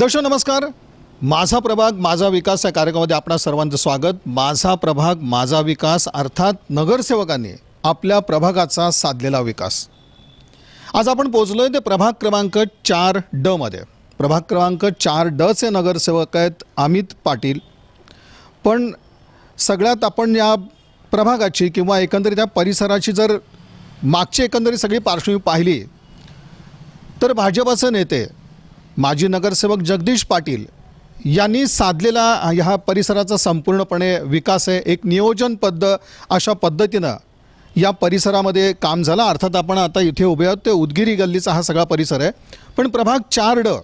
दर्शक नमस्कार. माझा प्रभाग माझा विकास या कार्यक्रमामध्ये आपणा सर्वांचं स्वागत. माझा प्रभाग माझा विकास अर्थात नगरसेवकांनी आपल्या प्रभागाचा साधलेला विकास. आज आपण पोहोचलोय ते प्रभाग क्रमांक 4D मध्ये. प्रभाग क्रमांक 4D चे नगरसेवक आहेत अमित पाटील. पण सगळ्यात आपण या प्रभागाची किंवा एकंदरीत या परिसराची जर मागची एकंदरीत सगळी पार्श्वभूमी पाहिली तर भाजपचे नेते माजी नगरसेवक जगदीश पाटील यांनी साधलेला ह्या परिसराचा संपूर्णपणे विकास आहे. एक नियोजनबद्ध अशा पद्धतीनं या परिसरामध्ये काम झालं. अर्थात आपण आता इथे उभे आहोत ते उदगिरी गल्लीचा हा सगळा परिसर आहे. पण प्रभाग 4D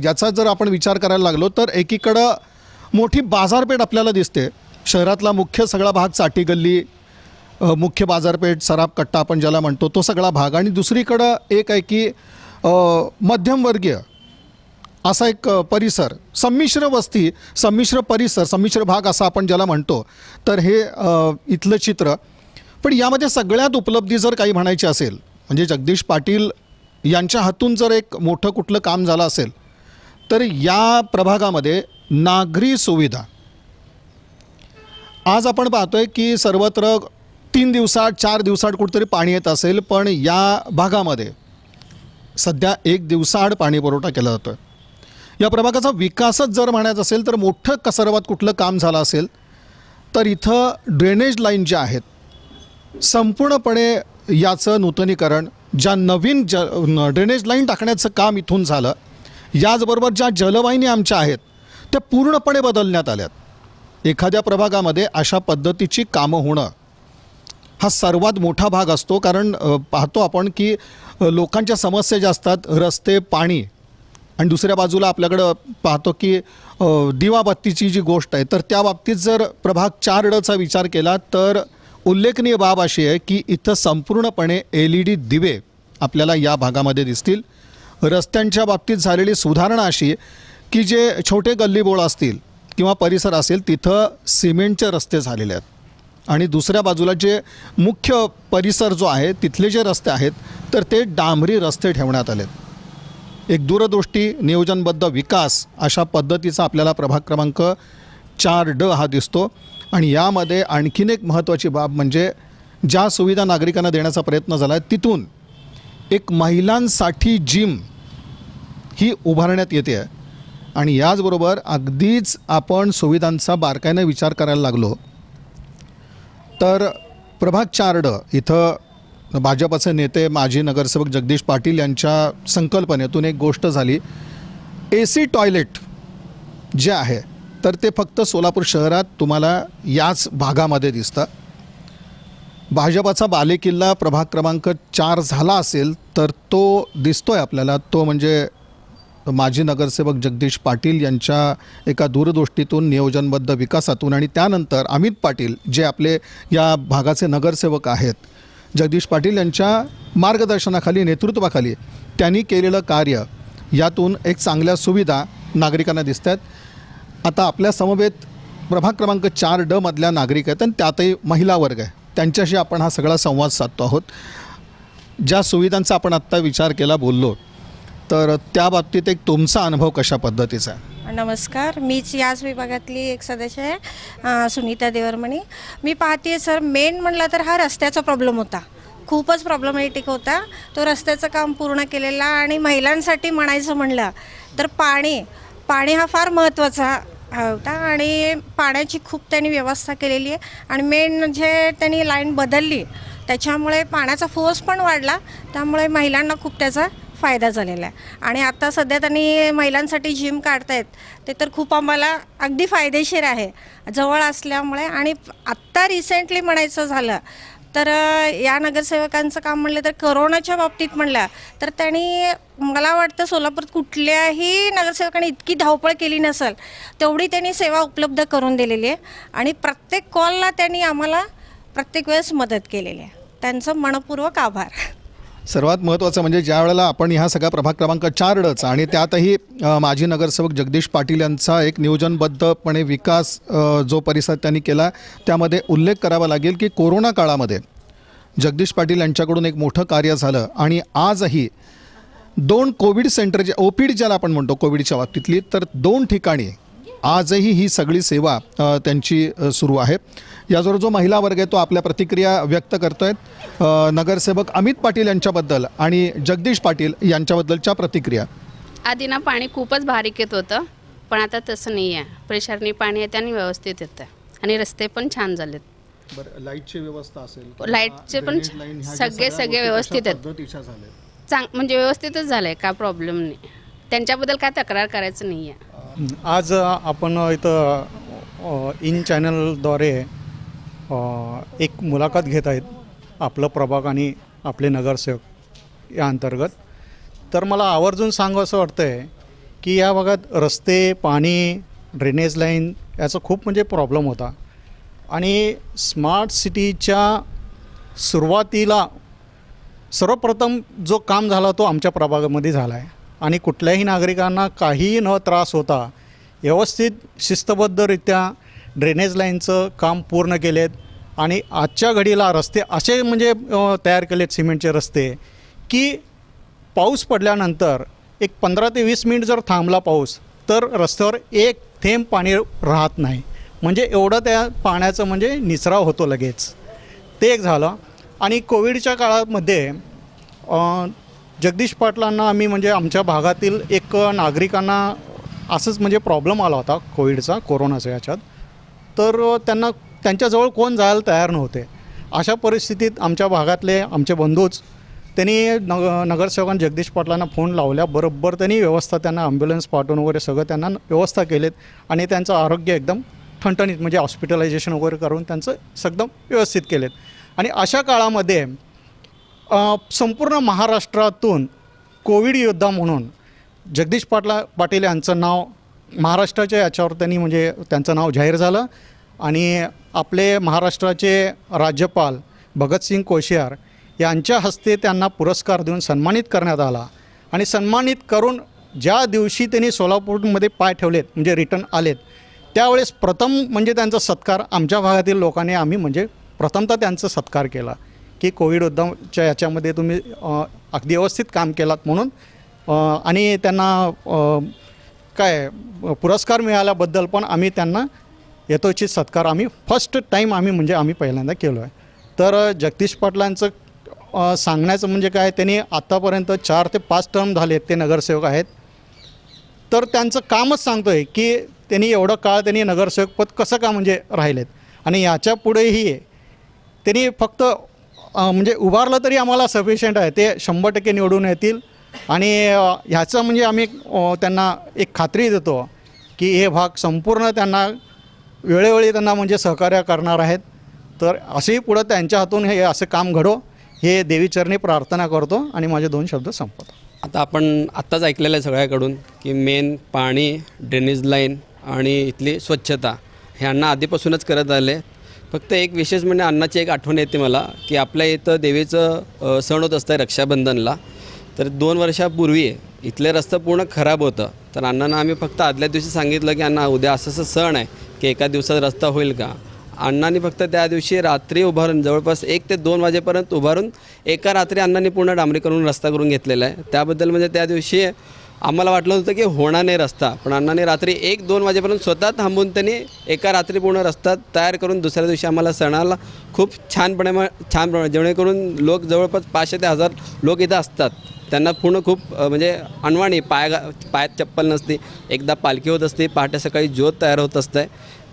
याचा जर आपण विचार करायला लागलो तर एकीकडं मोठी बाजारपेठ आपल्याला दिसते. शहरातला मुख्य सगळा भाग चाटी गल्ली, मुख्य बाजारपेठ, सराफ कट्टा आपण ज्याला म्हणतो तो सगळा भाग. आणि दुसरीकडं एक आहे की मध्यमवर्गीय असा एक परिसर, संमिश्र वस्ती, संमिश्र परिसर, संमिश्र भाग असा आपण ज्याला म्हणतो. तर हे इथलं चित्र. पण यामध्ये सगळ्यात उपलब्धी जर काही म्हणायची असेल म्हणजे जगदीश पाटील यांच्या हातून जर एक मोठं कुठलं काम झालं असेल तर या प्रभागामध्ये नागरी सुविधा. आज आपण पाहतोय की सर्वत्र 3 दिवसात 4 दिवसात कुठेतरी पाणी येत असेल, पण या भागामध्ये सध्या 1 दिवसाआड पाणी पुरवठा केला जातो. या प्रभागाचा विकासच जर म्हणायचं असेल तर मोठं सर्वात कुठलं काम झालं असेल तर इथं ड्रेनेज लाईन ज्या आहेत संपूर्णपणे याचं नूतनीकरण, ज्या नवीन ड्रेनेज लाईन टाकण्याचं काम इथून झालं. याचबरोबर ज्या जलवाहिनी आमच्या आहेत त्या पूर्णपणे बदलण्यात आल्यात. एखाद्या प्रभागामध्ये अशा पद्धतीची कामं होणं हा सर्वात मोठा भाग असतो. कारण पाहतो आपण की लोकांच्या समस्या ज्या असतात, रस्ते, पाणी, आणि दुसऱ्या बाजूला आपल्याकडं पाहतो की दिवाबत्तीची जी गोष्ट आहे तर त्या बाबतीत जर प्रभाग 4Dचा विचार केला तर उल्लेखनीय बाब अशी आहे की इथं संपूर्णपणे LED दिवे आपल्याला या भागामध्ये दिसतील. रस्त्यांच्या बाबतीत झालेली सुधारणा अशी की जे छोटे गल्लीबोळ असतील किंवा परिसर असेल तिथं सिमेंटचे रस्ते झालेले आहेत. आणि दुसऱ्या बाजूला जे मुख्य परिसर जो आहे तिथले जे रस्ते आहेत तर ते डांबरी रस्ते ठेवण्यात आलेत. एक दूरदृष्टी, नियोजनबद्ध विकास अशा पद्धतीचा आपल्याला प्रभाग क्रमांक 4D हा दिसतो. आणि यामध्ये आणखीन एक महत्त्वाची बाब म्हणजे ज्या सुविधा नागरिकांना देण्याचा प्रयत्न झाला आहे तिथून एक महिलांसाठी जिम ही उभारण्यात येते आहे. आणि याचबरोबर अगदीच आपण सुविधांचा बारकाईने विचार करायला लागलो तर प्रभाग 4D इथं भाजपचे नेते माजी नगरसेवक जगदीश पाटील यांच्या संकल्पनेतून एक गोष्ट झाली. AC टॉयलेट जे आहे तर ते फक्त सोलापूर शहरात तुम्हाला याच भागामध्ये दिसतं. भाजपचा बालेकिल्ला प्रभाग क्रमांक 4 झाला असेल तर तो दिसतोय आपल्याला. तो म्हणजे माजी नगरसेवक जगदीश पाटील यांच्या एका दूरदृष्टीतून, नियोजनबद्ध विकासातून. आणि त्यानंतर अमित पाटील जे आपले या भागाचे नगरसेवक आहेत, जगदीश पाटील यांच्या मार्गदर्शनाखाली, नेतृत्वाखाली त्यांनी केलेलं कार्य, यातून एक चांगल्या सुविधा नागरिकांना दिसत आहेत. आता आपल्या समवेत प्रभाग क्रमांक 4D मधल्या नागरिक आहेत आणि त्यातही महिला वर्ग आहे. त्यांच्याशी आपण हा सगळा संवाद साधतो आहोत. ज्या सुविधांचा आपण आत्ता विचार केला, बोललो, तर त्या बाबतीत एक तुमचा अनुभव कशा पद्धतीचा आहे? नमस्कार, मीच याच विभागातली एक सदस्य आहे, सुनीता देवरमणी. मी पाहते सर, मेन म्हणलं तर हा रस्त्याचा प्रॉब्लेम होता. खूपच प्रॉब्लेमॅटिक होता. तो रस्त्याचं काम पूर्ण केलेला आणि महिलांसाठी म्हणायचं म्हणलं तर पाणी हा फार महत्त्वाचा होता आणि पाण्याची खूप त्यांनी व्यवस्था केलेली आहे. आणि मेन म्हणजे त्यांनी लाईन बदलली, त्याच्यामुळे पाण्याचा फोर्स पण वाढला, त्यामुळे महिलांना खूप त्याचा फायदा झालेला आहे. आणि आता सध्या त्यांनी महिलांसाठी जिम काढतायत, ते तर खूप आम्हाला अगदी फायदेशीर आहे जवळ असल्यामुळे. आणि आत्ता रिसेंटली म्हणायचं झालं तर या नगरसेवकांचं काम म्हणलं तर करोनाच्या बाबतीत म्हणलं तर त्यांनी, मला वाटतं सोलापूरात कुठल्याही नगरसेवकाने इतकी धावपळ केली नसेल तेवढी त्यांनी सेवा उपलब्ध करून दिलेली आहे. आणि प्रत्येक कॉलला त्यांनी आम्हाला प्रत्येक वेळेस मदत केलेली आहे. त्यांचं मनपूर्वक आभार. सर्वात महत्त्वाचं म्हणजे ज्या वेळेला आपण ह्या सगळ्या प्रभाग क्रमांक 4 आणि त्यातही माजी नगरसेवक जगदीश पाटील यांचा एक नियोजनबद्धपणे विकास जो परिसर त्यांनी केला, त्यामध्ये उल्लेख करावा लागेल की कोरोना काळामध्ये जगदीश पाटील यांच्याकडून एक मोठं कार्य झालं. आणि आजही 2 कोविड सेंटर, जे OPD ज्याला आपण म्हणतो कोविडच्या बाबतीतली, तर 2 ठिकाणी आजही ही सगळी सेवा त्यांची सुरू आहे. याजवळ जो महिला वर्ग आहे तो आपल्या प्रतिक्रिया व्यक्त करतो आहेत. नगरसेवक अमित पाटील यांच्याबद्दल आणि जगदीश पाटील यांच्याबद्दलच्या प्रतिक्रिया. आधी ना पाणी खूपच बारीक येत होतं, पण आता तसं नाही आहे. प्रेशरने पाणी येते आणि व्यवस्थित येतं आणि रस्ते पण छान झालेत. बरं, लाईटची व्यवस्था असेल, लाईटचे पण सगळे व्यवस्थित आहेत. म्हणजे व्यवस्थितच झालं आहे, काय प्रॉब्लेम नाही. त्यांच्याबद्दल काय तक्रार करायचं नाही आहे. आज आपण इथं इन चॅनलद्वारे एक मुलाखत घेत आहेत आपलं प्रभाग आणि आपले नगरसेवक या अंतर्गत. तर मला आवर्जून सांगावं असं वाटतं आहे की या भागात रस्ते, पाणी, ड्रेनेज लाईन याचा खूप म्हणजे प्रॉब्लेम होता. आणि स्मार्ट सिटीच्या सुरुवातीला सर्वप्रथम जो काम झाला तो आमच्या प्रभागामध्ये झाला आहे. आणि कुठल्याही नागरिकांना काहीही न त्रास होता व्यवस्थित शिस्तबद्धरित्या ड्रेनेज लाईनचं काम पूर्ण केलेत. आणि आजच्या घडीला रस्ते असे म्हणजे तयार केलेत, सिमेंटचे रस्ते, की पाऊस पडल्यानंतर एक 15 ते 20 मिनिट जर थांबला पाऊस तर रस्त्यावर एक थेंब पाणी राहत नाही. म्हणजे एवढं त्या पाण्याचं म्हणजे निचराव होतो लगेच. ते एक झालं. आणि कोविडच्या काळामध्ये जगदीश पाटलांना आम्ही म्हणजे आमच्या भागातील एक नागरिकांना असंच म्हणजे प्रॉब्लेम आला होता कोविडचा, कोरोनाचा याच्यात. तर त्यांच्याजवळ कोण जायला तयार नव्हते. अशा परिस्थितीत आमच्या भागातले आमचे बंधूच त्यांनी नगरसेवकांनी जगदीश पाटलांना फोन लावल्याबरोबर त्यांनी व्यवस्था, त्यांना ॲम्ब्युलन्स पाठवून वगैरे सगळं त्यांना व्यवस्था केलेत. आणि त्यांचं आरोग्य एकदम ठणठणीत म्हणजे हॉस्पिटलायझेशन वगैरे करून त्यांचं एकदम व्यवस्थित केलेत. आणि अशा काळामध्ये संपूर्ण महाराष्ट्रातून कोविड योद्धा म्हणून जगदीश पाटील यांचं नाव महाराष्ट्राच्या याच्यावर त्यांनी म्हणजे त्यांचं नाव जाहीर झालं. आणि आपले महाराष्ट्राचे राज्यपाल भगतसिंग कोश्यार यांच्या हस्ते त्यांना पुरस्कार देऊन सन्मानित करण्यात आला. आणि सन्मानित करून ज्या दिवशी त्यांनी सोलापूरमध्ये पाय ठेवलेत म्हणजे रिटर्न आलेत, त्यावेळेस प्रथम म्हणजे त्यांचा सत्कार आमच्या भागातील लोकांनी आम्ही म्हणजे प्रथमतः त्यांचा सत्कार केला की कोविड योद्धाच्या याच्यामध्ये तुम्ही अगदी व्यवस्थित काम केलात म्हणून. आणि त्यांना काय पुरस्कार मिळाल्याबद्दल पण आम्ही त्यांना यथोचित सत्कार आम्ही फर्स्ट टाईम आम्ही पहिल्यांदा केलो आहे. तर जगदीश पाटलांचं सांगण्याचं म्हणजे काय, त्यांनी आत्तापर्यंत 4 ते 5 टर्म झाले ते नगरसेवक आहेत. तर त्यांचं कामच सांगतो आहे की त्यांनी एवढं काळ त्यांनी नगरसेवकपद कसं का म्हणजे राहिलेत. आणि याच्या पुढेही त्यांनी फक्त म्हणजे उभारलं तरी आम्हाला सफिशियंट आहे, ते 100% निवडून येतील. आणि ह्याचं म्हणजे आम्ही त्यांना एक खात्री देतो की हे भाग संपूर्ण त्यांना वेळोवेळी त्यांना म्हणजे सहकार्य करणार आहेत. तर असेही पुढं त्यांच्या हातून हे असं काम घडो हे देवीचरणी प्रार्थना करतो आणि माझे 2 शब्द संपवतो. आता आपण आत्ताच ऐकलेलं आहे सगळ्याकडून की मेन पाणी, ड्रेनेज लाईन आणि इथली स्वच्छता हे अण्णा आधीपासूनच करत आले. फक्त एक विशेष म्हणजे अण्णाची एक आठवण येते मला की आपल्या इथं देवीचं सण होत असतं रक्षाबंधनला. तर 2 वर्षापूर्वी इथले रस्तं पूर्ण खराब होतं. तर अण्णांना आम्ही फक्त आदल्या दिवशी सांगितलं की अण्णा उद्या असं सण आहे की एका दिवसात रस्ता होईल का. अण्णांनी फक्त त्या दिवशी रात्री उभारून जवळपास 1 ते 2 वाजेपर्यंत उभारून एका रात्री अण्णांनी पूर्ण डांबरी करून रस्ता करून घेतलेला आहे. त्याबद्दल म्हणजे त्या दिवशी आम्हाला वाटलं होतं की होणार नाही रस्ता, पण अण्णांनी रात्री 1-2 वाजेपर्यंत स्वतः थांबून त्यांनी एका रात्री पूर्ण रस्ता तयार करून दुसऱ्या दिवशी आम्हाला सणाला खूप छान जेणेकरून लोक जवळपास 500 ते 1000 लोक इथं असतात. त्यांना पूर्ण खूप म्हणजे अनवाणी पायात चप्पल नसते, एकदा पालखी होत असते, पहाटे सकाळी ज्योत तयार होत असते.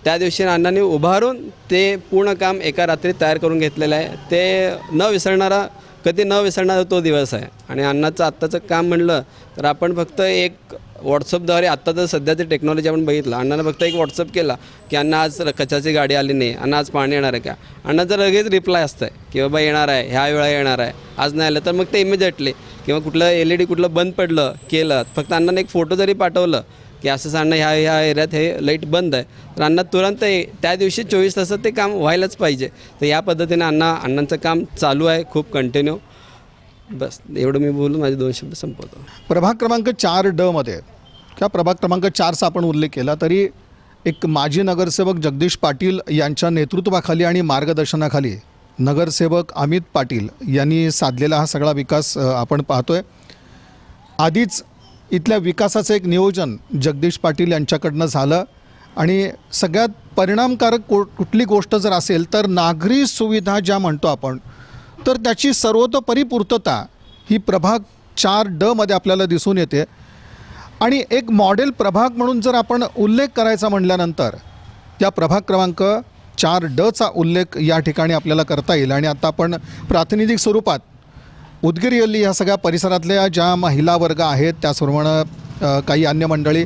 त्या दिवशी अण्णांनी उभारून ते पूर्ण काम एका रात्री तयार करून घेतलेलं आहे. ते कधी न विसरणारा तो दिवस आहे. आणि अण्णाचं आत्ताचं काम म्हणलं तर आपण फक्त एक व्हॉट्सअपद्वारे आत्ता तर सध्याची टेक्नॉलॉजी आपण बघितलं, अण्णानं फक्त एक व्हॉट्सअप केला की अण्णा आज कचऱ्याची गाडी आली नाही, अण्णा आज पाणी येणार आहे का, अण्णाचं लगेच रिप्लाय असतं आहे की बाबा येणार आहे, ह्या वेळा येणार आहे. आज नाही आलं तर मग ते इमिजिएटली किंवा कुठलं LED कुठलं बंद पडलं केलं, फक्त अण्णाने एक फोटो जरी पाठवलं की असं अण्णा ह्या एरियात हे लाईट बंद आहे, तर अण्णा तुरंत त्या दिवशी 24 तासात ते काम व्हायलाच पाहिजे. तर या पद्धतीने अण्णांचं काम चालू आहे खूप कंटिन्यू. बस एवढं मी बोलून माझे 2 शब्द संपवतो. प्रभाग क्रमांक 4D मध्ये किंवा प्रभाग क्रमांक 4चा आपण उल्लेख केला तरी एक माजी नगरसेवक जगदीश पाटील यांच्या नेतृत्वाखाली आणि मार्गदर्शनाखाली नगरसेवक अमित पाटील यांनी साधलेला हा सगळा विकास आपण पाहतोय. आधीच इथल्या विकासाचं एक नियोजन जगदीश पाटील यांच्याकडनं झालं आणि सगळ्यात परिणामकारक कुठली गोष्ट जर असेल तर नागरी सुविधा ज्या म्हणतो आपण, तर त्याची सर्वतोपरी पूर्तता ही प्रभाग 4D मध्ये आपल्याला दिसून येते. आणि एक मॉडेल प्रभाग म्हणून जर आपण उल्लेख करायचा म्हटल्यानंतर त्या प्रभाग क्रमांक 4Dचा उल्लेख या ठिकाणी आपल्याला करता येईल. आणि आता आपण प्रातिनिधिक स्वरूपात उदगीर या सगळ्या परिसरातल्या ज्या महिला वर्ग आहेत, त्याचप्रमाणे काही अन्य मंडळी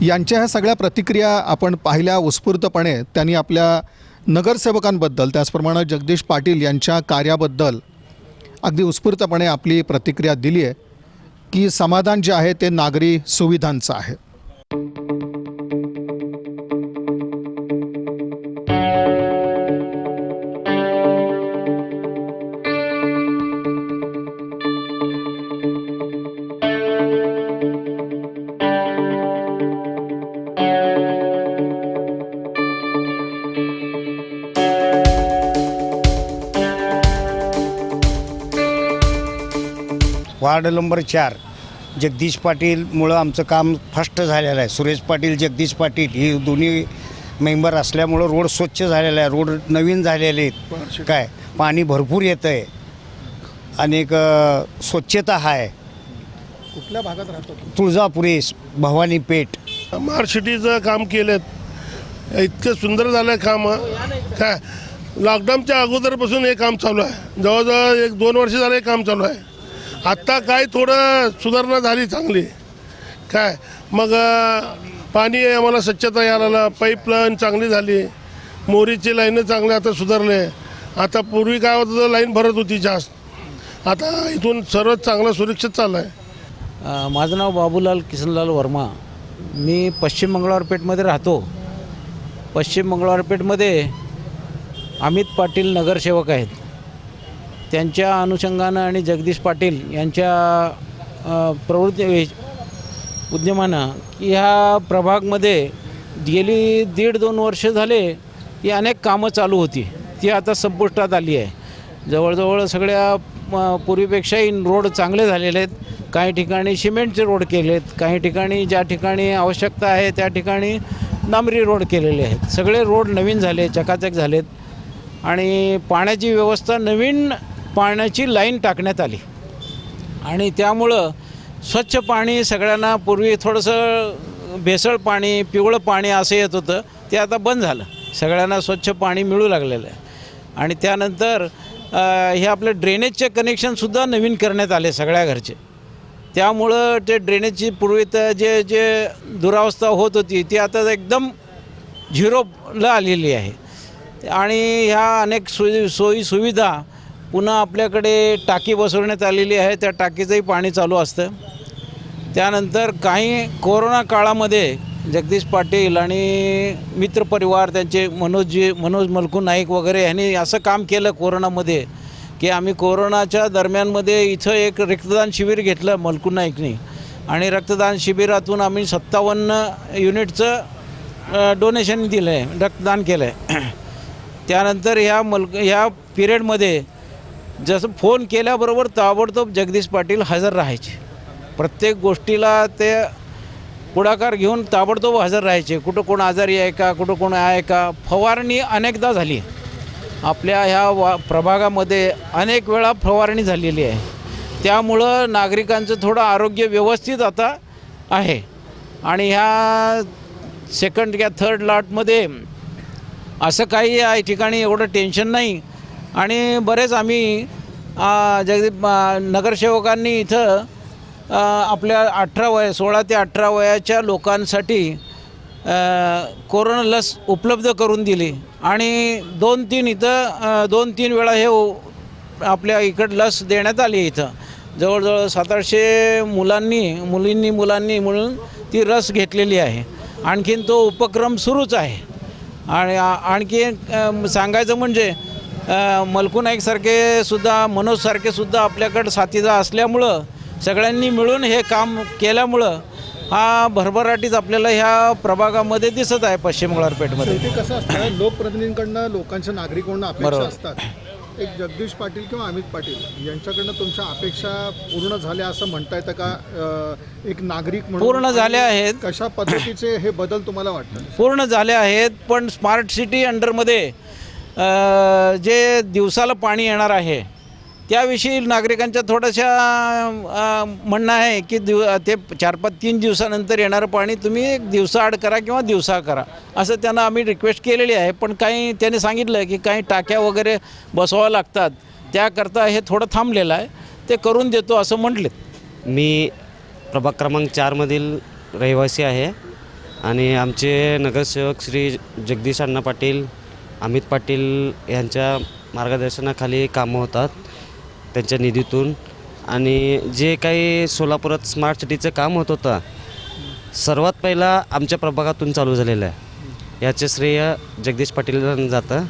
यांच्या ह्या सगळ्या प्रतिक्रिया आपण पाहिल्या उत्स्फूर्तपणे. त्यांनी आपल्या नगरसेवकांबद्दल त्याचप्रमाणे जगदीश पाटील यांच्या कार्याबद्दल अगदी उत्स्फूर्तपणे आपली प्रतिक्रिया दिली आहे की समाधान जे आहे ते नागरी सुविधांचं आहे. वार्ड नंबर 4 जगदीश पाटीलमुळं आमचं काम फास्ट झालेलं आहे. सुरेश पाटील, जगदीश पाटील हे दोन्ही मेंबर असल्यामुळं रोड स्वच्छ झालेला आहे, रोड नवीन झालेले आहेत. काय पाणी भरपूर येतं आहे, अनेक स्वच्छता आहे. कुठल्या भागात राहतो? तुळजापुरी, भवानी पेठ. स्मार्ट सिटीचं काम केलं, इतकं सुंदर झालं आहे काम. काय लॉकडाऊनच्या अगोदरपासून हे काम चालू आहे, जवळजवळ 1-2 वर्ष झालं हे काम चालू आहे. आत्ता काय थोडं सुधारणा झाली चांगली. काय मग पाणी आम्हाला स्वच्छता यायला, पाईपलाईन चांगली झाली, मोरीची लाईनं चांगले आता सुधारले. आता पूर्वी काय होतं, लाईन भरत होती जास्त, आता इथून सर्वच चांगलं सुरक्षित चाललं आहे. माझं नाव बाबूलाल किसनलाल वर्मा. मी पश्चिम मंगळवारपेठमध्ये राहतो. पश्चिम मंगळवारपेठमध्ये अमित पाटील नगरसेवक आहेत. त्यांच्या अनुषंगानं आणि जगदीश पाटील यांच्या प्रवृत्ती उद्यमानं ह्या प्रभागमध्ये गेली 1.5-2 वर्ष झाले ही अनेक कामं चालू होती, ती आता संपुष्टात आली आहे. जवळजवळ सगळ्या पूर्वीपेक्षाही रोड चांगले झालेले आहेत. काही ठिकाणी सिमेंटचे रोड केले आहेत, काही ठिकाणी ज्या ठिकाणी आवश्यकता आहे त्या ठिकाणी डांबरी रोड केलेले आहेत. सगळे रोड नवीन झाले, चकाचक झालेत. आणि पाण्याची व्यवस्था, नवीन पाण्याची लाईन टाकण्यात आली आणि त्यामुळं स्वच्छ पाणी सगळ्यांना, पूर्वी थोडंसं भेसळ पाणी, पिवळं पाणी असं येत होतं, ते आता बंद झालं. सगळ्यांना स्वच्छ पाणी मिळू लागलेलं आहे. आणि त्यानंतर हे आपलं ड्रेनेजचे कनेक्शनसुद्धा नवीन करण्यात आले सगळ्या घरचे. त्यामुळं ते ड्रेनेजची पूर्वी तर जे दुरावस्था होत होती ती आता एकदम झिरोला आलेली आहे. आणि ह्या अनेक सोयी सुविधा, पुन्हा आपल्याकडे टाकी बसवण्यात आलेली आहे, त्या टाकीचंही पाणी चालू असतं. त्यानंतर काही कोरोना काळामध्ये जगदीश पाटील आणि मित्रपरिवार त्यांचे मनोज मलकू नाईक वगैरे यांनी असं काम केलं कोरोनामध्ये की आम्ही कोरोनाच्या दरम्यानमध्ये इथं एक रक्तदान शिबिर घेतलं मलकू नाईकनी. आणि रक्तदान शिबिरातून आम्ही 57 युनिटचं डोनेशन दिलं आहे, रक्तदान केलं आहे. त्यानंतर ह्या पिरियडमध्ये जसं फोन केल्याबरोबर ताबडतोब जगदीश पाटील हजर राहायचे. प्रत्येक गोष्टीला ते पुढाकार घेऊन ताबडतोब हजर राहायचे. कुठं कोण आजारी आहे का, कुठं कोण आहे का. फवारणी अनेकदा झाली आपल्या ह्या प्रभागामध्ये, अनेक वेळा फवारणी झालेली आहे. त्यामुळं नागरिकांचं थोडं आरोग्य व्यवस्थित आता आहे. आणि ह्या सेकंड या थर्ड लॉटमध्ये असं काही या ठिकाणी एवढं टेन्शन नाही. आणि बरेच आम्ही नगरसेवकांनी इथं आपल्या 16 ते 18 वयाच्या लोकांसाठी कोरोना लस उपलब्ध करून दिली. आणि 2-3 वेळा हे आपल्या इकडं लस देण्यात आली. इथं जवळजवळ 700 मुलींनी म्हणून ती लस घेतलेली आहे. आणखीन तो उपक्रम सुरूच आहे. आणि आणखी सांगायचं म्हणजे मलकू नाईकसारखे सुद्धा, मनोजसारखे सुद्धा आपल्याकडं साथीदार असल्यामुळं सगळ्यांनी मिळून हे काम केल्यामुळं हा भरभराटीच आपल्याला ह्या प्रभागामध्ये दिसत आहे पश्चिम मंगळवारपेठमध्ये. शेवटी कसं असतं, लोकप्रतिनिधींकडनं लोकांच्या नागरिकांना अपेक्षा बरोबर. असतात. एक जगदीश पाटील किंवा अमित पाटील यांच्याकडनं तुमच्या अपेक्षा पूर्ण झाल्या असं म्हणता येतं का? एक नागरिक म्हणून पूर्ण झाल्या आहेत. कशा पद्धतीचे हे बदल तुम्हाला वाटतं? पूर्ण झाले आहेत. पण स्मार्ट सिटी अंडरमध्ये जे दिवसाला पाणी येणार आहे त्याविषयी नागरिकांच्या थोड्याशा म्हणणं आहे की ते 4-3 दिवसानंतर येणारं पाणी तुम्ही दिवसाआड करा किंवा दिवसा करा, असं त्यांना आम्ही रिक्वेस्ट केलेली आहे. पण काही त्यांनी सांगितलं की काही टाक्या वगैरे बसवावं लागतात, त्याकरता हे थोडं थांबलेलं आहे. ते करून देतो असं म्हटलेत. मी प्रभाग क्रमांक 4मधील रहिवासी आहे आणि आमचे नगरसेवक श्री जगदीश अण्णा पाटील, अमित पाटील यांच्या मार्गदर्शनाखाली कामं होतात त्यांच्या निधीतून. आणि जे काही सोलापुरात स्मार्ट सिटीचं काम होत होतं सर्वात पहिला आमच्या प्रभागातून चालू झालेलं आहे. याचे श्रेय जगदीश पाटील जातं.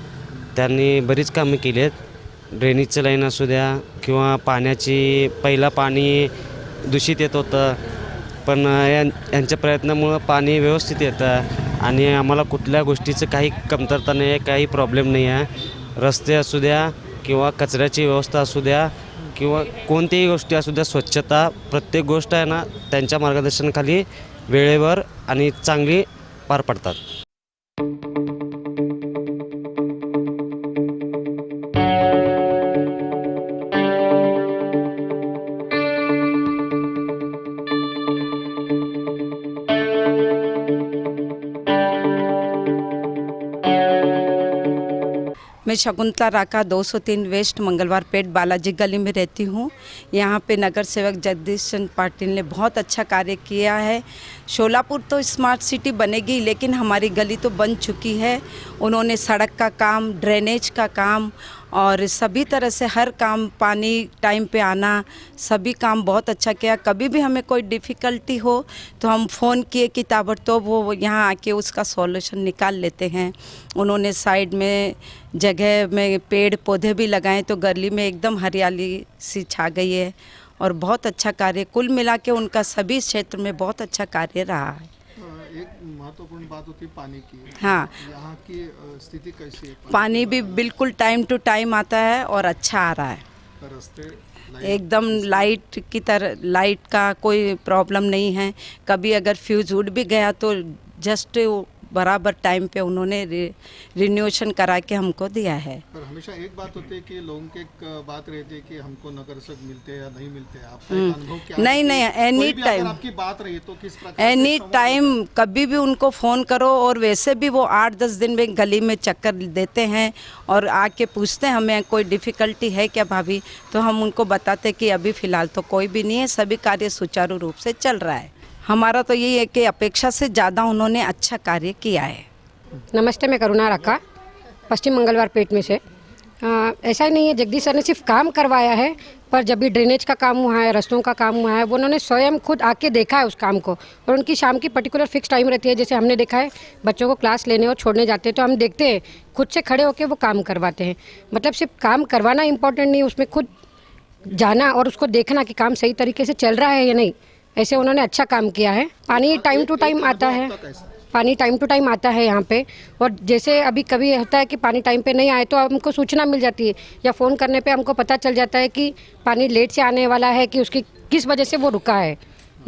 त्यांनी बरीच कामं केली आहेत. ड्रेनेजचं लाईन असू द्या किंवा पाण्याची, पहिला पाणी दूषित येत होतं, पण यांच्या प्रयत्नामुळं पाणी व्यवस्थित येतं आणि आम्हाला कुठल्या गोष्टीचं काही कमतरता नाही आहे, काही प्रॉब्लेम नाही आहे. रस्ते असू द्या किंवा कचऱ्याची व्यवस्था असू द्या किंवा कोणतीही गोष्टी असू द्या, स्वच्छता, प्रत्येक गोष्ट आहे ना त्यांच्या मार्गदर्शनाखाली वेळेवर आणि चांगली पार पडतात. मैं शकुंतला राका 203 वेस्ट मंगलवार पेट बालाजी गली में रहती हूँ। यहाँ पे नगर सेवक जगदीश चंद्र पाटिल ने बहुत अच्छा कार्य किया है। शोलापुर तो स्मार्ट सिटी बनेगी लेकिन हमारी गली तो बन चुकी है। उन्होंने सड़क का काम, ड्रेनेज का काम और सभी तरह से हर काम, पानी टाइम पे आना, सभी काम बहुत अच्छा किया। कभी भी हमें कोई डिफ़िकल्टी हो तो हम फ़ोन किए कि ताबड़तोड़ वो यहाँ आके उसका सॉल्यूशन निकाल लेते हैं। उन्होंने साइड में जगह में पेड़ पौधे भी लगाए तो गली में एकदम हरियाली सी छा गई है और बहुत अच्छा कार्य, कुल मिला के उनका सभी क्षेत्र में बहुत अच्छा कार्य रहा है। एक महत्वपूर्ण बात होती पानी की। हाँ, यहाँ की स्थिति कैसी है? पानी भी बिल्कुल टाइम टू टाइम आता है और अच्छा आ रहा है। रस्ते एकदम लाइट की तरह, लाइट का कोई प्रॉब्लम नहीं है। कभी अगर फ्यूज़ उड़ भी गया तो जस्ट बराबर टाइम पे उन्होंने रिन्यूएशन करा के हमको दिया है। पर हमेशा एक बात होती है कि लोगों की एक बात रहती है कि हमको नगर सेवक मिलते हैं या नहीं मिलते हैं। आपका एक अनुभव क्या है? नहीं नहीं, एनी कोई भी अगर टाइम, आपकी बात रही तो किस प्रकार से एनी संवाद टाइम कभी भी उनको फ़ोन करो। और वैसे भी वो 8-10 दिन में गली में चक्कर देते हैं और आके पूछते हैं हमें कोई डिफ़िकल्टी है क्या भाभी, तो हम उनको बताते कि अभी फ़िलहाल तो कोई भी नहीं है, सभी कार्य सुचारू रूप से चल रहा है। हमारा तो यही है कि अपेक्षा से ज़्यादा उन्होंने अच्छा कार्य किया है। नमस्ते, मैं करुणा रखा पश्चिम मंगलवार पेट में से। ऐसा ही नहीं है जगदीश सर ने सिर्फ काम करवाया है, पर जब भी ड्रेनेज का काम हुआ है, रस्तों का काम हुआ है, वो उन्होंने स्वयं खुद आके देखा है उस काम को। और उनकी शाम की पर्टिकुलर फिक्स टाइम रहती है। जैसे हमने देखा है बच्चों को क्लास लेने और छोड़ने जाते हैं तो हम देखते हैं खुद से खड़े होकर वो काम करवाते हैं। मतलब सिर्फ काम करवाना इम्पोर्टेंट नहीं, उसमें खुद जाना और उसको देखना कि काम सही तरीके से चल रहा है या नहीं। ऐसे उन्होंने अच्छा काम किया है। पानी टाइम टू टाइम आता है, पानी टाइम टू टाइम आता है यहाँ पे। और जैसे अभी कभी होता है कि पानी टाइम पे नहीं आए तो हमको सूचना मिल जाती है या फ़ोन करने पे हमको पता चल जाता है कि पानी लेट से आने वाला है कि उसकी किस वजह से वो रुका है।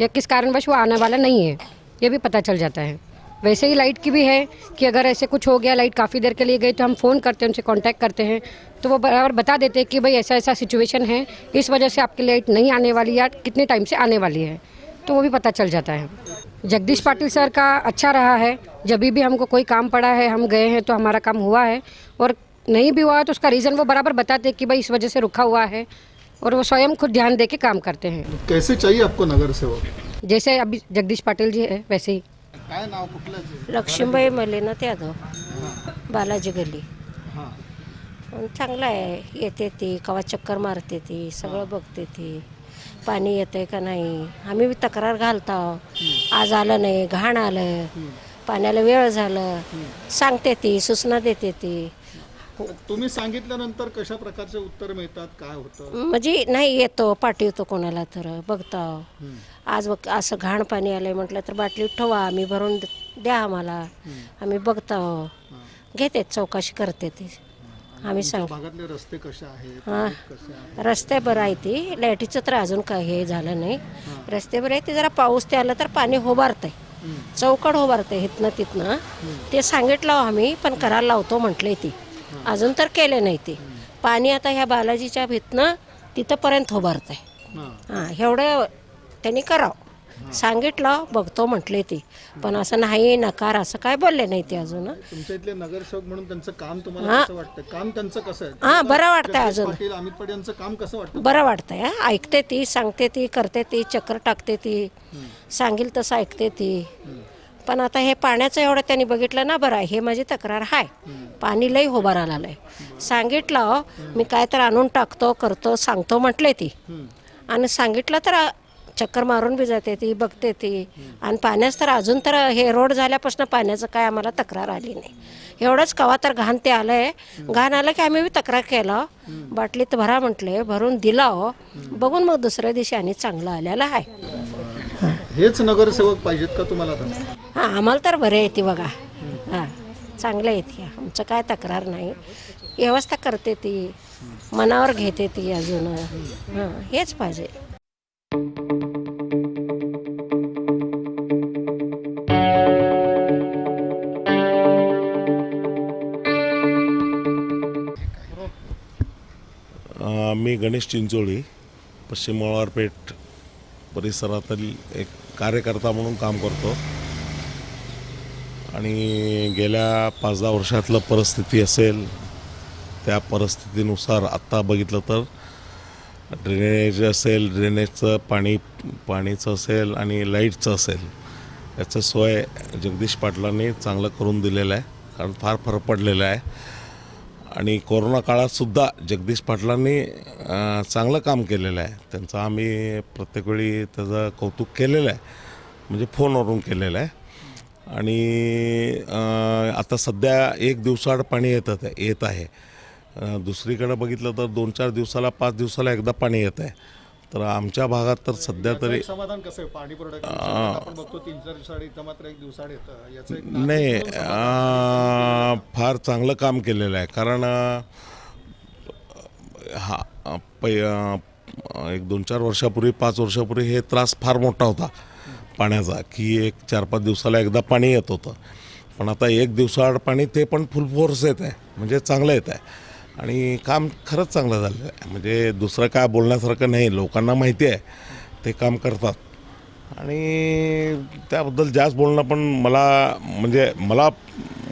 या किस कारणवश वो आने वाला नहीं है, ये भी पता चल जाता है। वैसे ही लाइट की भी है कि अगर ऐसे कुछ हो गया, लाइट काफ़ी देर के लिए गई, तो हम फ़ोन करते हैं, उनसे कांटेक्ट करते हैं, तो वो बराबर बता देते हैं कि भाई ऐसा ऐसा सिचुएशन है, इस वजह से आपकी लाइट नहीं आने वाली या कितने टाइम से आने वाली है, तो वो भी पता चल जाता है। जगदीश पाटिल सर का अच्छा रहा है, जब भी हमको कोई काम पड़ा है हम गए हैं तो हमारा काम हुआ है, और नहीं भी हुआ है तो उसका रीज़न वो बराबर बताते हैं कि भाई इस वजह से रुका हुआ है, और वो स्वयं खुद ध्यान दे के काम करते हैं। कैसे चाहिए आपको नगर सेवक? जैसे अभी जगदीश पाटिल जी है वैसे ही। काय नाव कुठलं? लक्ष्मीबाई मलेनाथ यादव, बालाजी गल्ली. हां, चांगलं आहे, येते ती कवा चक्कर मारते ती, सगळं बघते ती, पाणी येतंय का नाही. आम्ही बी तक्रार घालतो, आज आलं नाही, घाण आलं, पाण्याला वेळ झालं, सांगते ती, सूचना देते ती. तुम्ही सांगितल्यानंतर कशा प्रकारचे उत्तर मिळतात, काय होतं? म्हणजे नाही येतो, पाठवतो कोणाला तर बघतो. आज बघ असं घाण पाणी आलंय म्हटलं तर बाटली ठेवा, आम्ही भरून द्या आम्हाला, आम्ही बघतो, घेते चौकशी करते ती. आम्ही सांग भागातले रस्ते कसे आहेत, हां कसे आहेत? रस्ते बरं आहे ती, लाईटीचं तर अजून काय हे झालं नाही. रस्ते बरं आहे ते, जरा पाऊस ते आलं तर पाणी होबारतंय, चौकड होबारतंय इथनं तिथनं. ते सांगितलं आम्ही, पण करायला लावतो म्हटले ती, अजून तर केले नाही ते. पाणी आता ह्या बालाजीच्या भितनं तिथंपर्यंत होबारतंय. हां एवढं त्यांनी करावं सांगितलं, बघतो म्हटले ती, पण असं नाही नकार असं काय बोलले नाही ते अजून. तुमच्या इथले नगरसेवक म्हणून त्यांचं काम तुम्हाला कसं वाटतं? काम त्यांचं कसं आहे? हां बरं वाटतंय अजून, पाटील, अमित पाटील यांचं काम कसं वाटतं? बरं वाटतंय. ऐकते ती, सांगते ती, करते ती, चक्कर टाकते ती, सांगेल तसं ऐकते ती. पण आता हे पाण्याचं एवढं त्यांनी बघितलं ना, बरं आहे, हे माझी तक्रार आहे, पाणी लई होबारायला आलंय. सांगितलं मी काय तर आणून टाकतो, करतो, सांगतो म्हटले ती, आणि सांगितलं तर चक्कर मारून बी जाते ती, बघते ती. आणि पाण्यास तर अजून तर हे रोड झाल्यापासून पाण्याचं काय आम्हाला तक्रार आली नाही. एवढंच कवा तर घाण ते आलंय, घाण आलं की आम्ही बी तक्रार केलं, बाटलीत भरा म्हटले, भरून दिला हो, बघून मग दुसऱ्या दिवशी आणि चांगलं आलेलं आहे. हेच नगरसेवक पाहिजेत का तुम्हाला आता? हां आम्हाला तर बरे येते बघा, हां चांगलं येते, आमचं काय तक्रार नाही. व्यवस्था करते ती, मनावर घेते ती अजून. हां हेच पाहिजे. मी गणेश चिंचोळी, पश्चिम मंगळवारपेठ परिसरातील एक कार्यकर्ता म्हणून काम करतो, आणि गेल्या 5-10 वर्षातलं परिस्थिती असेल त्या परिस्थितीनुसार आत्ता बघितलं तर ड्रेनेज असेल, ड्रेनेजचं पाणीचं असेल आणि लाईटचं असेल, याचं सोय जगदीश पाटलांनी चांगलं करून दिलेलं आहे. कारण फार फरक पडलेला आहे. आणि कोरोना काळातसुद्धा जगदीश पाटलांनी चांगलं काम केलेलं आहे. त्यांचं आम्ही प्रत्येक वेळी त्याचं कौतुक केलेलं आहे, म्हणजे फोनवरून केलेलं आहे. आणि आता सध्या 1 दिवसाआड पाणी येत आहे. दुसरीकडे बघितलं तर 2-4 दिवसाला, 5 दिवसाला एकदा पाणी येत आहे. तर आमच्या भागात तर सध्या तरी समाधान कसं आहे? पाणी पुरवठा आपण बघतो 3-4 दिवसाआड येतं, मात्र 1 दिवसाआड येतं, याचं एक नाही, फार चांगलं काम केलेलं आहे. कारण एक 2-4 वर्षापूर्वी, 5 वर्षापूर्वी हे त्रास फार मोठा होता पाण्याचा, की 1-4-5 दिवसाला एकदा पाणी येत होतं. पण आता 1 दिवसाआड पाणी, ते पण फुल फोर्स येत आहे, म्हणजे चांगलं येत आहे. आणि काम खरंच चांगलं झालं आहे. म्हणजे दुसरं काय बोलण्यासारखं नाही, लोकांना माहिती आहे ते काम करतात. आणि त्याबद्दल जास्त बोलणं पण मला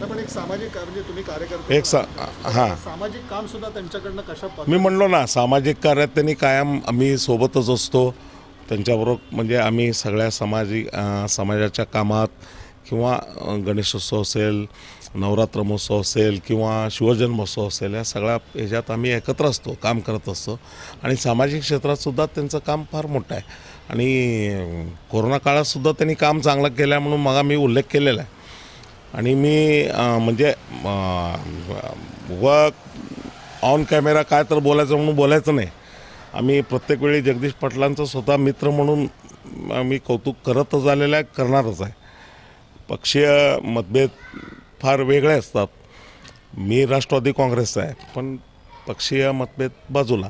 पण एक सामाजिक म्हणजे तुम्ही कार्यकर्ते, सामाजिक काम सुद्धा त्यांच्याकडनं कशा मी म्हणलो ना, सामाजिक कार्यात त्यांनी कायम आम्ही सोबतच असतो त्यांच्याबरोबर. म्हणजे आम्ही सगळ्या समाजाच्या कामात, किंवा गणेशोत्सव असेल, नवरात्र महोत्सव असेल, किंवा शिवजन्मोत्सव असेल, या सगळ्या ह्याच्यात आम्ही एकत्र असतो, काम करत असतो. आणि सामाजिक क्षेत्रातसुद्धा त्यांचं काम फार मोठं आहे. आणि कोरोना काळातसुद्धा त्यांनी काम चांगलं केलं म्हणून मग मी उल्लेख केलेला आहे. आणि मी म्हणजे ऑन कॅमेरा काय तर बोलायचं म्हणून बोलायचं नाही. आम्ही प्रत्येक वेळी जगदीश पाटलांचं स्वतः मित्र म्हणून आम्ही कौतुक करतच आलेलं आहे, करणारच आहे. पक्षीय मतभेद फार वेगळे असतात. मी राष्ट्रवादी काँग्रेसचा आहे, पण पक्षीय मतभेद बाजूला.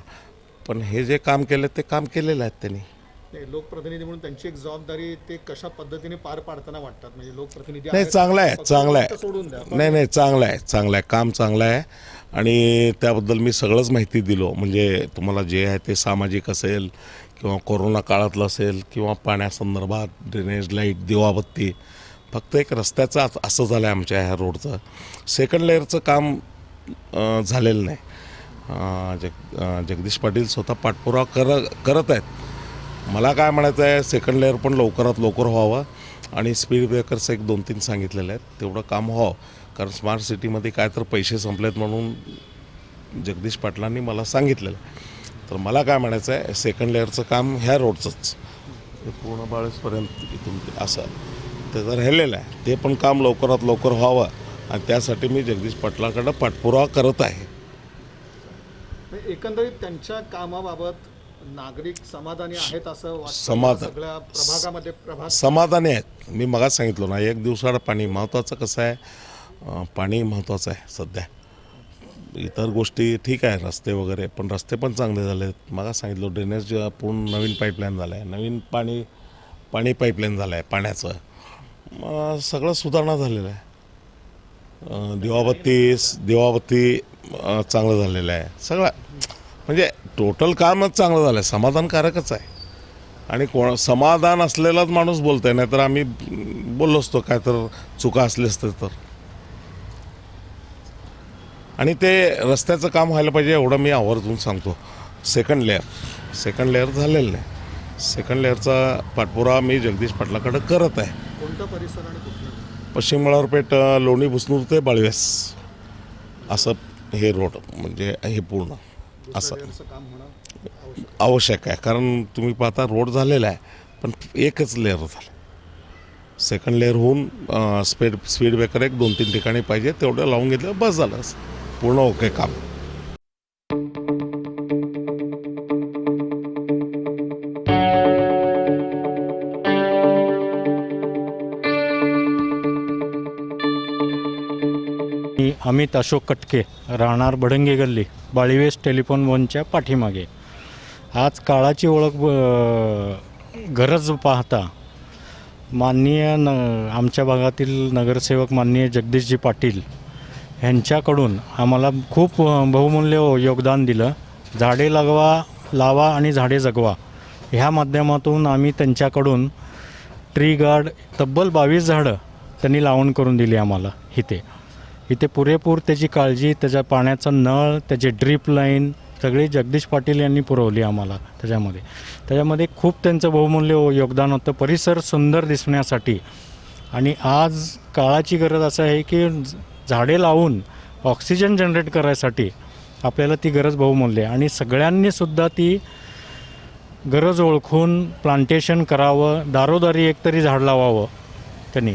पण हे जे काम केलं ते काम केलेलं आहे त्यांनी. लोकप्रतिनिधी म्हणून त्यांची एक जबाबदारी ते कशा पद्धतीने पार पाडताना वाटतात, म्हणजे लोकप्रतिनिधी नाही, आहेत, चांगलं आहे, फक्त चांगलं गोष्ट आहे. सोडून द्या. नाही, चांगलं आहे, चांगलं आहे, काम चांगलं आहे. आणि त्याबद्दल मी सगळंच माहिती दिलो. म्हणजे तुम्हाला जे आहे ते सामाजिक असेल किंवा कोरोना काळातलं असेल किंवा पाण्यासंदर्भात, ड्रेनेज, लाईट, दिवाबत्ती. फक्त एक रस्त्याचं असं झालं आहे आमच्या ह्या रोडचं. सेकंड लेअरचं काम झालेलं नाही. जगदीश पाटील स्वतः पाठपुरावा करत आहेत. मला काय म्हणायचं आहे, सेकंड लेअर पण लवकरात लवकर व्हावं आणि स्पीड ब्रेकर्स 1-2-3 सांगितलेले आहेत, तेवढं काम व्हावं. कारण स्मार्ट सिटीमध्ये काय तर पैसे संपलेत म्हणून जगदीश पाटलांनी मला सांगितलेलं. तर मला काय म्हणायचं आहे, सेकंड लेअरचं काम ह्या रोडचंच पूर्ण बाळेसपर्यंत इथून असं ते जर राहिलेलं आहे, ते पण काम लवकरात लवकर व्हावं आणि त्यासाठी मी जगदीश पाटलांकडं पाठपुरावा करत आहे. एकंदरीत त्यांच्या कामाबाबत नागरिक समाधानी आहेत असं वाटतं? समाधान. सगळ्या प्रभागामध्ये समाधानी आहेत. मी मगाच सांगितलं ना, 1 दिवसाआड पाणी महत्त्वाचं. कसं आहे, पाणी महत्त्वाचं आहे सध्या. इतर गोष्टी ठीक आहे, रस्ते वगैरे, पण रस्ते पण चांगले झाले आहेत. मगाच सांगितलं, ड्रेनेज पूर्ण नवीन पाईपलाईन झालं आहे, नवीन पाणी पाईपलाईन झालं आहे पाण्याचं. सगळं सुधारणा झालेलं आहे. दिवाबत्ती चांगलं झालेलं आहे. सगळं म्हणजे टोटल कामच चांगलं झालं आहे, समाधानकारकच आहे. आणि समाधान असलेलाच माणूस बोलत आहे, नाहीतर आम्ही बोललो असतो काय तर चुका असले असते तर. आणि ते रस्त्याचं काम व्हायला पाहिजे एवढं मी आवर्जून सांगतो. सेकंड लेअर झालेलं नाही. सेकंड लेअरचा पाठपुरावा मी जगदीश पाटलाकडे करत आहे. कोणता परिसर आणि कुठला? पश्चिम मंगळवारपेठ, लोणी, बुसनूर ते बाळवेस असं हे रोड, म्हणजे हे पूर्ण असं काम होणं आवश्यक आहे. कारण तुम्ही पाहता रोड झालेला आहे, पण एकच लेअर झालं. सेकंड लेअर होऊन स्पीड ब्रेकर 1-2-3 ठिकाणी पाहिजे, तेवढं लावून घेतलं बस झालं, पूर्ण ओके काम. मी अमित अशोक कटके, राहणार बडंगे गल्ली, बाळीवेस टेलिफोन 1च्या पाठीमागे. आज काळाची ओळख गरज पाहता माननीय आमच्या भागातील नगरसेवक माननीय जगदीशजी पाटील यांच्याकडून आम्हाला खूप बहुमूल्य योगदान दिलं. झाडे लावा आणि झाडे जगवा ह्या माध्यमातून आम्ही त्यांच्याकडून ट्री गार्ड तब्बल 22 झाडं त्यांनी लावून करून दिली आम्हाला. इथे पुरेपूर त्याची काळजी, त्याच्या पाण्याचा नळ, त्याची ड्रीप लाईन सगळी जगदीश पाटील यांनी पुरवली आम्हाला. त्याच्यामध्ये खूप त्यांचं बहुमूल्य योगदान होतं परिसर सुंदर दिसण्यासाठी. आणि आज काळाची गरज असं आहे की झाडे लावून ऑक्सिजन जनरेट करायसाठी आपल्याला ती गरज बहुमूल्य आहे. आणि सगळ्यांनीसुद्धा ती गरज ओळखून प्लांटेशन करावं, दारोदारी एकतरी झाड लावावं त्यांनी.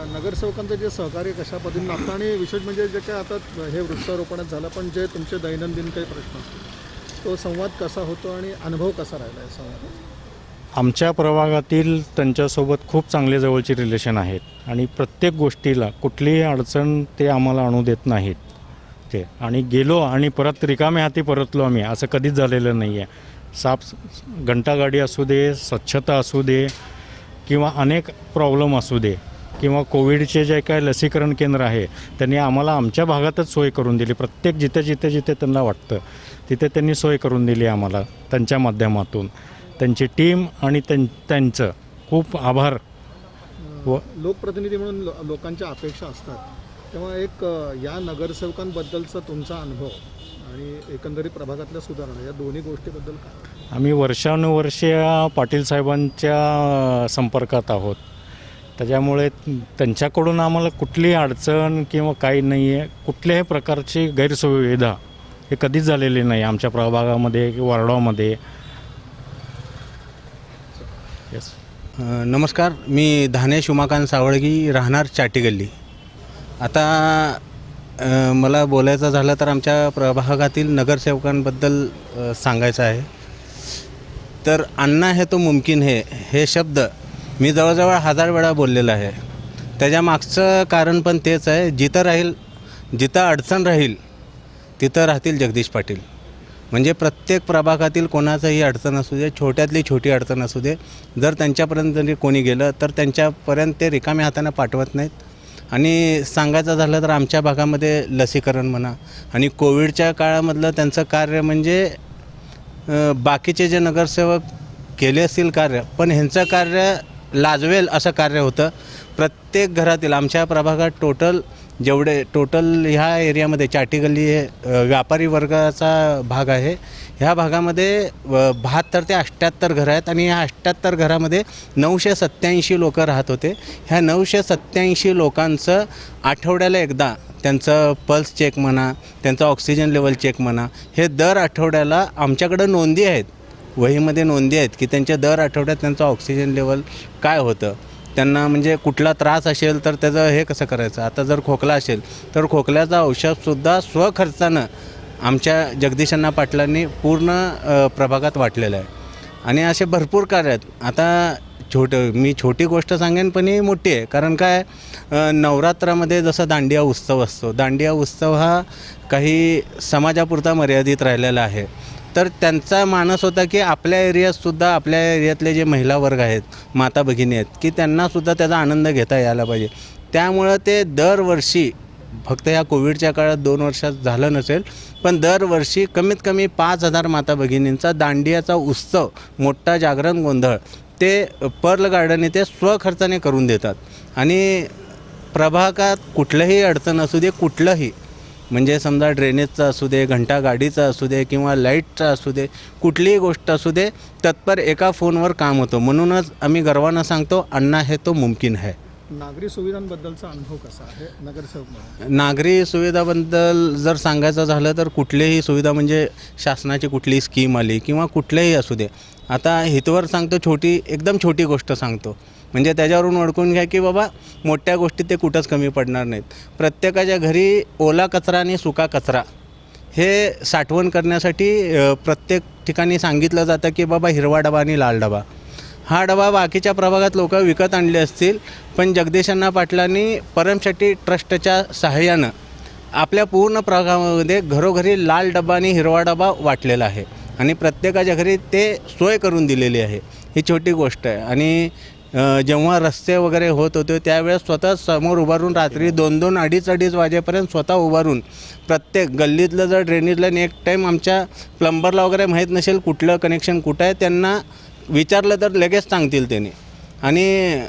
नगरसेवकांचं जे सहकार्य कशा पद्धतीने लागतं आणि विशेष म्हणजे जे काय आता हे वृक्षारोपणच झालं, पण जे तुमचे दैनंदिन काही प्रश्न असतात तो संवाद कसा होतो आणि अनुभव कसा राहिला आहे संवाद? आमच्या प्रभागातील त्यांच्यासोबत खूप चांगले जवळचे रिलेशन आहेत आणि प्रत्येक गोष्टीला कुठलीही अडचण ते आम्हाला आणू देत नाहीत ते. आणि गेलो आणि परत रिकामे हाती परतलो आम्ही असं कधीच झालेलं नाही आहे. घंटागाडी असू दे, स्वच्छता असू दे किंवा अनेक प्रॉब्लेम असू दे किंवा कोविडचे जे काय लसीकरण केंद्र आहे त्यांनी आम्हाला आमच्या भागातच सोय करून दिली. प्रत्येक जिथे त्यांना वाटतं तिथे त्यांनी सोय करून दिली आम्हाला. त्यांच्या माध्यमातून त्यांची टीम आणि त्यांचं खूप आभार. लोकप्रतिनिधी म्हणून लोकांच्या अपेक्षा असतात, तेव्हा एक या नगरसेवकांबद्दलचा तुमचा अनुभव आणि एकंदरीत प्रभागातल्या सुधारणा या दोन्ही गोष्टीबद्दल काय? आम्ही वर्षानुवर्षे पाटील साहेबांच्या संपर्कात आहोत. त्याच्यामुळे त्यांच्याकडून आम्हाला कुठलीही अडचण किंवा काही नाही आहे. कुठल्याही प्रकारची गैरसुविधा हे कधीच झालेली नाही आमच्या प्रभागामध्ये वार्डामध्ये. येस. नमस्कार, मी धानेश उमाकांत सावळगी, राहणार चाटी गल्ली. आता मला बोलायचं झालं तर आमच्या प्रभागातील नगरसेवकांबद्दल सांगायचं आहे. तर अन्ना है तो मुमकिन है हे शब्द मी जवळजवळ 1000 वेळा बोललेलं आहे. त्याच्या मागचं कारण पण तेच आहे, जिथं अडचण राहील तिथं राहतील जगदीश पाटील. म्हणजे प्रत्येक प्रभागातील कोणाचाही अडचण असू दे, छोट्यातली छोटी अडचण असू दे, जर त्यांच्यापर्यंत जरी कोणी गेलं तर त्यांच्यापर्यंत ते रिकाम्या हाताने पाठवत नाहीत. आणि सांगायचं झालं तर आमच्या भागामध्ये लसीकरण म्हणा आणि कोविडच्या काळामधलं त्यांचं कार्य म्हणजे बाकीचे जे नगरसेवक केले असतील कार्य, पण ह्यांचं कार्य लाजवेल असं कार्य होतं. प्रत्येक घरातील आमच्या प्रभागात टोटल ह्या एरियामध्ये चाटी गल्ली हे व्यापारी वर्गाचा भाग आहे. ह्या भागामध्ये 72 ते 78 घरं आहेत आणि ह्या 78 घरामध्ये 987 लोक राहत होते. ह्या 987 लोकांचं आठवड्याला एकदा त्यांचं पल्स चेक म्हणा, त्यांचं ऑक्सिजन लेवल चेक म्हणा, हे दर आठवड्याला आमच्याकडं नोंदी आहेत, वहीमध्ये नोंदी आहेत की त्यांच्या दर आठवड्यात त्यांचं ऑक्सिजन लेवल काय होतं, त्यांना म्हणजे कुठला त्रास असेल तर त्याचं हे कसं करायचं. आता जर खोकला असेल तर खोकल्याचं औषधसुद्धा स्वखर्चानं आमच्या जगदीश अण्णा पाटलांनी पूर्ण प्रभागात वाटलेलं आहे. आणि असे भरपूर कार्य आहेत. आता मी छोटी गोष्ट सांगेन पण ही मोठी आहे. कारण काय, नवरात्रामध्ये जसं दांडिया उत्सव असतो, दांडिया उत्सव हा काही समाजापुरता मर्यादित राहिलेला आहे. तर त्यांचा मानस होता की आपल्या एरियातसुद्धा, आपल्या एरियातले जे महिला वर्ग आहेत, माता भगिनी आहेत, की त्यांनासुद्धा त्याचा आनंद घेता यायला पाहिजे. त्यामुळं ते दरवर्षी, फक्त या कोविडच्या काळात 2 वर्षात झालं नसेल, पण दरवर्षी कमीत कमी 5,000 माता भगिनींचा दांडियाचा उत्सव, मोठा जागरण गोंधळ ते पर्ल गार्डन ते स्वखर्चाने करून देतात. आणि प्रभागात कुठलंही अडचण असू दे, कुठलंही म्हणजे समजा ड्रेनेजचं असू दे, घंटा गाडीचं असू दे किंवा लाईटचं असू दे, कुठलीही गोष्ट असू दे, तत्पर एका फोनवर काम होतं. म्हणूनच आम्ही गर्वानं सांगतो, अण्णा है तो मुमकिन है. नागरी सुविधांबद्दलचा अनुभव कसा आहे नगरसेवक म्हणून? नागरी सुविधाबद्दल जर सांगायचं झालं तर कुठलीही सुविधा म्हणजे शासनाची कुठलीही स्कीम आली किंवा कुठल्याही असू दे, आता हितवर सांगतो, एकदम छोटी गोष्ट सांगतो, म्हणजे त्याच्यावरून ओळखून घ्या की बाबा मोठ्या गोष्टी ते कुठंच कमी पडणार नाहीत. प्रत्येकाच्या घरी ओला कचरा आणि सुका कचरा हे साठवण करण्यासाठी प्रत्येक ठिकाणी सांगितलं जातं की बाबा हिरवा डबा आणि लाल डबा. हा डबा बाकीच्या प्रभागात लोक विकत आणले असतील, पण जगदीश अण्णा पाटलांनी परमशेट्टी ट्रस्टच्या सहाय्यानं आपल्या पूर्ण प्रभागामध्ये घरोघरी लाल डबा आणि हिरवा डबा वाटलेला आहे आणि प्रत्येकाच्या घरी ते सोय करून दिलेली आहे. ही छोटी गोष्ट आहे. आणि जेव्हा रस्ते वगैरे होत होते त्यावेळेस स्वतः समोर उभारून रात्री 2-2, 2:30 वाजेपर्यंत स्वतः उभारून प्रत्येक गल्लीतलं जर ड्रेनेजला एक टाईम आमच्या प्लंबरला वगैरे माहीत नसेल कुठलं कनेक्शन कुठं आहे, त्यांना विचारलं तर लगेच सांगतील त्यांनी. आणि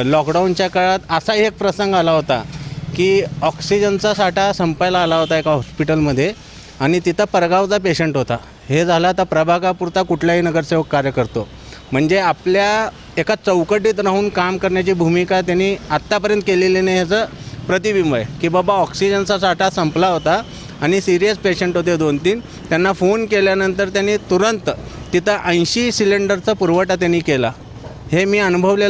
लॉकडाऊनच्या काळात असा एक प्रसंग आला होता की ऑक्सिजनचा साठा संपायला आला होता एका हॉस्पिटलमध्ये आणि तिथं परगावचा पेशंट होता. हे झालं आता प्रभागापुरता कुठलाही नगरसेवक कार्य करतो, म्हणजे आपल्या एका चौकटीत राहून काम करण्याची भूमिका त्यांनी आत्तापर्यंत केलेली नाही, ह्याचं प्रतिबिंब आहे की बाबा ऑक्सिजनचा साठा संपला होता आणि सिरियस पेशंट होते 2-3, त्यांना फोन केल्यानंतर त्यांनी तुरंत तिथं 80 सिलेंडरचा पुरवठा त्यांनी केला. हे मी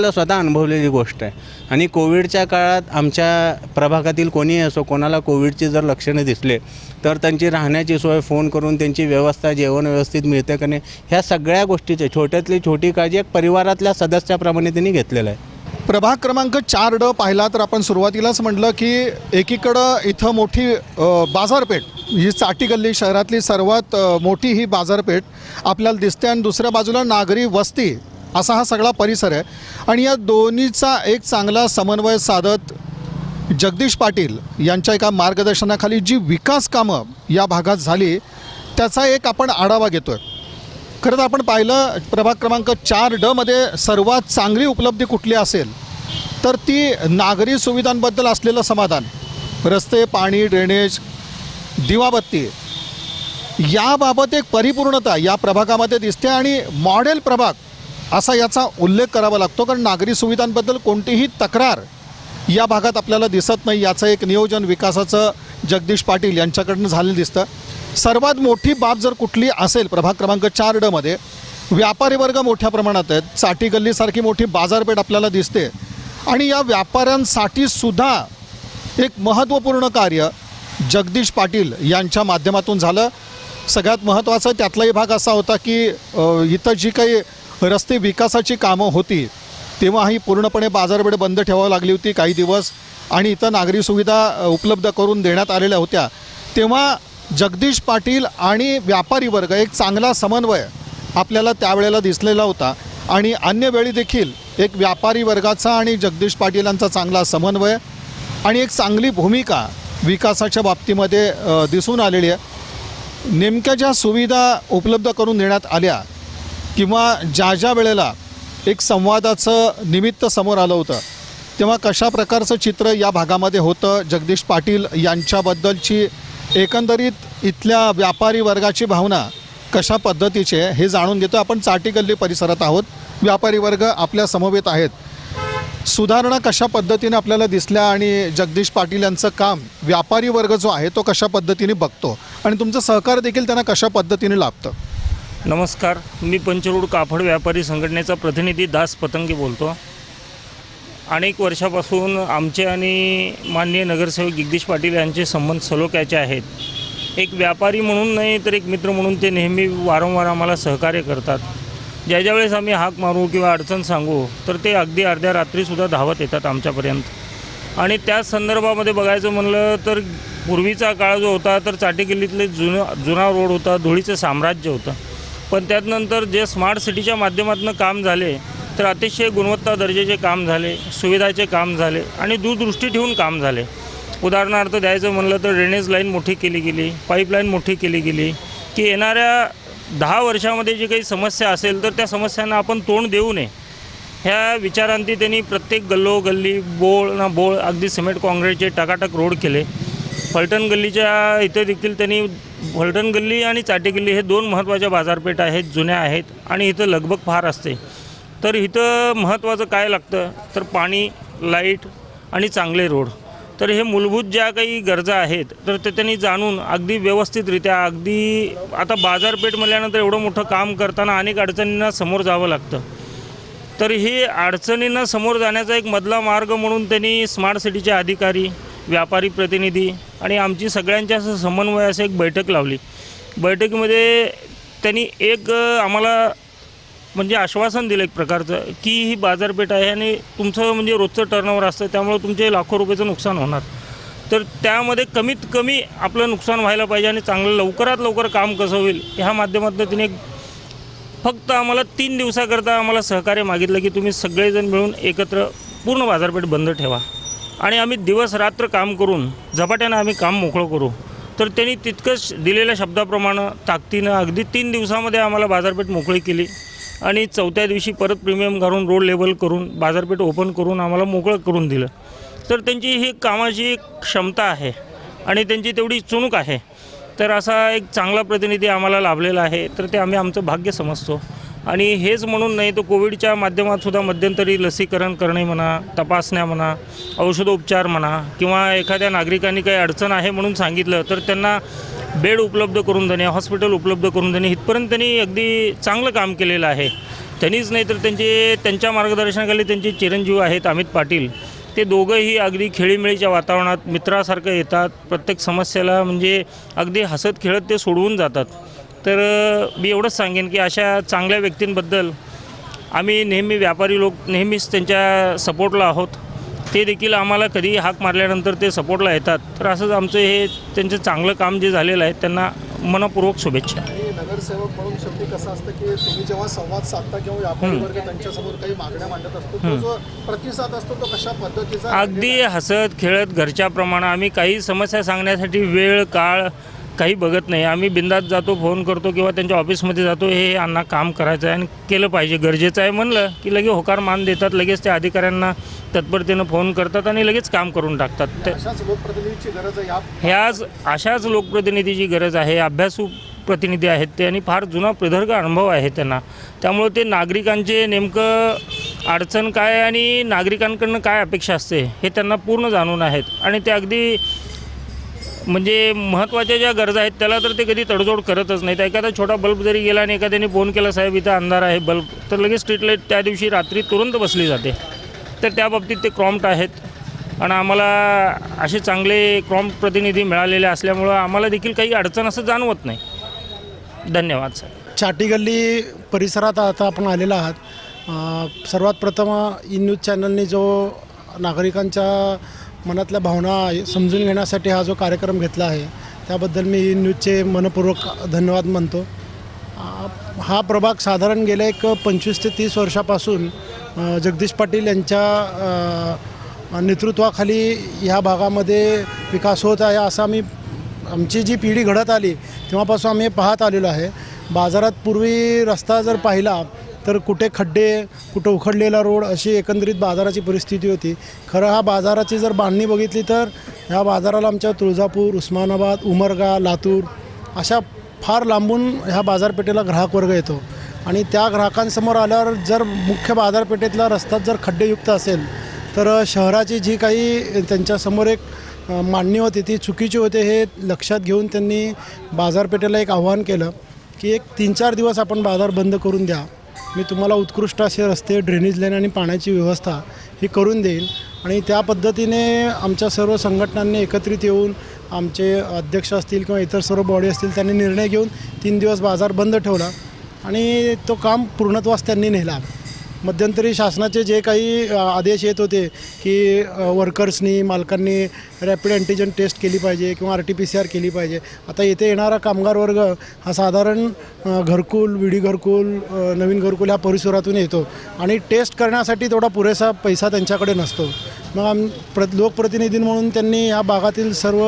स्वतः अनुभवलेली गोष्ट आहे. आणि कोविडच्या काळात आमच्या प्रभागातील कोणीही असो, कोणाला कोविडची जर लक्षणं दिसले तर त्यांची राहण्याची सोय फोन करून त्यांची व्यवस्था, जेवण व्यवस्थित मिळते का नाही, ह्या सगळ्या गोष्टीचे छोट्यातली छोटी काळजी एक परिवारातल्या सदस्याप्रमाणे त्यांनी घेतलेलं आहे. प्रभाग क्रमांक 4D पाहिला तर आपण सुरुवातीलाच म्हटलं की एकीकडं इथं मोठी बाजारपेठ, ही चाटी गल्ली शहरातली सर्वात मोठी ही बाजारपेठ आपल्याला दिसते आणि दुसऱ्या बाजूला नागरी वस्ती असा हा सगळा परिसर आहे. आणि या दोन्हीचा एक चांगला समन्वय साधत जगदीश पाटील यांच्या एका मार्गदर्शनाखाली जी विकास कामं या भागात झाली त्याचा एक आपण आढावा घेतो आहे. खरं तर आपण पाहिलं प्रभाग क्रमांक 4D मध्ये सर्वात चांगली उपलब्धी कुठली असेल तर ती नागरी सुविधांबद्दल असलेलं समाधान, रस्ते, पाणी, ड्रेनेज, दिवाबत्ती याबाबत एक परिपूर्णता या प्रभागामध्ये दिसते. आणि मॉडेल प्रभाग असा याचा उल्लेख करावा लागतो, कारण नागरी सुविधांबद्दल कोणतीही तक्रार या भागात आपल्याला दिसत नाही. याचं एक नियोजन विकासाचं जगदीश पाटील यांच्याकडून झालेलं दिसतं. सर्वात मोठी बाब जर कुठली असेल प्रभाग क्रमांक 4D मध्ये, व्यापारी वर्ग मोठ्या प्रमाणात आहेत. चाटी गल्लीसारखी मोठी बाजारपेठ आपल्याला दिसते आणि या व्यापाऱ्यांसाठी सुद्धा एक महत्त्वपूर्ण कार्य जगदीश पाटील यांच्या माध्यमातून झालं. सगळ्यात महत्त्वाचा त्यातलाही भाग असा होता की इथं जी काही रस्ते विकासाची कामं होती तेव्हा ही पूर्णपणे बाजारपेठ बंद ठेवावी लागली होती काही दिवस आणि इथं नागरी सुविधा उपलब्ध करून देण्यात आलेल्या होत्या. तेव्हा जगदीश पाटील आणि व्यापारी वर्ग एक चांगला समन्वय आपल्याला त्यावेळेला दिसलेला होता आणि अन्य वेळी देखील एक व्यापारी वर्गाचा आणि जगदीश पाटीलांचा चांगला समन्वय आणि एक चांगली भूमिका विकासाच्या बाबतीमध्ये दिसून आलेली आहे. नेमक्या ज्या सुविधा उपलब्ध करून देण्यात आल्या किंवा ज्या ज्या वेळेला एक संवादाचं निमित्त समोर आलं होतं तेव्हा कशा प्रकारचं चित्र या भागामध्ये होतं, जगदीश पाटील यांच्याबद्दलची एकंदरीत इथल्या व्यापारी वर्गाची भावना कशा पद्धतीची आहे हे जाणून घेतो. आपण चाटी गल्ली परिसरात आहोत. व्यापारी वर्ग आपल्या समवेत आहेत. सुधारणा कशा पद्धतीने आपल्याला दिसल्या आणि जगदीश पाटील यांचं काम व्यापारी वर्ग जो आहे तो कशा पद्धतीने बघतो आणि तुमचं सहकार देखील त्यांना कशा पद्धतीने लाभतं? नमस्कार, मी पंचरूड कापड व्यापारी संघटनेचा प्रतिनिधी दास पतंगे बोलतो. अनेक वर्षापासून आमचे आणि माननीय नगरसेवक जगदीश पाटील यांचे संबंध सलोख्याचे आहेत. एक व्यापारी म्हणून नाही तर एक मित्र म्हणून ते नेहमी वारंवार आम्हाला सहकार्य करतात. ज्या ज्यावेळेस आम्ही हाक मारू किंवा अडचण सांगू तर ते अगदी अर्ध्या रात्रीसुद्धा धावत येतात आमच्यापर्यंत. आणि त्याच संदर्भामध्ये बघायचं म्हणलं तर पूर्वीचा काळ जो होता तर चाटी गल्लीतले जुना रोड होता, धुळीचं साम्राज्य होतं. पण त्यानंतर जे स्मार्ट सिटीच्या माध्यमातून काम झाले तर अतिशय गुणवत्ता दर्जाचे काम झाले, सुविधाचे काम झाले आणि दूरदृष्टी ठेवून काम झाले. उदाहरणार्थ द्यायचं म्हणलं तर ड्रेनेज लाईन मोठी केली गेली, पाईपलाईन मोठी केली गेली की येणाऱ्या 10 वर्षामध्ये जी काही समस्या असेल तर त्या समस्यांना आपण तोंड देऊ नये ह्या विचारांती त्यांनी प्रत्येक गल्लोगल्ली बोळ ना बोळ अगदी सिमेंट काँक्रीटचे टकाटक रोड केले. फलटण गल्लीच्या इथे देखील त्यांनी फलटण गल्ली आणि चाटी गल्ली हे 2 महत्त्वाच्या बाजारपेठ आहेत, जुन्या आहेत आणि इथं लगबग फार असते. तर इथं महत्त्वाचं काय लागतं तर पाणी, लाईट आणि चांगले रोड. तर हे मूलभूत ज्या काही गरजा आहेत तर ते त्यांनी जाणून अगदी व्यवस्थितरित्या अगदी आता बाजारपेठ म्हटल्यानंतर एवढं मोठं काम करताना अनेक अडचणींना समोर जावं लागतं. तर ही अडचणींना समोर जाण्याचा एक मधला मार्ग म्हणून त्यांनी स्मार्ट सिटीचे अधिकारी, व्यापारी प्रतिनिधी आणि आमची सगळ्यांच्या असं समन्वय असं एक बैठक लावली. बैठकीमध्ये त्यांनी एक आम्हाला म्हणजे आश्वासन दिलं एक प्रकारचं की ही बाजारपेठ आहे आणि तुमचं म्हणजे रोजचं टर्नओव्हर असतं त्यामुळे तुमचे लाखो रुपयाचं नुकसान होणार. तर त्यामध्ये कमीत कमी आपलं नुकसान व्हायला पाहिजे आणि चांगलं लवकरात लवकर काम कसं होईल ह्या माध्यमातून तिने फक्त आम्हाला 3 दिवसाकरता आम्हाला सहकार्य मागितलं की तुम्ही सगळेजण मिळून एकत्र पूर्ण बाजारपेठ बंद ठेवा आणि आम्ही दिवस रात्र काम करून झपाट्यानं आम्ही काम मोकळं करू. तर त्यांनी तितकंच दिलेल्या शब्दाप्रमाणे ताकदीनं अगदी 3 दिवसामध्ये आम्हाला बाजारपेठ मोकळी केली आणि 4थ्या दिवशी परत प्रीमियम घालून रोड लेवल करून बाजारपेठ ओपन करून आम्हाला मोकळं करून दिलं. तर त्यांची ही कामाची क्षमता आहे आणि त्यांची तेवढी चुणूक आहे. तर असा एक चांगला प्रतिनिधी आम्हाला लाभलेला आहे तर ते आम्ही आमचं भाग्य समजतो. आणि हेच म्हणून नाही तर कोविडच्या माध्यमातसुद्धा मध्यंतरी लसीकरण करणे म्हणा, तपासण्या म्हणा, औषधोपचार म्हणा किंवा एखाद्या नागरिकांनी काही अडचण आहे म्हणून सांगितलं तर त्यांना बेड उपलब्ध करून देणे, हॉस्पिटल उपलब्ध करून देणे इथपर्यंत त्यांनी अगदी चांगलं काम केलेलं आहे. त्यांनीच नाही तर त्यांच्या मार्गदर्शनाखाली त्यांचे चिरंजीव आहेत अमित पाटील, ते दोघंही अगदी खेळीमेळीच्या वातावरणात मित्रासारखं येतात. प्रत्येक समस्येला म्हणजे अगदी हसत खेळत ते सोडवून जातात. तर मी एवढंच सांगेन की अशा चांगल्या व्यक्तींबद्दल आम्ही नेहमी व्यापारी लोक नेहमीच त्यांच्या सपोर्टला आहोत. ते देखील आम्हाला कधीही हाक मारल्यानंतर ते सपोर्टला येतात. तर असंच आमचं हे त्यांचं चांगलं काम जे झालेलं आहे त्यांना मनपूर्वक शुभेच्छा. नगरसेवक म्हणून शेवटी कसं असतं की तुम्ही जेव्हा संवाद साधता किंवा व्यापारी वर्ग त्यांच्यासमोर काही मागण्या मांडत असतो तो जो प्रतिसाद असतो तो कशा पद्धतीचा? अगदी हसत खेळत घरच्याप्रमाणे आम्ही काही समस्या सांगण्यासाठी वेळ काळ काही बघत नाही. आम्ही बिंदात जातो, फोन करतो किंवा त्यांच्या ऑफिसमध्ये जातो, हे अण्णा काम करायचं आहे आणि केलं पाहिजे, गरजेचं आहे म्हणलं की लगेच होकार मान देतात, लगेच त्या अधिकाऱ्यांना तत्परतेनं फोन करतात आणि लगेच काम करून टाकतात. अशाच लोकप्रतिनिधीची गरज आहे. अशाच लोकप्रतिनिधीची गरज आहे. अभ्यासू प्रतिनिधी आहेत ते आणि फार जुना प्रदीर्घ अनुभव आहे त्यांना. त्यामुळे ते नागरिकांचे नेमकं अडचण काय आणि नागरिकांकडनं काय अपेक्षा असते हे त्यांना पूर्ण जाणून आहेत. आणि ते अगदी म्हणजे महत्त्वाच्या ज्या गरजा आहेत त्याला तर ते कधी तडजोड करतच नाहीत. एखादा छोटा बल्ब जरी गेला आणि एखाद्याने फोन केला साहेब इथं अंधार आहे बल्ब, तर लगेच स्ट्रीट लाईट त्या दिवशी रात्री तुरंत बसली जाते. तर त्या बाबतीत ते प्रॉम्प्ट आहेत आणि आम्हाला असे चांगले प्रॉम्प्ट प्रतिनिधी मिळालेले असल्यामुळं आम्हाला देखील काही अडचण असं जाणवत नाही. धन्यवाद सर. चाटी गल्ली परिसरात आता आपण आलेला आहात. सर्वात प्रथम ई न्यूज चॅनलने जो नागरिकांच्या मनातल्या भावना समजून घेण्यासाठी हा जो कार्यक्रम घेतला आहे त्याबद्दल मी ई न्यूजचे मनपूर्वक धन्यवाद मानतो. हा प्रभाग साधारण गेल्या एक 25 ते 30 वर्षापासून जगदीश पाटील यांच्या नेतृत्वाखाली ह्या भागामध्ये विकास होत आहे. असा आमची जी पिढी घडत आली तेव्हापासून आम्ही पाहत आलेलो आहे. बाजारात पूर्वी रस्ता जर पाहिला तर कुठे खड्डे, कुठं उखडलेला रोड, अशी एकंदरीत बाजाराची परिस्थिती होती. खरं हा बाजाराची जर बांधणी बघितली तर ह्या बाजाराला आमच्या तुळजापूर, उस्मानाबाद, उमरगा, लातूर अशा फार लांबून ह्या बाजारपेठेला ग्राहक वर्ग येतो आणि त्या ग्राहकांसमोर आल्यावर जर मुख्य बाजारपेठेतला रस्ता जर खड्डेयुक्त असेल तर शहराची जी काही त्यांच्यासमोर एक मांडणी होती ती चुकीची होते. हे लक्षात घेऊन त्यांनी बाजारपेठेला एक आव्हान केलं की एक 3-4 दिवस आपण बाजार बंद करून द्या, मी तुम्हाला उत्कृष्ट असे रस्ते, ड्रेनेज लाईन आणि पाण्याची व्यवस्था ही करून देईन. आणि त्या पद्धतीने आमच्या सर्व संघटनांनी एकत्रित येऊन आमचे अध्यक्ष असतील किंवा इतर सर्व बॉडी असतील त्यांनी निर्णय घेऊन 3 दिवस बाजार बंद ठेवला आणि तो काम पूर्णत्वास त्यांनी नेला. मध्यंतरी शासनाचे जे काही आदेश येत होते की वर्कर्सनी, मालकांनी रॅपिड अँटीजन टेस्ट केली पाहिजे किंवा RT-PCR केली पाहिजे. आता इथे येणारा कामगार वर्ग हा साधारण घरकुल, विडी घरकुल, नवीन घरकुल ह्या परिसरातून येतो आणि टेस्ट करण्यासाठी तेवढा पुरेसा पैसा त्यांच्याकडे नसतो. मग लोकप्रतिनिधी म्हणून त्यांनी ह्या भागातील सर्व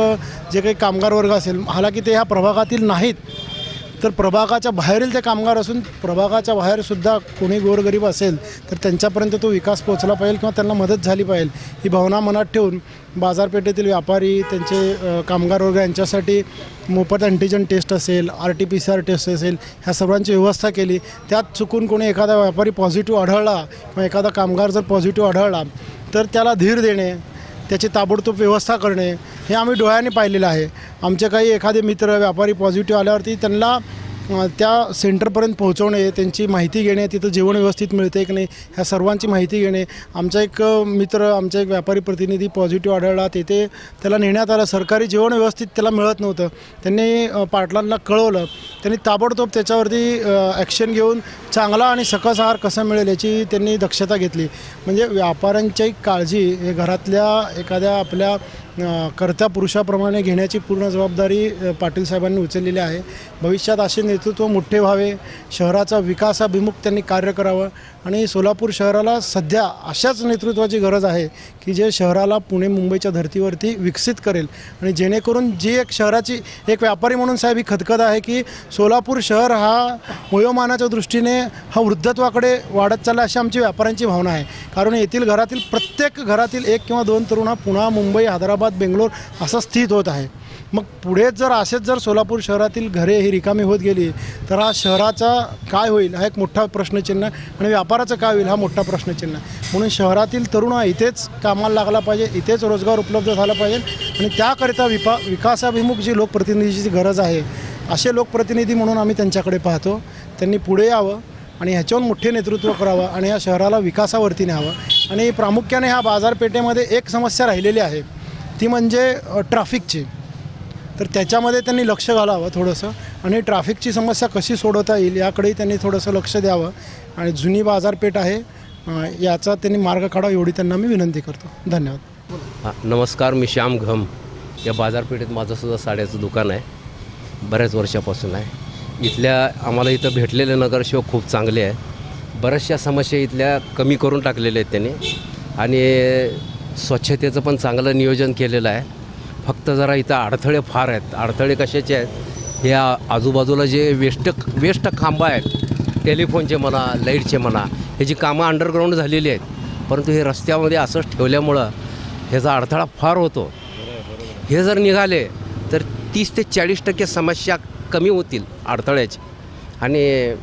जे काही कामगार वर्ग असेल, हालाकी ते ह्या प्रभागातील नाहीत तर प्रभागाच्या बाहेरील ते कामगार असून प्रभागाच्या बाहेरसुद्धा कोणी गोरगरीब असेल तर त्यांच्यापर्यंत तो विकास पोचला पाहिजे किंवा त्यांना मदत झाली पाहिजे ही भावना मनात ठेवून बाजारपेठेतील व्यापारी, त्यांचे कामगार वर्ग यांच्यासाठी मोफत अँटीजन टेस्ट असेल, RT-PCR टेस्ट असेल, ह्या सर्वांची व्यवस्था केली. त्यात चुकून कोणी एखादा व्यापारी पॉझिटिव्ह आढळला किंवा एखादा कामगार जर पॉझिटिव्ह आढळला तर त्याला धीर देणे, त्याची ताबडतोब व्यवस्था करणे हे आम्ही डोळ्याने पाहिलेलं आहे. आमचे काही एखादे मित्र व्यापारी पॉझिटिव्ह आल्यावरती त्यांना त्या सेंटरपर्यंत पोहोचवणे, त्यांची माहिती घेणे, तिथं जेवण व्यवस्थित मिळते की नाही ह्या सर्वांची माहिती घेणे. आमचा एक मित्र, आमचा एक व्यापारी प्रतिनिधी पॉझिटिव्ह आढळला, तेथे त्याला नेण्यात आलं. सरकारी जेवण व्यवस्थित त्याला मिळत नव्हतं. त्यांनी पाटलांना कळवलं, त्यांनी ताबडतोब त्याच्यावरती ॲक्शन घेऊन चांगला आणि सकस आहार कसा मिळेल याची त्यांनी दक्षता घेतली. म्हणजे व्यापाऱ्यांची काळजी हे घरातल्या एखाद्या आपल्या कर्त्या पुरुषाप्रमाणे घेण्याची पूर्ण जबाबदारी पाटील साहेबांनी उचललेली आहे. भविष्यात असे नेतृत्व मोठे व्हावे, शहराचा विकासाभिमुख त्यांनी कार्य करावं आणि सोलापूर शहराला सध्या अशाच नेतृत्वाची गरज आहे की जे शहराला पुणे मुंबईच्या धर्तीवरती विकसित करेल आणि जेणेकरून जी एक शहराची एक व्यापारी म्हणून साहेब ही खदखद आहे की सोलापूर शहर हा वयोमानाच्या दृष्टीने हा वृद्धत्वाकडे वाढत चालला अशी आमची व्यापाऱ्यांची भावना आहे. कारण येथील घरातील प्रत्येक घरातील 1 किंवा 2 तरुण हा पुणे, मुंबई, हैदराबाद, बेंगलोर असं स्थित होत आहे. मग पुढे जर असेच जर सोलापूर शहरातील घरे ही रिकामी होत गेली तर हा शहराचा काय होईल हा एक मोठा प्रश्नचिन्ह आणि व्यापाराचं काय होईल हा मोठा प्रश्नचिन्ह. म्हणून शहरातील तरुण इथेच कामाला लागला पाहिजे, इथेच रोजगार उपलब्ध झाला पाहिजे आणि त्याकरिता विकासाभिमुख जी लोकप्रतिनिधीची गरज आहे असे लोकप्रतिनिधी म्हणून आम्ही त्यांच्याकडे पाहतो. त्यांनी पुढे यावं आणि ह्याच्यावर मोठे नेतृत्व करावं आणि या शहराला विकासावरती न्यावं. आणि प्रामुख्याने ह्या बाजारपेठेमध्ये एक समस्या राहिलेली आहे ती म्हणजे ट्रॅफिकची. तर त्याच्यामध्ये त्यांनी लक्ष घालावं थोडंसं आणि ट्रॅफिकची समस्या कशी सोडवता येईल याकडेही त्यांनी थोडंसं लक्ष द्यावं आणि जुनी बाजारपेठ आहे याचा त्यांनी मार्ग काढावा एवढी त्यांना मी विनंती करतो. धन्यवाद. नमस्कार, मी श्याम घम. या बाजारपेठेत माझंसुद्धा साड्याचं दुकान आहे, बऱ्याच वर्षापासून आहे. इथल्या आम्हाला इथं भेटलेले नगरसेवक खूप चांगले आहे. बऱ्याचशा समस्या इथल्या कमी करून टाकलेल्या आहेत त्यांनी आणि स्वच्छतेचं पण चांगलं नियोजन केलेलं आहे. फक्त जरा इथं अडथळे फार आहेत. अडथळे कशाचे आहेत, हे आजूबाजूला जे वेस्ट खांबं आहेत, टेलिफोनचे म्हणा, लाईटचे म्हणा, ह्याची कामं अंडरग्राऊंड झालेली आहेत. परंतु हे रस्त्यामध्ये असंच ठेवल्यामुळं ह्याचा अडथळा फार होतो. हे जर निघाले तर 30 ते 40% समस्या कमी होतील अडथळ्याची. आणि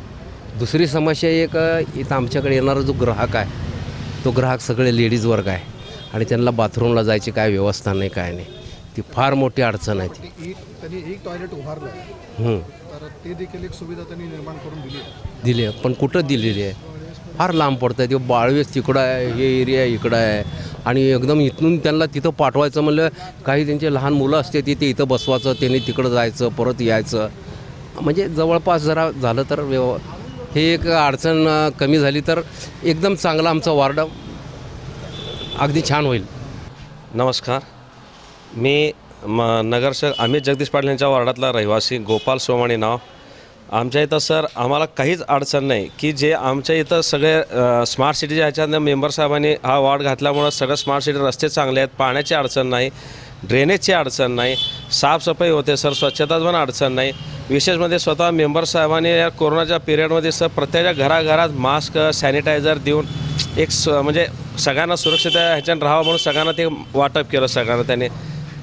दुसरी समस्या एक, इथं आमच्याकडे येणारा जो ग्राहक आहे तो ग्राहक सगळे लेडीज वर्ग आहे आणि त्यांना बाथरूमला जायची काय व्यवस्था नाही, काय नाही. ती फार मोठी अडचण आहे ती. त्यांनी एक टॉयलेट उभारलं आहे तर ते देखील एक सुविधा त्यांनी निर्माण करून दिली आहे. पण कुठं दिलेली आहे, फार लांब पडतं. ते बाळवेस तिकडं आहे, हे एरिया इकडं आहे आणि एकदम इथून त्यांना तिथं पाठवायचं म्हणलं, काही त्यांचे लहान मुलं असते ते इथं बसवायचं, त्यांनी तिकडं जायचं, परत यायचं. म्हणजे जवळपास जरा झालं तर हे एक अडचण कमी झाली तर एकदम चांगला आमचा वार्ड अगदी छान होईल. नमस्कार, मी नगरसेवक अमित जगदीश पाटील यांच्या वॉर्डातला रहिवासी गोपाल सोमाणी नाव. आमच्या इथं सर आम्हाला काहीच अडचण नाही की जे आमच्या इथं सगळे स्मार्ट सिटीच्या ह्याच्यातनं मेंबर साहेबांनी हा वॉर्ड घातल्यामुळं सगळं स्मार्ट सिटी रस्ते चांगले आहेत, पाण्याची अडचण नाही, ड्रेनेजची अडचण नाही, साफसफाई होते सर, स्वच्छता पण अडचण नाही. विशेष म्हणजे स्वतः मेंबर साहेबांनी या कोरोनाच्या पिरियडमध्ये सर प्रत्येकाच्या घराघरात मास्क सॅनिटायझर देऊन एक म्हणजे सगळ्यांना सुरक्षित ह्याच्यानं राहावं म्हणून सगळ्यांना ते वाटप केलं. सगळ्यांना त्याने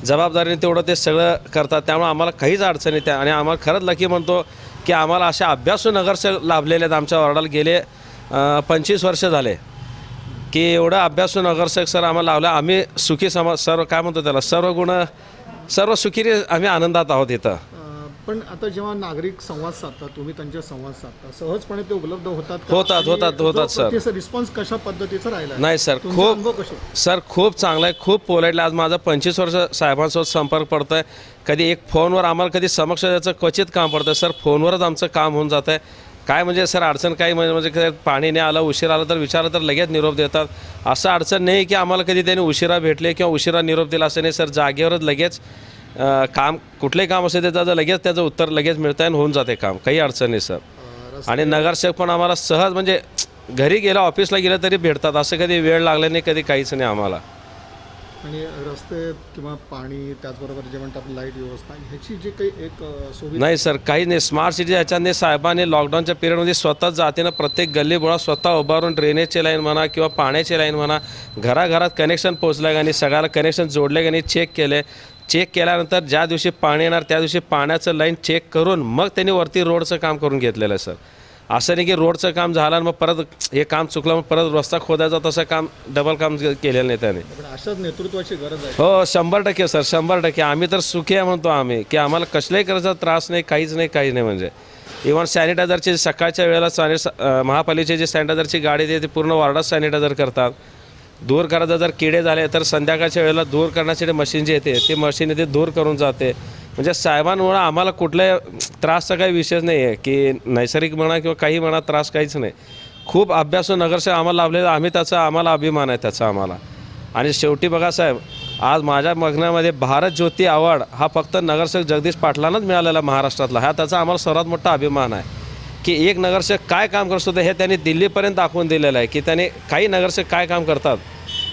जबाबदारीने तेवढं ते सगळं करतात, त्यामुळे आम्हाला काहीच अडचण येते. आणि आम्हाला खरंच लकी म्हणतो की आम्हाला अशा अभ्यासू नगरसेवक लाभलेले आहेत आमच्या वॉर्डाला. गेले 25 वर्ष झाले की एवढं अभ्यासू नगरसेवक सर आम्हाला लावलं. आम्ही सुखी सर्व काय म्हणतो त्याला सर्व सुखीने आम्ही आनंदात आहोत इथं. पण आता जेव्हा नागरिक संवाद साधतात, तुम्ही त्यांच्या संवाद साधता, सहजपणे ते उपलब्ध होतात का? होतात सर. रिस्पॉन्स कशा पद्धतीचा राहिला? नाही सर, खूप चांगलं आहे, खूप पोलाइटली. आज माझा 25 वर्ष साहेबांसोबत संपर्क पडतो आहे. कधी एक फोनवर आम्हाला कधी समक्ष याचं क्वचित काम पडतं सर, फोनवरच आमचं काम होऊन जातं आहे. काय म्हणजे सर अडचण काही म्हणजे पाणी नाही आलं, उशीर आलं तर विचारलं तर लगेच निरोप देतात. असं अडचण नाही की आम्हाला कधी त्यांनी उशिरा भेटले किंवा उशिरा निरोप दिला असं नाही सर. जागेवरच लगेच काम कुठलंही काम असेल त्याचं लगेच त्याचं उत्तर लगेच मिळतं आणि होऊन जाते काम, काही अडचण नाही सर. आणि नगरसेवक पण आम्हाला सहज म्हणजे घरी गेलं ऑफिसला गेलं तरी भेटतात, असं कधी वेळ लागला नाही, कधी काहीच नाही आम्हाला. आणि रस्ते किंवा पाणी त्याचबरोबर जे म्हणतात लाईट व्यवस्था ह्याची जी काही एक सुविधा नाही सर, काही नाही. स्मार्ट सिटी ह्याच्याने साहेबांनी लॉकडाऊनच्या पिरियडमध्ये स्वतः जातीनं प्रत्येक गल्लीबोळा स्वतः उभारून ड्रेनेजची लाईन म्हणा किंवा पाण्याची लाईन म्हणा घराघरात कनेक्शन पोचलं का नाही, सगळ्याला कनेक्शन जोडले का नाही चेक केले. चेक केल्यानंतर ज्या दिवशी पाणी येणार त्या दिवशी पाण्याचं लाईन चेक करून मग त्यांनी वरती रोडचं काम करून घेतलेलं आहे सर. असं नाही की रोडचं काम झालं आणि मग परत हे काम चुकलं मग परत रस्ता खोदायचा, तसं काम डबल काम केलेलं नाही त्याने. अशाच नेतृत्वाची गरज आहे. हो 100% सर, 100%. आम्ही तर सुखी आहे म्हणतो आम्ही की आम्हाला कसल्याही करायचा त्रास नाही, काहीच नाही म्हणजे. इव्हन सॅनिटायझरचे सकाळच्या वेळेला महापालिकेची जी सॅनिटायझरची गाडी येते ती पूर्ण वॉर्डात सॅनिटायझर करतात. दूर करायचं जर किडे झाले तर संध्याकाळच्या वेळेला दूर करण्यासाठी मशीन जी येते ती मशीन येते दूर करून जाते. म्हणजे साहेबांमुळं आम्हाला कुठल्याही त्रासचा काही विषयच नाही आहे की नैसर्गिक म्हणा किंवा काही म्हणा त्रास काहीच नाही. खूप अभ्यासू नगरसेवक आम्हाला लाभले, आम्ही त्याचा आम्हाला अभिमान आहे त्याचा आम्हाला. आणि शेवटी बघा साहेब, आज माझ्या बघण्यामध्ये भारत ज्योती अवॉर्ड हा फक्त नगरसेवक जगदीश पाटलांनाच मिळालेला महाराष्ट्रातला. हा त्याचा आम्हाला सर्वात मोठा अभिमान आहे की एक नगरसेवक काय काम करत होतं हे त्यांनी दिल्लीपर्यंत दाखवून दिलेलं आहे की त्याने काही नगरसेवक काय काम करतात.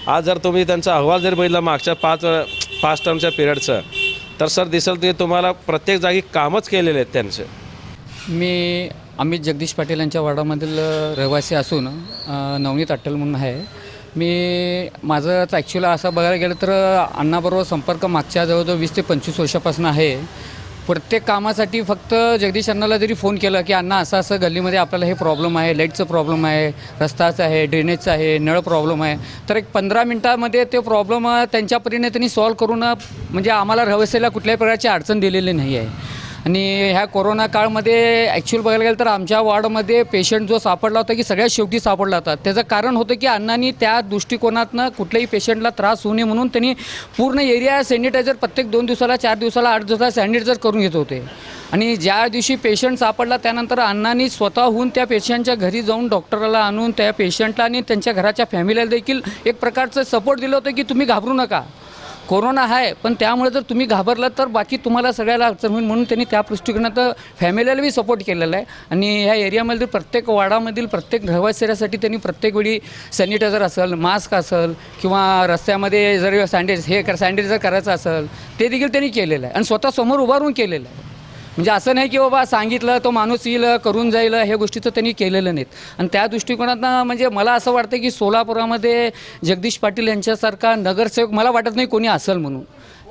आज जर तुम्ही त्यांचा अहवाल जर बघितला मागच्या 5 टर्मच्या पिरियडचं तर सर दिसेल ते तुम्हाला प्रत्येक जागी कामच केलेले आहेत त्यांचे. मी अमित जगदीश पाटील यांच्या वॉर्डामधील रहिवासी असून नवनीत अट्टल म्हणून आहे. मी माझं ॲक्च्युअली असं बघायला गेलं तर अण्णाबरोबर संपर्क मागच्या जवळजवळ 20 ते 25 वर्षापासून आहे. प्रत्येक कामासाठी फक्त जगदीश अण्णाला जरी फोन केला की अण्णा असं असं गल्लीमध्ये आपल्याला हे प्रॉब्लेम आहे, लाईटचं प्रॉब्लेम आहे, रस्ताचं आहे, ड्रेनेजचं आहे, नळ प्रॉब्लेम आहे, तर एक 15 मिनटामध्ये ते प्रॉब्लेम त्यांच्या परीने त्यांनी सॉल्व करून म्हणजे आम्हाला रहिवासीला कुठल्याही प्रकारची अडचण दिलेली नाही आहे. आणि ह्या कोरोना काळमध्ये ॲक्च्युअल बघायला गेलं तर आमच्या वॉर्डमध्ये पेशंट जो सापडला होता की सगळ्यात शेवटी सापडला होता. त्याचं कारण होतं की अण्णांनी त्या दृष्टिकोनातनं कुठल्याही पेशंटला त्रास होऊ नये म्हणून त्यांनी पूर्ण एरिया सॅनिटायझर प्रत्येक 2 दिवसाला 4 दिवसाला 8 दिवसाला सॅनिटायझर करून घेत होते. आणि ज्या दिवशी पेशंट सापडला त्यानंतर अण्णांनी स्वतःहून त्या पेशंटच्या घरी जाऊन डॉक्टरला आणून त्या पेशंटला आणि त्यांच्या घराच्या फॅमिलीला देखील एक प्रकारचं सपोर्ट दिलं होतं की तुम्ही घाबरू नका, कोरोना आहे, पण त्यामुळे जर तुम्ही घाबरलात तर बाकी तुम्हाला सगळ्याला अडचण होईल म्हणून त्यांनी त्या दृष्टिकोनात फॅमिलीला बी सपोर्ट केलेला आहे. आणि ह्या एरियामधील प्रत्येक वाडामधील प्रत्येक रहिवासीसाठी त्यांनी प्रत्येक वेळी सॅनिटायझर असेल, मास्क असेल किंवा रस्त्यामध्ये जर सॅनिटायझर करायचं असेल ते देखील त्यांनी केलेलं आहे आणि स्वतः समोर उभारून केलेलं आहे. म्हणजे असं नाही की बाबा सांगितलं तो माणूस येईल करून जाईल ह्या गोष्टीचं त्यांनी केलेलं नाहीत. आणि त्या दृष्टिकोनातनं म्हणजे मला असं वाटतं की सोलापुरामध्ये जगदीश पाटील यांच्यासारखा नगरसेवक मला वाटत नाही कोणी असेल म्हणून.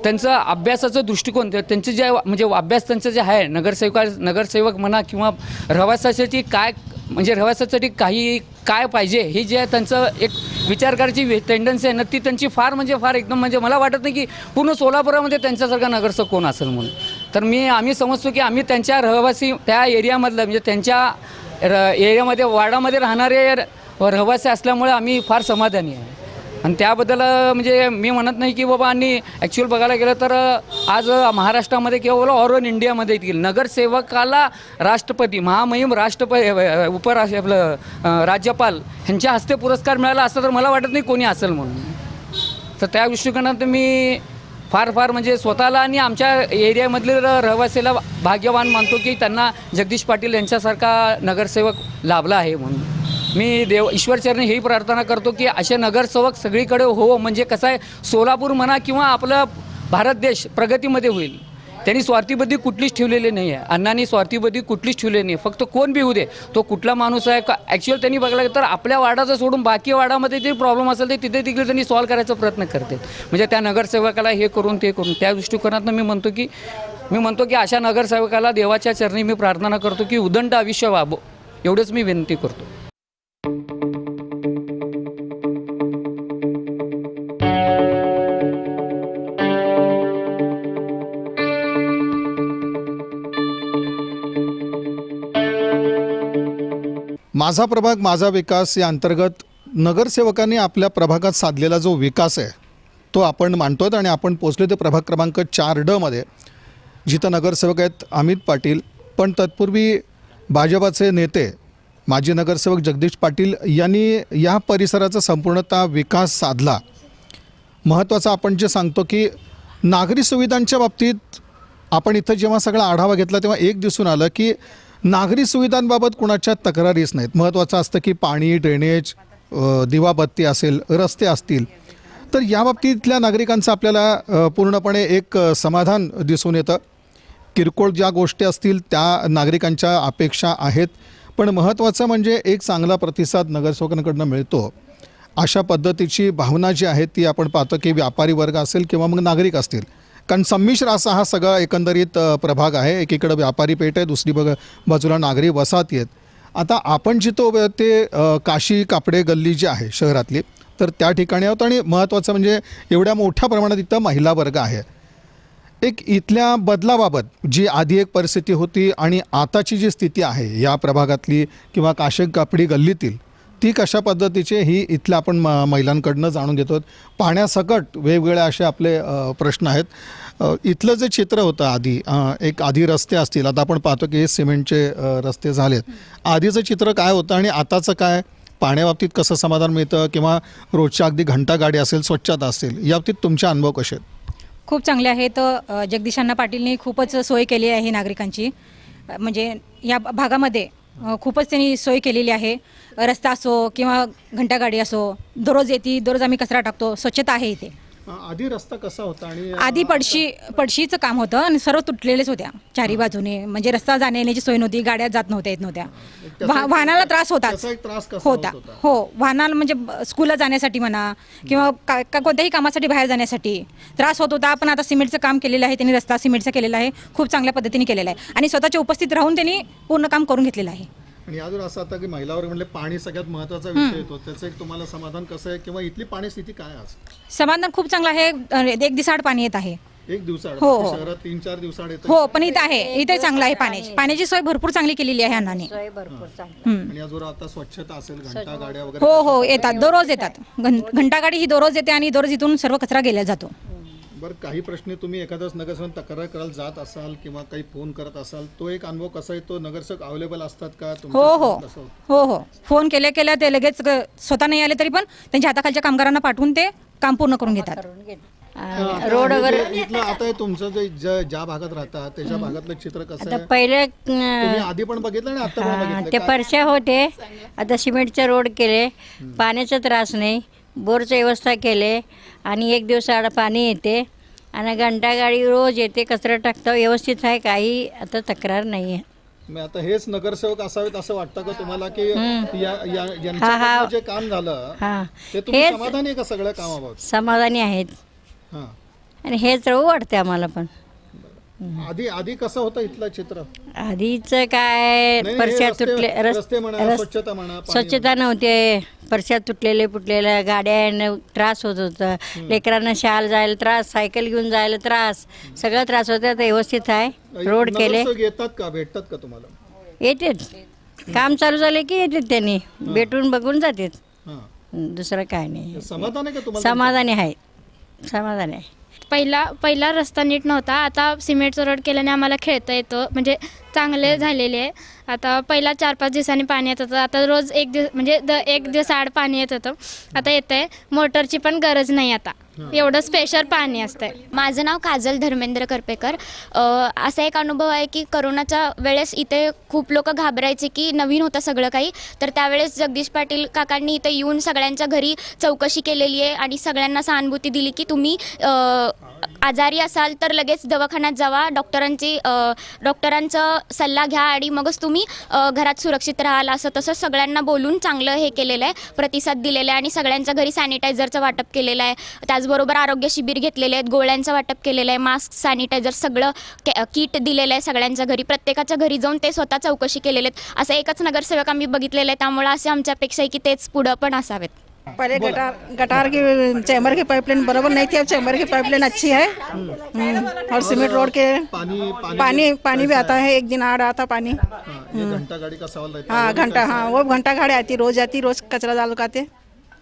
त्यांचं अभ्यासाचं दृष्टिकोन त्यांचे जे म्हणजे अभ्यास त्यांचं जे आहे नगरसेवक म्हणा किंवा रहिवाशासाठी काय म्हणजे रहिवाशासाठी काय पाहिजे हे जे त्यांचं एक विचार करायची टेंडन्सी आहे ना ती त्यांची फार म्हणजे फार एकदम म्हणजे मला वाटत नाही की पूर्ण सोलापुरामध्ये त्यांच्यासारखा नगरसेवक कोण असेल म्हणून. तर आम्ही समजतो की आम्ही त्यांच्या रहिवासी त्या एरियामधलं म्हणजे त्यांच्या एरियामध्ये वार्डामध्ये राहणारे रहिवासी असल्यामुळे आम्ही फार समाधानी आहे. आणि त्याबद्दल म्हणजे मी म्हणत नाही की बाबा आणि ॲक्च्युअल बघायला गेलं तर आज महाराष्ट्रामध्ये किंवा बोला ऑल ओव्हर इंडियामध्ये येतील नगरसेवकाला राष्ट्रपती महामहिम आपलं राज्यपाल ह्यांच्या हस्ते पुरस्कार मिळाला असता तर मला वाटत नाही कोणी असेल म्हणून. तर त्या दृष्टिकोनात मी फार फार म्हणजे स्वतःला आणि आमच्या एरियामधील रहिवासीला भाग्यवान मानतो की त्यांना जगदीश पाटील यांच्यासारखा नगरसेवक लाभला आहे. म्हणून मी ईश्वरचरणी ही प्रार्थना करतो की असे नगरसेवक सगळीकडे हो. म्हणजे कसं आहे, सोलापूर म्हणा किंवा आपला भारत देश प्रगतीमध्ये होईल. त्यांनी स्वार्थीबुद्धी कुठलीच ठेवलेली नाही आहे. अण्णांनी स्वार्थीबुद्धी कुठलीच ठेवलेली नाही. फक्त कोण बी होऊ दे, तो कुठला माणूस आहे का. ॲक्च्युअल त्यांनी बघायला तर आपल्या वार्डाचं सोडून बाकी वार्डामध्ये जे प्रॉब्लेम असेल ते तिथे तिकडे त्यांनी सॉल्व्ह करायचा प्रयत्न करते. म्हणजे त्या नगरसेवकाला हे करून ते करून, त्या दृष्टिकोनातून मी म्हणतो की अशा नगरसेवकाला देवाच्या चरणी मी प्रार्थना करतो की उदंड आयुष्य व्हावं, एवढंच मी विनंती करतो. माझा प्रभाग माझा विकास या अंतर्गत नगरसेवकांनी आपल्या प्रभागात साधलेला जो विकास आहे तो आपण मानतो. आणि आपण पोचलो ते प्रभाग क्रमांक 4D मध्ये, जिथं नगरसेवक आहेत अमित पाटील. पण तत्पूर्वी भाजपाचे नेते माजी नगरसेवक जगदीश पाटील यांनी या परिसराचा संपूर्णतः विकास साधला. महत्त्वाचं आपण जे सांगतो की नागरी सुविधांच्या बाबतीत आपण इथं जेव्हा सगळा आढावा घेतला तेव्हा एक दिसून आलं की नागरी सुविधांबाबत कुणाच्या तक्रारीच नाहीत. महत्त्वाचं असतं की पाणी, ड्रेनेज, दिवाबत्ती असेल, रस्ते असतील, तर या बाबतीतल्या नागरिकांचं आपल्याला पूर्णपणे एक समाधान दिसून येतं. किरकोळ ज्या गोष्टी असतील त्या नागरिकांच्या अपेक्षा आहेत, पण महत्त्वाचं म्हणजे एक चांगला प्रतिसाद नगरसेवकांकडून मिळतो. अशा पद्धतीची भावना जी आहे ती आपण पाहतो की व्यापारी वर्ग असेल किंवा मग नागरिक असतील, कारण संमिश्र असा हा सगळा एकंदरीत प्रभाग आहे. एकीकडं व्यापारी पेठ आहे, दुसरी बाजूला नागरी वसाहती आहेत. आता आपण जिथं ते काशी कापडे गल्ली जी आहे शहरातली, तर त्या ठिकाणी आहोत. आणि महत्त्वाचं म्हणजे एवढ्या मोठ्या प्रमाणात इथं महिला वर्ग आहे. एक इथल्या बदलाबाबत जी आधी एक परिस्थिती होती आणि आताची जी स्थिती आहे या प्रभागातली किंवा काशी कापडी गल्लीतील, ती कशा पद्धतीचे ही इथल्या आपण महिलांकडनं जाणून घेतो. पाण्यासकट वेगवेगळे असे आपले प्रश्न आहेत. इथलं जे चित्र होतं आधी रस्ते असतील, आता आपण पाहतो की हे सिमेंटचे रस्ते झालेत. आधीचं चित्र काय होतं आणि आताचं काय, पाण्याबाबतीत कसं समाधान मिळतं किंवा रोजच्या अगदी घंटागाडी असेल, स्वच्छता असेल, या बाबतीत तुमचे अनुभव कसे आहेत? खूप चांगले आहेत. जगदीश अण्णा पाटीलने खूपच सोय केली आहे नागरिकांची. म्हणजे या भागामध्ये खूपच त्यांनी सोय केलेली आहे. रस्ता असो किंवा घंटागाडी असो, दररोज दररोज आम्ही कचरा टाकतो, स्वच्छता आहे इथे. आधी रस्ता कसा होता? आणि आधी पडशीचं काम होतं आणि सर्व तुटलेलेच होत्या चारी बाजूने. म्हणजे रस्ता जाण्या येण्याची सोय नव्हती, गाड्या जात नव्हत्या, येत नव्हत्या. वाहनाला त्रास होता. हो, वाहनाला म्हणजे स्कूलला जाण्यासाठी म्हणा किंवा कोणत्याही कामासाठी बाहेर जाण्यासाठी त्रास होत होता. पण आता सिमेंटचं काम केलेलं आहे त्यांनी, रस्ता सिमेंटचा केलेला आहे, खूप चांगल्या पद्धतीने केलेला आहे आणि स्वतःच्या उपस्थित राहून त्यांनी पूर्ण काम करून घेतलेलं आहे. आणि अजून असं आता की महिलावर म्हणले पाणी सगळ्यात महत्त्वाचा विषय येतो, त्याचं एक तुम्हाला समाधान कसं आहे किंवा इथली पाणी स्थिती काय आज? समाधान खूप चांगलं आहे. एक दिवसाआड पाणी येत आहे. एक दिवसाआड? हो, शहरात 3-4 दिवसाआड येतं. हो, पण इथं आहे, इथे चांगलं आहे. पाण्याची सोय भरपूर चांगली केलेली आहे अण्णांनी. आणि अजून आता स्वच्छता असेल, घंटा गाड्या वगैरे? हो, येतात, दररोज येतात. घंटागाडी ही दररोज येते आणि दररोज इथून सर्व कचरा गेला जातो. बरं, काही प्रश्न तुम्ही एखादाच नगरसेवक तक्रार करायला जात असाल किंवा काही फोन करत असाल, तो एक अनुभव कसा आहे? तो नगरसेवक अवेलेबल असतात का? हो, फोन केल्या ते लगेच स्वतः नाही आले तरी पण त्यांच्या हाताखालच्या कामगारांना पाठवून ते काम पूर्ण करून घेतात. रोड वगैरे इथलं आता तुमचं जे ज्या भागात राहता त्याच्या भागातलं चित्र कसं आहे? पहिले तुम्ही आधी पण बघितलं आणि आता पण बघितलं? ते परश्या होते, आता सिमेंटचे रोड केले, पाण्याचा त्रास नाही, बोरची व्यवस्था केले आणि एक दिवसाआड पाणी येते आणि घंटागाडी रोज येते, कचरा टाकतं, व्यवस्थित आहे, काही आता तक्रार नाही आहे. मग आता हेच नगरसेवक असावेत असं वाटतं का तुम्हाला की यांचं जे काम झालं ते तुम्ही समाधानी आहे का सगळ्या कामाबाबत? समाधानी आहेत आणि हेच राहू वाटते आम्हाला. पण आधी कसं होतं इथलं चित्र? आधीचं काय, परश्या तुटले, स्वच्छता नव्हते, परश्या तुटलेले फुटलेल्या गाड्या, त्रास होत होता, लेकरांना शाळेला जायला त्रास, सायकल घेऊन जायला त्रास, सगळं त्रास होता. तर व्यवस्थित आहे, रोड केले. येतात का, भेटतात का तुम्हाला? येतेच, काम चालू झाले की येतात, त्यांनी भेटून बघून जातात. दुसरं काय नाही. समाधान आहे का तुम्हाला? समाधानी आहे, समाधान आहे. पहिला रस्ता नीट नव्हता, आता सिमेंटचा रोड केल्याने आम्हाला खेळता येतं, म्हणजे चांगले झालेले आहे. आता पहिला 4-5 दिवसांनी पाणी येत होतं, आता रोज एक दिवस म्हणजे एक दिवस आड पाणी येत होतं, आता येतं आहे. मोटरची पण गरज नाही आता, एवढं स्पेशल पाणी असतंय. माझं नाव काजल धर्मेंद्र करपेकर. असा एक अनुभव आहे की करोनाच्या वेळेस इथे खूप लोक घाबरायचे की नवीन होतं सगळं काही, तर त्यावेळेस जगदीश पाटील काकांनी इथे येऊन सगळ्यांच्या घरी चौकशी केलेली आहे आणि सगळ्यांना सहानुभूती दिली की तुम्ही आजारी असाल तर लगेच दवाखान्यात जावा, डॉक्टरांचा सल्ला घ्या आणि मगच तुम्ही घरात सुरक्षित राहाल, असं तसं सगळ्यांना बोलून चांगलं हे केलेलं आहे, प्रतिसाद दिलेला आहे आणि सगळ्यांच्या घरी सॅनिटायझरचं वाटप केलेलं आहे. त्याचबरोबर आरोग्य शिबिर घेतलेले आहेत, गोळ्यांचं वाटप केलेलं आहे, मास्क, सॅनिटायझर सगळं किट दिलेलं आहे सगळ्यांच्या घरी, प्रत्येकाच्या घरी जाऊन ते स्वतः चौकशी केलेले आहेत. असं एकच नगरसेवक आम्ही बघितलेलं आहे, त्यामुळे असे आमच्या अपेक्षा आहे की तेच पुढं पण असावेत. पहले गटार की चैम्बर की पाइपलाइन बराबर नहीं थी, अब चैम्बर की पाइपलाइन अच्छी है और सीमेंट रोड के पानी भी आता है. एक दिन आ रहा था पानी. घंटा गाड़ी का सवाल रहता हाँ घंटा, हाँ वो घंटा गाड़ी आती रोज कचरा डाल आते.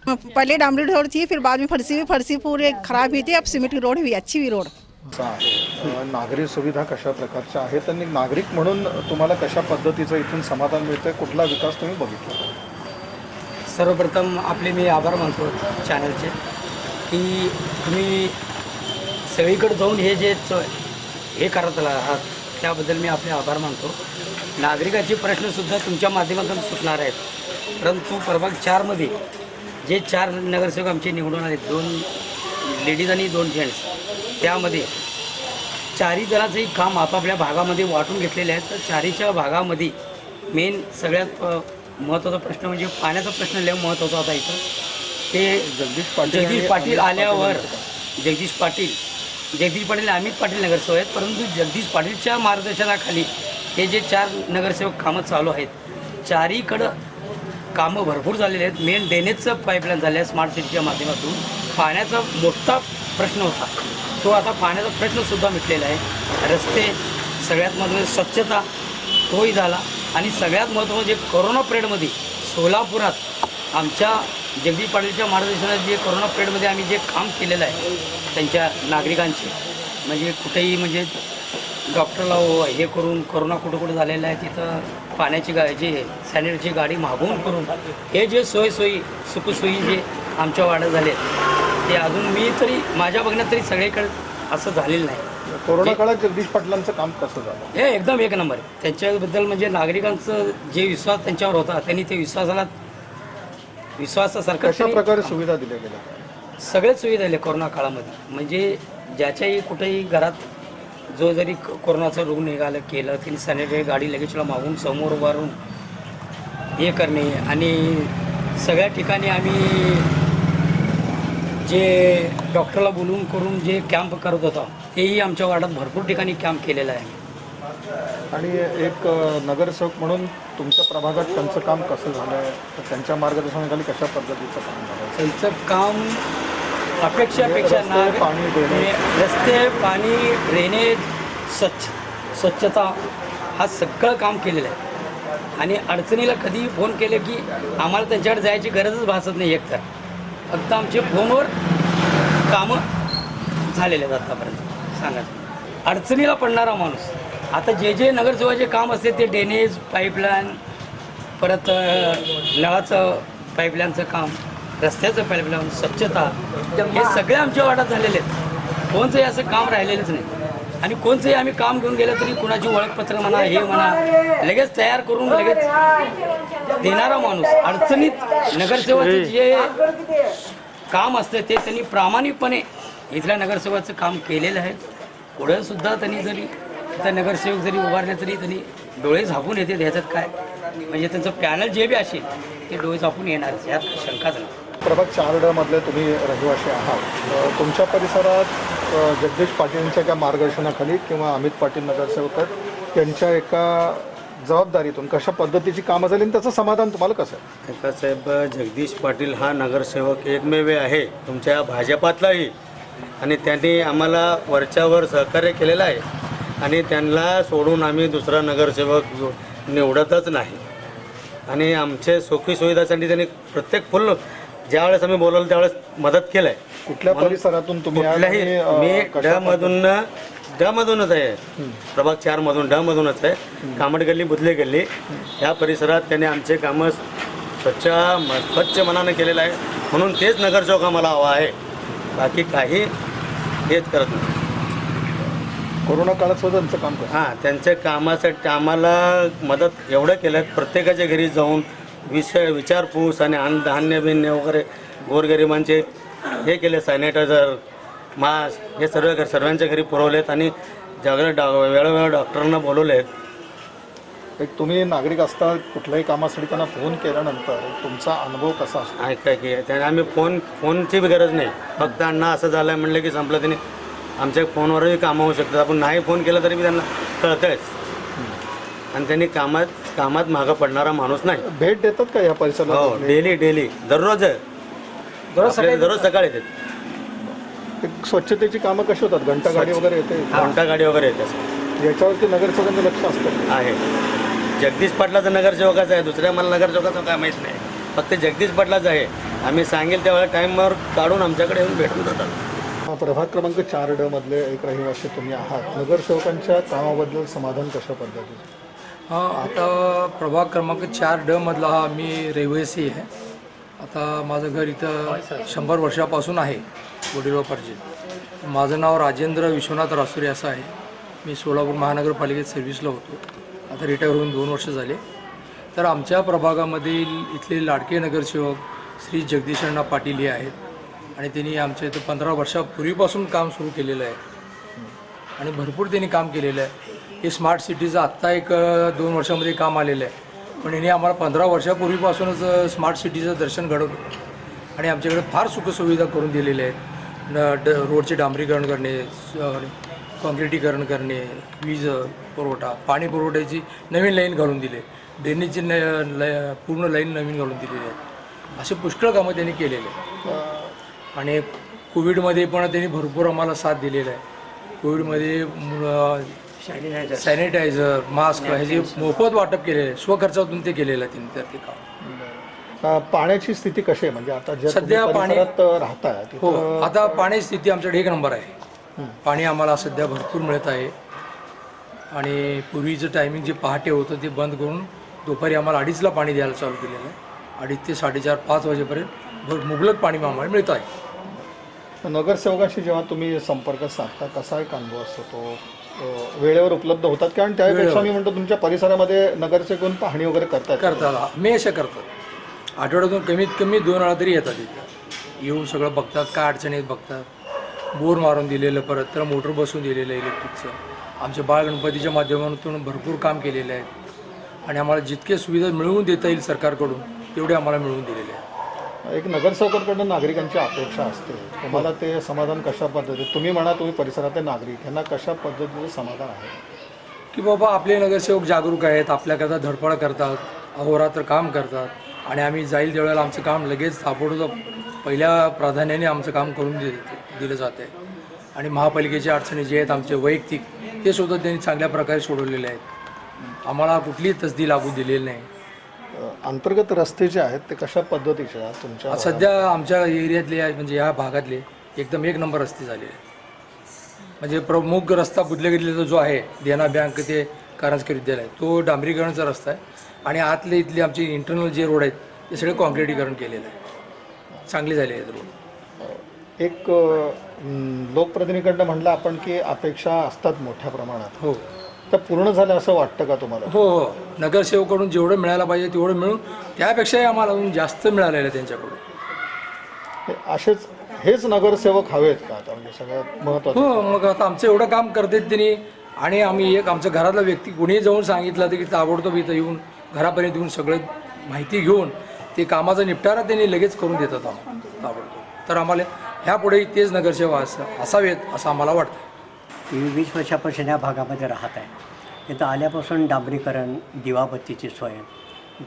पहले डामरी रोड थी, फिर बाद में फरसी पूरी खराब हुई थी, अब सीमेंट की रोड हुई, अच्छी हुई रोड. नागरी सुविधा कशा प्रकारच्या आहेत आणि नागरिक म्हणून तुम्हाला कशा पद्धतीचं इथून समाधान मिळतंय, कुठला विकास तुम्ही बघितला? सर्वप्रथम आपले मी आभार मानतो चॅनलचे की तुम्ही सगळीकडे जाऊन हे करत आहात, त्याबद्दल मी आपले आभार मानतो. नागरिकाचे प्रश्नसुद्धा तुमच्या माध्यमातून सुटणार आहेत, परंतु प्रभाग 4मध्ये जे 4 नगरसेवक आमचे निवडून आले, 2 लेडीज आणि 2 जेंट्स, त्यामध्ये 4ही जणांचंही काम आपापल्या भागामध्ये वाटून घेतलेले आहेत. तर 4हीच्या भागामध्ये मेन सगळ्यात महत्त्वाचा प्रश्न म्हणजे पाण्याचा प्रश्न लय महत्त्वाचा होता इथं. ते जगदीश पाटील आल्यावर जगदीश पाटील अमित पाटील नगरसेवक आहेत, परंतु जगदीश पाटीलच्या मार्गदर्शनाखाली हे जे 4 नगरसेवक कामं चालू आहेत, 4हीकडं कामं भरपूर झालेले आहेत. मेन ड्रेनेजचं पाईपलाईन झालं आहे स्मार्ट सिटीच्या माध्यमातून. पाण्याचा मोठा प्रश्न होता, तो आता पाण्याचा प्रश्नसुद्धा मिटलेला आहे. रस्ते, सगळ्यात महत्त्वाचं स्वच्छता, तोही झाला. आणि सगळ्यात महत्त्वाचं जे कोरोना पिरियडमध्ये सोलापुरात आमच्या जगदीश पाटीलच्या मार्गदर्शनात जे कोरोना पिरियडमध्ये आम्ही जे काम केलेलं आहे त्यांच्या नागरिकांचे, म्हणजे कुठेही म्हणजे डॉक्टरला हे करून कोरोना कुठं झालेलं आहे तिथं पाण्याची जे सॅनिटरीची गाडी मागवून करून हे जे सुखसोयी जे आमच्या वाड्यात झाले ते अजून मी तरी माझ्या बघण्यात तरी सगळीकडे असं झालेलं नाही. कोरोना काळात जगदीश पाटलांचं काम कसं झालं? हे एकदम एक नंबर. त्यांच्याबद्दल म्हणजे नागरिकांचं जे विश्वास त्यांच्यावर होता त्यांनी ते विश्वासासारखं कशा प्रकारे सुविधा दिल्या गेल्या? सगळ्याच सुविधा दिल्या कोरोना काळामध्ये. म्हणजे ज्याच्याही कुठेही घरात जो जरी कोरोनाचा रुग्ण निघालं केलं त्यांनी सॅनिटरी गाडी लगेचला मागून समोर उभारून हे करणे. आणि सगळ्या ठिकाणी आम्ही जे डॉक्टरला बोलवून करून जे कॅम्प करत होता तेही आमच्या वार्डात भरपूर ठिकाणी कॅम्प केलेलं आहे. आणि एक नगरसेवक म्हणून तुमच्या प्रभागात त्यांचं काम कसं झालं आहे, त्यांच्या मार्गदर्शनाखाली कशा पद्धतीचं काम झालं? त्यांचं काम अपेक्षापेक्षा रस्ते, पाणी, ड्रेनेज, स्वच्छता हा सगळं काम केलेलं आहे. आणि अडचणीला कधी फोन केले की आम्हाला त्यांच्याकडे जायची गरजच भासत नाही. एकतर फक्त आमचे फोनवर कामं झालेले आहेत आतापर्यंत. सांगायचं अडचणीला पडणारा माणूस. आता जे नगरसेवाचे काम असते ते ड्रेनेज, पाईपलाईन, परत नळाचं पाईपलाईनचं काम, रस्त्याचं पाईपलाईन, स्वच्छता, हे सगळे आमच्या वाड्यात झालेले आहेत. कोणचंही असं काम राहिलेलंच नाही. आणि कोणचंही आम्ही काम घेऊन गेलं तरी कुणाची ओळखपत्र म्हणा हे म्हणा लगेच तयार करून लगेच देणारा माणूस. अडचणीत नगरसेवाचे जे काम असते ते त्यांनी प्रामाणिकपणे इथल्या नगरसेवाचं काम केलेलं आहे. पुढेसुद्धा त्यांनी जरी इथं नगरसेवक जरी उभारले तरी त्यांनी डोळे झाकून येते. ह्याच्यात काय म्हणजे त्यांचं पॅनल जे बी असेल ते डोळे झाकून येणारच, यात शंकाच नाही. प्रभाग 4 मधले तुम्ही रहिवासी आहात, तुमच्या परिसरात जगदीश पाटीलच्या एका मार्गदर्शनाखाली किंवा अमित पाटील नगरसेवक त्यांच्या एका जबाबदारीतून कशा पद्धतीची कामं झाली आणि त्याचं समाधान तुम्हाला कसं आहे? एका साहेब, जगदीश पाटील हा नगरसेवक एकमेव आहे तुमच्या भाजपातलाही, आणि त्यांनी आम्हाला वरच्यावर सहकार्य केलेलं आहे. आणि त्यांना सोडून आम्ही दुसरा नगरसेवक निवडतच नाही. आणि आमचे सुखी सुविधासाठी त्यांनी प्रत्येक ज्यावेळेस आम्ही बोलवलं त्यावेळेस मदत केलं आहे. कुठल्या परिसरातून तुम्ही आहात कुठल्याही आणि, मी कशा डमधूनच आहे, प्रभाग 4 मधून डमधूनच आहे. कामट गल्ली, बुधले गल्ली या परिसरात त्यांनी आमचे कामं स्वच्छ मनानं केलेलं आहे. म्हणून तेच नगरसेवक आम्हाला हवा आहे, बाकी काही हेच करत नाही. कोरोना काळात सुद्धा त्यांचं काम करतात. हां, त्यांच्या कामासाठी आम्हाला मदत एवढं केलं, प्रत्येकाच्या घरी जाऊन विचारपूस आणि धान्य बिन्य वगैरे गोरगरिबांचे हे केले, सॅनिटायझर, मास्क हे सर्वांच्या घरी पुरवलेत आणि वेळोवेळी डॉक्टरांना बोलवलेत. एक तुम्ही नागरिक असता कुठल्याही कामासाठी त्यांना फोन केल्यानंतर तुमचा अनुभव कसा असतो? ऐका की त्याने आम्ही फोनची बी गरज नाही, फक्त अण्णा असं झालं आहे म्हणलं की संपलं. त्यांनी आमच्या फोनवरही कामं होऊ शकतात. आपण नाही फोन केला तरी बी त्यांना कळतंच आणि त्यांनी कामात मागं पडणारा माणूस नाही. भेट देतात का या परिसराला? हो, डेली दररोज सकाळी येतात. स्वच्छतेची कामं कशी होतात? घंटा गाडी वगैरे येते? घंटा गाडी वगैरे येते. याच्यावरती नगरसेवकांचं लक्ष असतं आहे. जगदीश पाटलाचा नगरसेवकाचा आहे, दुसऱ्या मला नगरसेवकाचं काय माहीत नाही, फक्त जगदीश पाटलाचं आहे. आम्ही सांगेल त्यावेळेला टाईमवर काढून आमच्याकडे येऊन भेटून जातात. प्रभाग क्रमांक 4D मधले एक रहिवासी तुम्ही आहात. नगरसेवकांच्या कामाबद्दल समाधान कशा पद्धतीचं? हां, आता प्रभाग क्रमांक 4D मधला हा मी रहिवासी आहे. आता माझं घर इथं 100 वर्षापासून आहे, वडिलोपार्जित. माझं नाव राजेंद्र विश्वनाथ रासुरे असं आहे. मी सोलापूर महानगरपालिकेत सर्व्हिसला होतो. आता रिटायर होऊन 2 वर्ष झाले. तर आमच्या प्रभागामधील इथले लाडके नगरसेवक श्री जगदीश अण्णा पाटील हे आहेत आणि त्यांनी आमच्या इथं 15 वर्षापूर्वीपासून काम सुरू केलेलं आहे आणि भरपूर त्यांनी काम केलेलं आहे. हे स्मार्ट सिटीचं आत्ता एक 2 वर्षामध्ये काम आलेलं आहे, पण यांनी आम्हाला 15 वर्षापूर्वीपासूनच स्मार्ट सिटीचं दर्शन घडवलं आणि आमच्याकडे फार सुखसुविधा करून दिलेल्या आहेत. रोडचे डांबरीकरण करणे, काँक्रिटीकरण करणे, वीज पुरवठा, पाणी पुरवठ्याची नवीन लाईन घालून दिले, ड्रेनेजची पूर्ण लाईन नवीन घालून दिलेली आहे. असे पुष्कळ कामं त्यांनी केलेले आहे. आणि कोविडमध्ये पण त्यांनी भरपूर आम्हाला साथ दिलेला आहे. कोविडमध्ये सॅनिटायझर, मास्क ह्याचे मोफत वाटप केलेलं आहे, स्वखर्चातून ते केलेलं आहे त्यांनी. तर ते काम. पाण्याची स्थिती कशी आहे? म्हणजे आता सध्या पाणी राहताय? हो, आता पाण्याची स्थिती आमच्याकडे 1 नंबर आहे. पाणी आम्हाला सध्या भरपूर मिळत आहे आणि पूर्वीचं टायमिंग जे पहाटे होतं ते बंद करून दुपारी आम्हाला 2:30ला पाणी द्यायला चालू केलेलं आहे. 2:30 ते 4:30-5 वाजेपर्यंत मुबलक पाणी आम्हाला मिळत आहे. नगरसेवकाशी जेव्हा तुम्ही संपर्क साधता कसा एक अनुभव असतो तो? वेळेवर उपलब्ध होतात का? आणि त्यापेक्षा मी म्हणतो तुमच्या परिसरामध्ये नगरसेवक येऊन पाहणी वगैरे करतात? मी अशा करतात. आठवड्यातून कमीत कमी 2 वेळा तरी येतात इथं. येऊन सगळं बघतात, काय अडचणीत बघतात. बोर मारून दिलेलं, परत तर मोटर बसवून दिलेलं आहे इलेक्ट्रिकचं. आमच्या बाळ गणपतीच्या माध्यमातून भरपूर काम केलेलं आहे आणि आम्हाला जितके सुविधा मिळवून देता येईल सरकारकडून तेवढे आम्हाला मिळवून दिलेले आहे. एक नगरसेवकांकडून नागरिकांची अपेक्षा असते, तुम्हाला ते समाधान कशा पद्धतीने? तुम्ही म्हणा, तुम्ही परिसरातले नागरिक, यांना कशा पद्धतीचं समाधान आहे? की बाबा आपले नगरसेवक जागरूक आहेत, आपल्याकरता धडपड करतात, अहोरात्र काम करतात आणि आम्ही जाईल त्यावेळेला आमचं काम लगेच ताबडतोब पहिल्या प्राधान्याने आमचं काम करून दिलं जातं आहे. आणि महापालिकेच्या अडचणी जे आहेत आमचे वैयक्तिक, ते सुद्धा त्यांनी चांगल्या प्रकारे सोडवलेले आहेत. आम्हाला कुठलीही तसदी लागू दिलेली नाही. अंतर्गत रस्ते जे आहेत ते कशा पद्धतीचे तुमच्या? सध्या आमच्या एरियातले म्हणजे या भागातले एकदम 1 नंबर रस्ते झाले. म्हणजे प्रमुख रस्ता बुधलेगडीचा जो आहे, देना बँक ते कारंजकर विद्यालय, तो डांबरीकरणचा रस्ता आहे आणि आतले इथले आमचे इंटरनल जे रोड आहेत ते सगळे काँक्रिटीकरण केलेलं आहे. चांगले झाले आहेत रोड. एक लोकप्रतिनिधीकडनं म्हटलं आपण की अपेक्षा असतात मोठ्या प्रमाणात. हो, तर पूर्ण झालं असं वाटतं का तुम्हाला? हो हो, नगरसेवकाकडून जेवढं मिळायला पाहिजे तेवढं मिळून त्यापेक्षाही आम्हाला अजून जास्त मिळालेलं आहे त्यांच्याकडून. हेच नगरसेवक हवेत का आता? म्हणजे सगळ्यात महत्त्वाचं. हो, मग आता आमचं एवढं काम करतात त्यांनी आणि आम्ही एक आमच्या घरातला व्यक्ती कोणीही जाऊन सांगितलं तर की ताबडतोब इथं येऊन घरापर्यंत येऊन सगळं माहिती घेऊन ते कामाचा निपटारा त्यांनी लगेच करून देतात ताबडतोब. तर आम्हाला ह्यापुढेही तेच नगरसेवक असावेत असं आम्हाला वाटतं. मी 20 वर्षापासून या भागामध्ये राहत आहे. इथं आल्यापासून डांबरीकरण, दिवाबत्तीची सोय,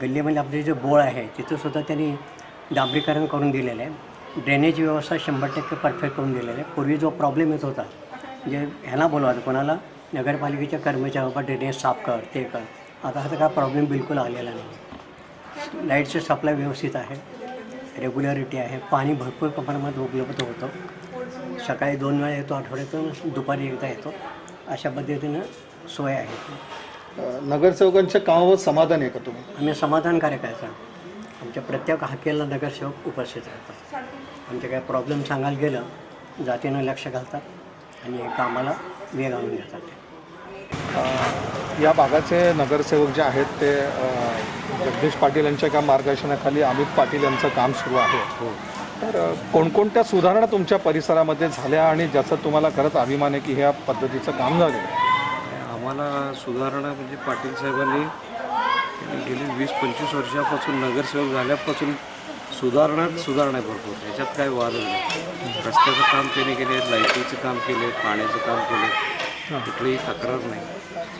गल्लीमध्ये आपले जे बोळ आहे तिथंसुद्धा त्यांनी डांबरीकरण करून दिलेलं आहे. ड्रेनेज व्यवस्था 100% परफेक्ट करून दिलेलं आहे. पूर्वी जो प्रॉब्लेम येत होता, जे ह्याला बोलवायचं कोणाला, नगरपालिकेच्या कर्मचाऱ्यांना ड्रेनेज साफ कर, ते कर, आता हा काय प्रॉब्लेम बिलकुल आलेला नाही. लाईटचे सप्लाय व्यवस्थित आहे. रेग्युलरिटी आहे. पाणी भरपूर प्रमाणात उपलब्ध होतं. सकाळी 2 वेळा येतो आठवड्यातून, दुपारी एकदा येतो. अशा पद्धतीनं सोय आहे. नगरसेवकांच्या कामावर समाधान आहे का तुम्ही? आम्ही समाधानकारक आहे सर. आमच्या प्रत्येक हाकेला नगरसेवक उपस्थित राहतात. आमचे काय प्रॉब्लेम सांगायला गेलं जातीनं लक्ष घालतात आणि कामाला वेग आणून देतात. या भागाचे नगरसेवक जे आहेत ते जगदीश पाटील यांच्या एका मार्गदर्शनाखाली अमित पाटील यांचं काम सुरू आहे. तर कोणकोणत्या सुधारणा तुमच्या परिसरामध्ये झाल्या आणि ज्याचा तुम्हाला खरंच अभिमान आहे की ह्या पद्धतीचं काम झालं? आम्हाला सुधारणा म्हणजे पाटील साहेबांनी गेली 20-25 वर्षापासून नगरसेवक झाल्यापासून सुधारणा भरपूर, त्याच्यात काही वाद नाही. रस्त्याचं काम त्यांनी केले, लाईटीचं काम केले, पाण्याचं काम केले, कुठलीही तक्रार नाही,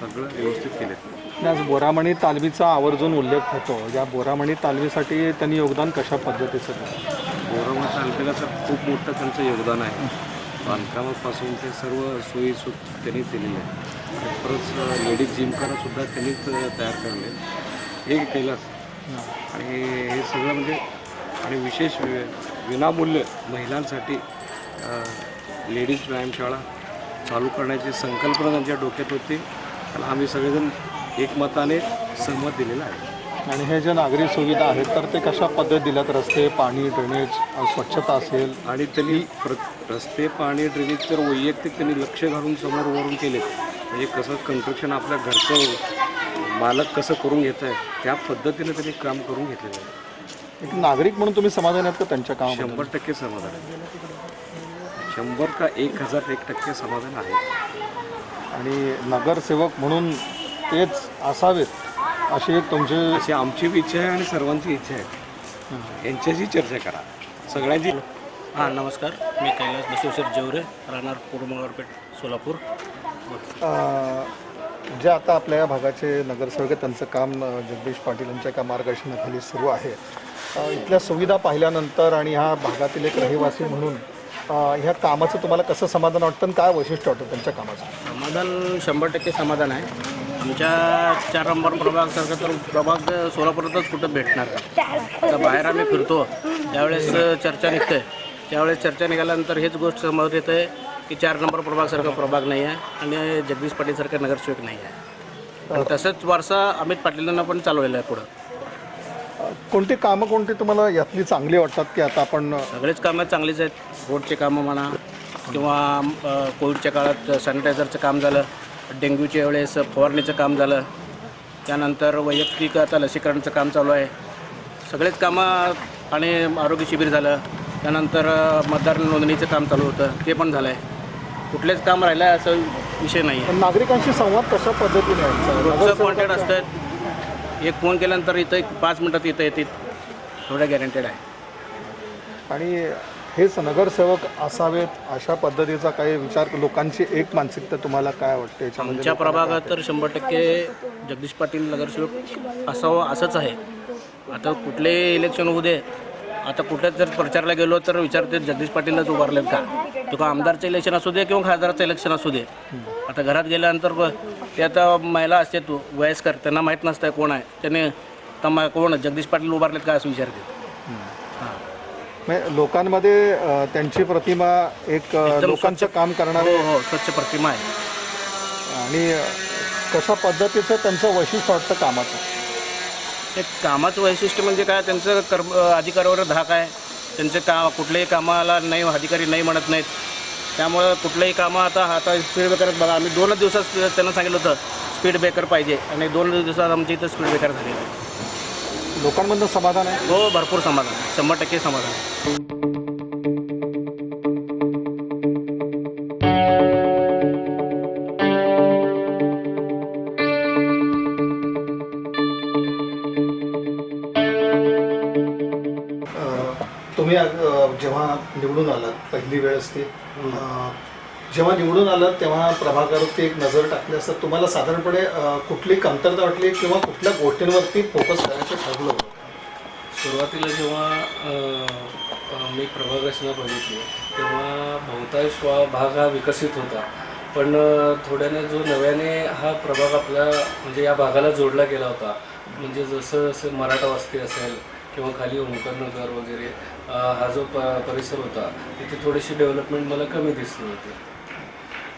सगळं व्यवस्थित केलं. आज बोरामणी तालमीचा आवर्जून उल्लेख होतो. या बोरामणी तालमीसाठी त्यांनी योगदान कशा पद्धतीचं दिलं? बोरामणी तालमीला तर खूप मोठं त्यांचं योगदान आहे. बांधकामापासून ते सर्व सोयी त्यांनीच दिलेली आहे. परत लेडीज जिमखानासुद्धा त्यांनीच तयार करले, हे केलं. आणि हे सगळं म्हणजे आणि विशेष विनामूल्य महिलांसाठी लेडीज व्यायामशाळा चालू करण्याची संकल्पना त्यांच्या डोक्यात होती आणि आम्ही सगळेजण एकमताने सहमत दिलेलं आहे. आणि हे जे नागरी सुविधा आहेत तर ते कशा पद्धत दिल्यात? रस्ते, पाणी, ड्रेनेज, स्वच्छता असेल. आणि त्यांनी रस्ते, पाणी, ड्रेनेज तर वैयक्तिक त्यांनी लक्ष घालून समोर केले. म्हणजे कसं कन्स्ट्रक्शन आपल्या घरचं मालक कसं करून घेत आहे त्या पद्धतीने त्यांनी काम करून घेतलेलं आहे. एक नागरिक म्हणून तुम्ही समाधानी आहात का त्यांच्या कामात? 100% समाधान आहे. 100 का 1001% समाधान आहे. आणि नगरसेवक म्हणून तेच असावेत अशी एक अशी आमची इच्छा आहे आणि सर्वांची इच्छा आहे. यांच्याशी चर्चा करा सगळ्यांची. हां नमस्कार, मी कैलास बसवेश्वर जेवरे, राहणार पूर्व मंगळवारपेठ, सोलापूर. जे आता आपल्या या भागाचे नगरसेवक आहेत त्यांचं काम जगदीश पाटील यांच्या एका मार्गदर्शनाखाली सुरू आहे. इथल्या सुविधा पाहिल्यानंतर आणि ह्या भागातील एक रहिवासी म्हणून ह्या कामाचं तुम्हाला कसं समाधान वाटतं आणि काय वैशिष्ट्य वाटतं त्यांच्या कामाचं? समाधान 100% समाधान आहे. आमच्या 4 नंबर प्रभागसारखं तर प्रभाग सोलापूरातच कुठं भेटणार का? आता बाहेर आम्ही फिरतो त्यावेळेस चर्चा निघते, त्यावेळेस चर्चा निघाल्यानंतर हेच गोष्ट समोर येते की 4 नंबर प्रभागसारखा प्रभाग नाही आहे आणि जगदीश पाटीलसारखा नगरसेवक नाही आहे. तसंच वारसा अमित पाटीलांना पण चालवलेला आहे पुढं. कोणती कामं तुम्हाला यातली चांगली वाटतात की आता आपण? सगळेच कामं चांगलीच आहेत. रोडचे कामं म्हणा किंवा कोविडच्या काळात सॅनिटायझरचं काम झालं, डेंग्यूच्या वेळेस फवारणीचं काम झालं, त्यानंतर वैयक्तिक आता लसीकरणाचं काम चालू आहे. सगळेच कामं आणि आरोग्य शिबिर झालं, त्यानंतर मतदार नोंदणीचं काम चालू होतं ते पण झालं आहे. कुठलेच काम राहिलं आहे असं विषय नाही आहे. नागरिकांशी संवाद कशा पद्धतीने रोजचं कॉन्टॅक्ट असतात. एक फोन केल्यानंतर इथं 5 मिनटात इथं येतील, थोडं गॅरंटेड आहे. आणि हेच नगरसेवक असावेत अशा पद्धतीचा काही विचार लोकांची एक मानसिकता तुम्हाला काय वाटते याच्यामध्ये? आमच्या प्रभागात तर 100% जगदीश पाटील नगरसेवक असावं असंच आहे. आता कुठलेही इलेक्शन होऊ दे, आता कुठे जर प्रचारला गेलो तर विचारते जगदीश पाटीलच उभारलेत का? तो का आमदारचं इलेक्शन असू दे किंवा खासदाराचं इलेक्शन असू दे. आता घरात गेल्यानंतर ते आता महिला असते वयस्कर, त्यांना माहीत नसतं कोण आहे, त्याने कोण जगदीश पाटील उभारलेत का असं विचारते. लोकांमध्ये त्यांची प्रतिमा एक लोकांचं काम करणारे स्वच्छ प्रतिमा आहे. आणि कशा पद्धतीचं त्यांचं वैशिष्ट्य वाटतं कामाचं? ते कामाचं वैशिष्ट्य म्हणजे काय, त्यांचं अधिकारावर धाक आहे. त्यांचं कुठल्याही कामाला नाही अधिकारी नाही म्हणत नाहीत. त्यामुळं कुठलंही कामं आता स्पीड ब्रेकर बघा, आम्ही 2 दिवसात त्यांना सांगितलं होतं स्पीड ब्रेकर पाहिजे आणि 2 दिवसात आमच्या इथं स्पीड ब्रेकर झालेलं आहे. लोकांमधलं समाधान आहे? हो, भरपूर समाधान, 100% समाधान आहे. तुम्ही जेव्हा निवडून आलात पहिली वेळेस ते जेव्हा निवडून आलात तेव्हा प्रभागावरती एक नजर टाकली असता तुम्हाला साधारणपणे कुठली कमतरता वाटली किंवा कुठल्या गोष्टींवरती फोकस करायचं ठरलं? सुरुवातीला जेव्हा मी प्रभाग रचना बघितली तेव्हा बहुतांश भाग हा विकसित होता, पण थोड्याने जो नव्याने हा प्रभाग आपला म्हणजे या भागाला जोडला गेला होता. म्हणजे जसं मराठा वस्ती असेल किंवा खाली ओंकार नगर वगैरे हा जो परिसर होता तिथे थोडीशी डेव्हलपमेंट मला कमी दिसली होती.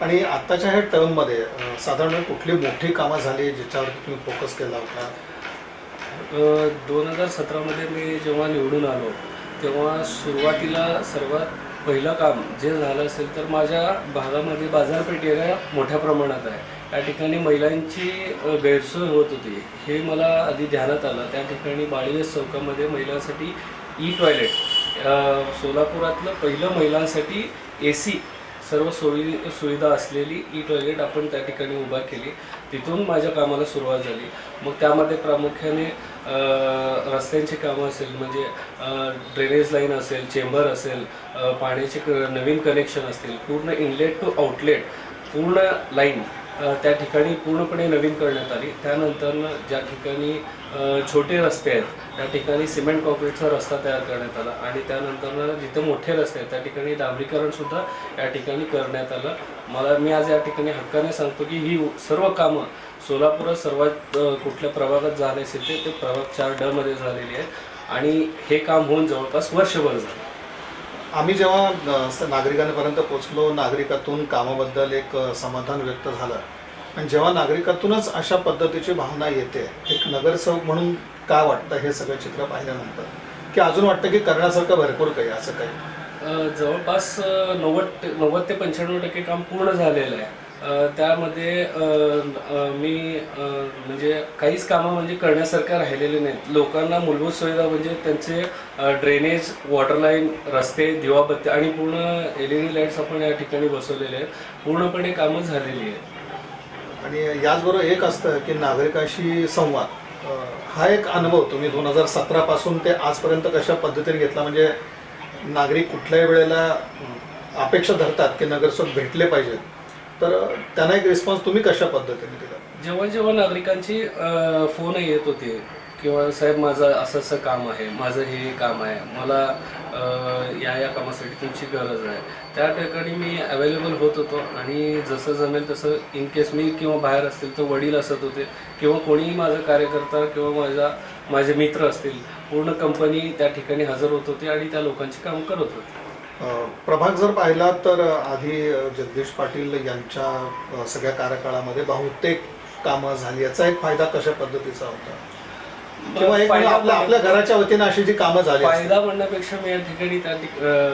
आणि आत्ताच्या ह्या टर्ममध्ये साधारण कुठली मोठी कामं झाली ज्याच्यावर तुम्ही फोकस केला होता? 2017मध्ये मी जेव्हा निवडून आलो तेव्हा सुरुवातीला सर्वात पहिलं काम जे झालं असेल तर माझ्या भागामध्ये बाजारपेठ एरिया मोठ्या प्रमाणात आहे. त्या ठिकाणी महिलांची गैरसोय होत होती हे मला आधी ध्यानात आलं. त्या ठिकाणी बाळीवेस चौकामध्ये महिलांसाठी टॉयलेट, सोलापुरातलं पहिलं महिलांसाठी AC सर्व सुविधा असलेली टॉयलेट आपण त्या ठिकाणी उभा केली. तिथून माझ्या कामाला सुरुवात झाली. मग त्यामध्ये प्रामुख्याने रस्त्यांची कामं असेल, म्हणजे ड्रेनेज लाईन असेल, चेंबर असेल, पाण्याचे नवीन कनेक्शन असतील, पूर्ण इनलेट टू आउटलेट पूर्ण लाईन त्या ठिकाणी पूर्णपणे नवीन करण्यात आली. त्यानंतर ज्या ठिकाणी छोटे रस्ते आहेत त्या ठिकाणी सिमेंट कॉन्क्रीटचा रस्ता तयार करण्यात आला आणि त्यानंतर जिथे मोठे रस्ते आहेत त्या ठिकाणी डांबरीकरणसुद्धा या ठिकाणी करण्यात आलं. मी आज या ठिकाणी हक्काने सांगतो की ही सर्व कामं सोलापुरात सर्वात कुठल्या प्रभागात झाले असेल ते प्रभाग 4D मध्ये झालेली आहे आणि हे काम होऊन जवळपास वर्षभर झालं. आम्ही जेव्हा नागरिकांपर्यंत पोचलो, नागरिकातून कामाबद्दल एक समाधान व्यक्त झालं आणि जेव्हा नागरिकातूनच अशा पद्धतीची भावना येते, एक नगरसेवक म्हणून काय वाटतं हे सगळं चित्र पाहिल्यानंतर, की अजून वाटतं की करण्यासारखं भरपूर काही असं काही? जवळपास 90 ते 95% काम पूर्ण झालेलं आहे. त्यामध्ये मी म्हणजे काहीच कामं म्हणजे करण्यासारखं राहिलेले नाहीत. लोकांना मूलभूत सुविधा म्हणजे त्यांचे ड्रेनेज, वॉटर लाईन, रस्ते, दिवाबत्ती आणि पूर्ण LED लाईट्स आपण या ठिकाणी बसवलेले आहेत. पूर्णपणे कामं झालेली आहेत. आणि याचबरोबर एक असतं की नागरिकांशी संवाद, हा एक अनुभव तुम्ही 2017 पासून ते आजपर्यंत कशा पद्धतीने घेतला? म्हणजे नागरिक कुठल्याही वेळेला अपेक्षा धरतात की नगरसेवक भेटले पाहिजेत, तर त्यांना एक रिस्पॉन्स तुम्ही कशा पद्धतीने दिला? जेव्हा जेव्हा नागरिकांची फोन येत होते किंवा साहेब माझं असं असं काम आहे, माझं हे काम आहे, मला या कामासाठी तुमची गरज आहे, त्या ठिकाणी मी अवेलेबल होत होतो. आणि जसं जमेल तसं इन केस मी किंवा बाहेर असतील तर वडील असत होते किंवा कोणीही माझा कार्यकर्ता किंवा माझे मित्र असतील, पूर्ण कंपनी त्या ठिकाणी हजर होत होती आणि त्या लोकांची कामं करत होती. प्रभाग जर पाहिला तर आधी जगदीश पाटील यांच्या सगळ्या कार्यकाळामध्ये बहुतेक कामं झाली. याचा एक फायदा कशा पद्धतीचा होता किंवा एक आपल्या घराच्या वतीने अशी जी कामं झाली? फायदा म्हणण्यापेक्षा मी या ठिकाणी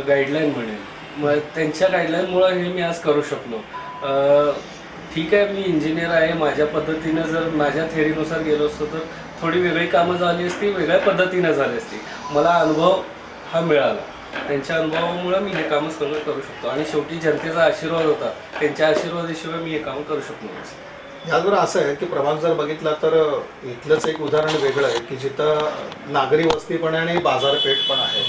गाईडलाईन म्हणेन. मग त्यांच्या गाईडलाईनमुळे हे मी आज करू शकलो. ठीक आहे, मी इंजिनियर आहे, माझ्या पद्धतीनं जर माझ्या थेअरीनुसार गेलो असतो तर थोडी वेगळी कामं झाली असती, वेगळ्या पद्धतीनं झाली असती. मला अनुभव हा मिळाला. त्यांच्या अनुभवामुळे मी हे कामं सगळं करू शकतो आणि शेवटी जनतेचा आशीर्वाद होता. त्यांच्या आशीर्वादाशिवाय मी हे काम करू शकलो नाही. याचबरोबर असं आहे की प्रभाग जर बघितला तर इथलंच एक उदाहरण वेगळं आहे की जिथं नागरी वस्ती पण आहे आणि बाजारपेठ पण आहे.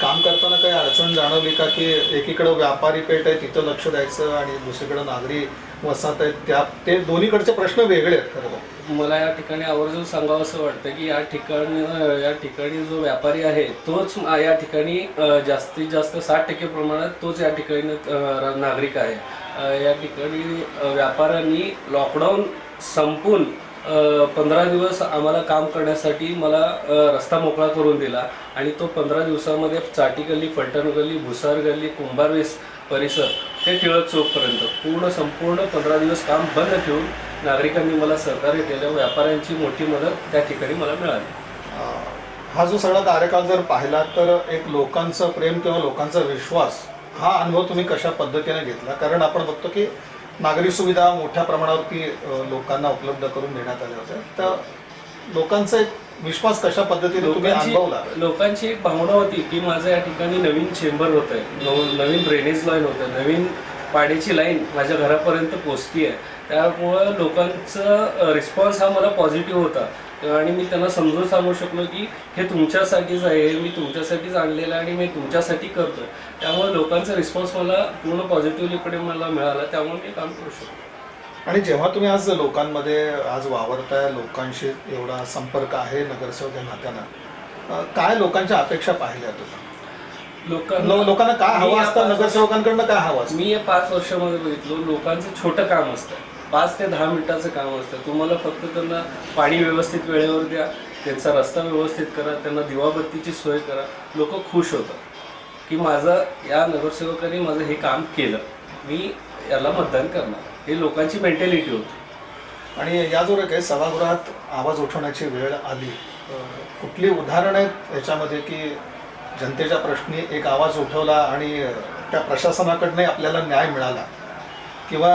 काम करताना काही अडचण जाणवली का, की एकीकडं व्यापारी पेठ आहे तिथं लक्ष द्यायचं आणि दुसरीकडं नागरी वसाहत आहेत, ते दोन्हीकडचे प्रश्न वेगळे आहेत? खरं मला या ठिकाणी आवर्जून सांगावं असं वाटतं की या ठिकाणी जो व्यापारी आहे तोच या ठिकाणी जास्तीत जास्त 60% प्रमाणात तोच या ठिकाणी नागरिक आहे. या ठिकाणी व्यापाऱ्यांनी लॉकडाऊन संपून 15 दिवस आम्हाला काम करण्यासाठी मला रस्ता मोकळा करून दिला आणि तो 15 दिवसामध्ये चाटी गल्ली, फलटण गल्ली, भुसार गल्ली, कुंभारवेस परिसर ते टिळक चौकपर्यंत संपूर्ण 15 दिवस काम बंद ठेवून नागरिकांनी मला सहकार्य केलं. व्यापाऱ्यांची मोठी मदत त्या ठिकाणी मला मिळाली. हा जो सगळा कार्यकाळ जर पाहिला तर एक लोकांचं प्रेम किंवा लोकांचा विश्वास, हा अनुभव तुम्ही कशा पद्धतीने घेतला? कारण आपण बघतो की नागरी सुविधा मोठ्या प्रमाणावरती लोकांना उपलब्ध करून देण्यात आल्या होत्या, तर लोकांचा एक विश्वास कशा पद्धतीने तुम्ही अनुभवला? लोकांची एक भावना होती की माझं या ठिकाणी नवीन चेंबर होत आहे, नवीन ड्रेनेज लाईन होतं, नवीन पाण्याची लाईन माझ्या घरापर्यंत पोचती आहे. त्यामुळं लोकांचा रिस्पॉन्स हा मला पॉझिटिव्ह होता आणि मी त्यांना समजून सांगू शकलो की हे तुमच्यासाठीच आहे, मी तुमच्यासाठीच आणलेलं आहे आणि मी तुमच्यासाठी करतो आहे. त्यामुळे लोकांचा रिस्पॉन्स मला पूर्ण पॉझिटिव्हलीकडे मला मिळाला, त्यामुळे मी काम करू शकतो. आणि जेव्हा तुम्ही आज लोकांमध्ये आज वावरताय, लोकांशी एवढा संपर्क आहे नगरसेवक या नात्यानं, काय लोकांच्या अपेक्षा पाहिल्या तुम्ही? लोकांना काय हवं असतं, नगरसेवकांकडनं काय हवं असतं? मी या 5 वर्षामध्ये बघितलो, लोकांचं छोटं काम असतं, 5 ते 10 मिनिटाचं काम असतं. तुम्हाला फक्त त्यांना पाणी व्यवस्थित वेळेवर द्या, त्यांचा रस्ता व्यवस्थित करा, त्यांना दिवाबत्तीची सोय करा. लोक खुश होतात की माझं या नगरसेवकांनी माझं हे काम केलं, मी याला मतदान करणार. हे लोकांची मेंटॅलिटी होती. आणि याजवळ काही सभागृहात आवाज उठवण्याची वेळ आली, कुठली उदाहरणं आहेत याच्यामध्ये की जनतेच्या प्रश्नी एक आवाज उठवला आणि त्या प्रशासनाकडनं आपल्याला न्याय मिळाला, किंवा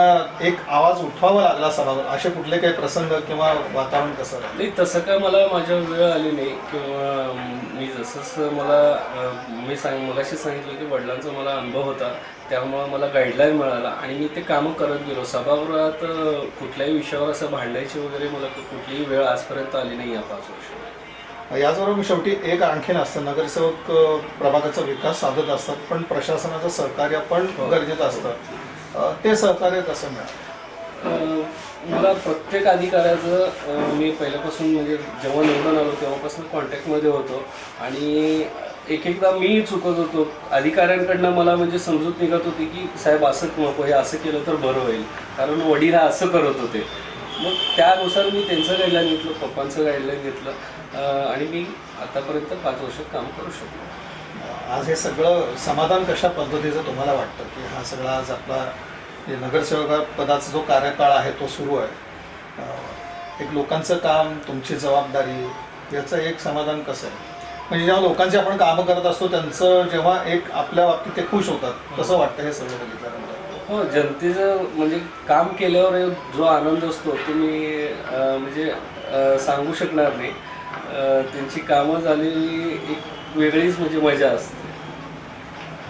एक आवाज उठवावा लागला सभागृह, असे कुठले काही प्रसंग किंवा वातावरण कसं राहिलं? नाही, तसं काय मला माझ्या वेळ आली नाही. किंवा मी जसंच मी मगाशी सांगितलं की वडिलांचा मला अनुभव होता, त्यामुळं मला गाईडलाईन मिळाला आणि मी ते कामं करत गेलो. सभागृहात कुठल्याही विषयावर असं भांडायची वगैरे मला कुठलीही वेळ आजपर्यंत आली नाही या 5 वर्षात. याचबरोबर शेवटी एक आणखीन असतं, नगरसेवक प्रभागाचा विकास साधत असतात, पण प्रशासनाचं सहकार्य पण गरजेचं असतं. ते सहकार्य कसं मिळालं? मला प्रत्येक अधिकाऱ्याचं मी पहिल्यापासून म्हणजे जेव्हा निवडून आलो तेव्हापासून कॉन्टॅक्टमध्ये होतो आणि एकदा मी चुकत होतो. अधिकाऱ्यांकडनं मला म्हणजे समजूत निघत होती की साहेब असं नको, हे असं केलं तर बरं होईल, कारण वडील हा असं करत होते. मग त्यानुसार मी त्यांचं गाईडलाईन घेतलं, पप्पांचं गाईडलाईन घेतलं आणि मी आतापर्यंत 5 वर्षात काम करू शकलो. आज हे सगळं समाधान कशा पद्धतीचं तुम्हाला वाटतं की हा सगळा आज आपला नगरसेवक पदाचा जो कार्यकाळ आहे तो सुरू आहे, एक लोकांचं काम, तुमची जबाबदारी, याचं एक समाधान कसं आहे? म्हणजे जेव्हा लोकांची आपण कामं करत असतो त्यांचं जेव्हा एक आपल्या बाबतीत ते खुश होतात, कसं वाटतं हे सगळं बघितल्यानंतर? हो, जनतेचं म्हणजे काम केल्यावर जो आनंद असतो तो मी म्हणजे सांगू शकणार नाही. त्यांची कामं झालेली एक वेगळीच म्हणजे मजा असते.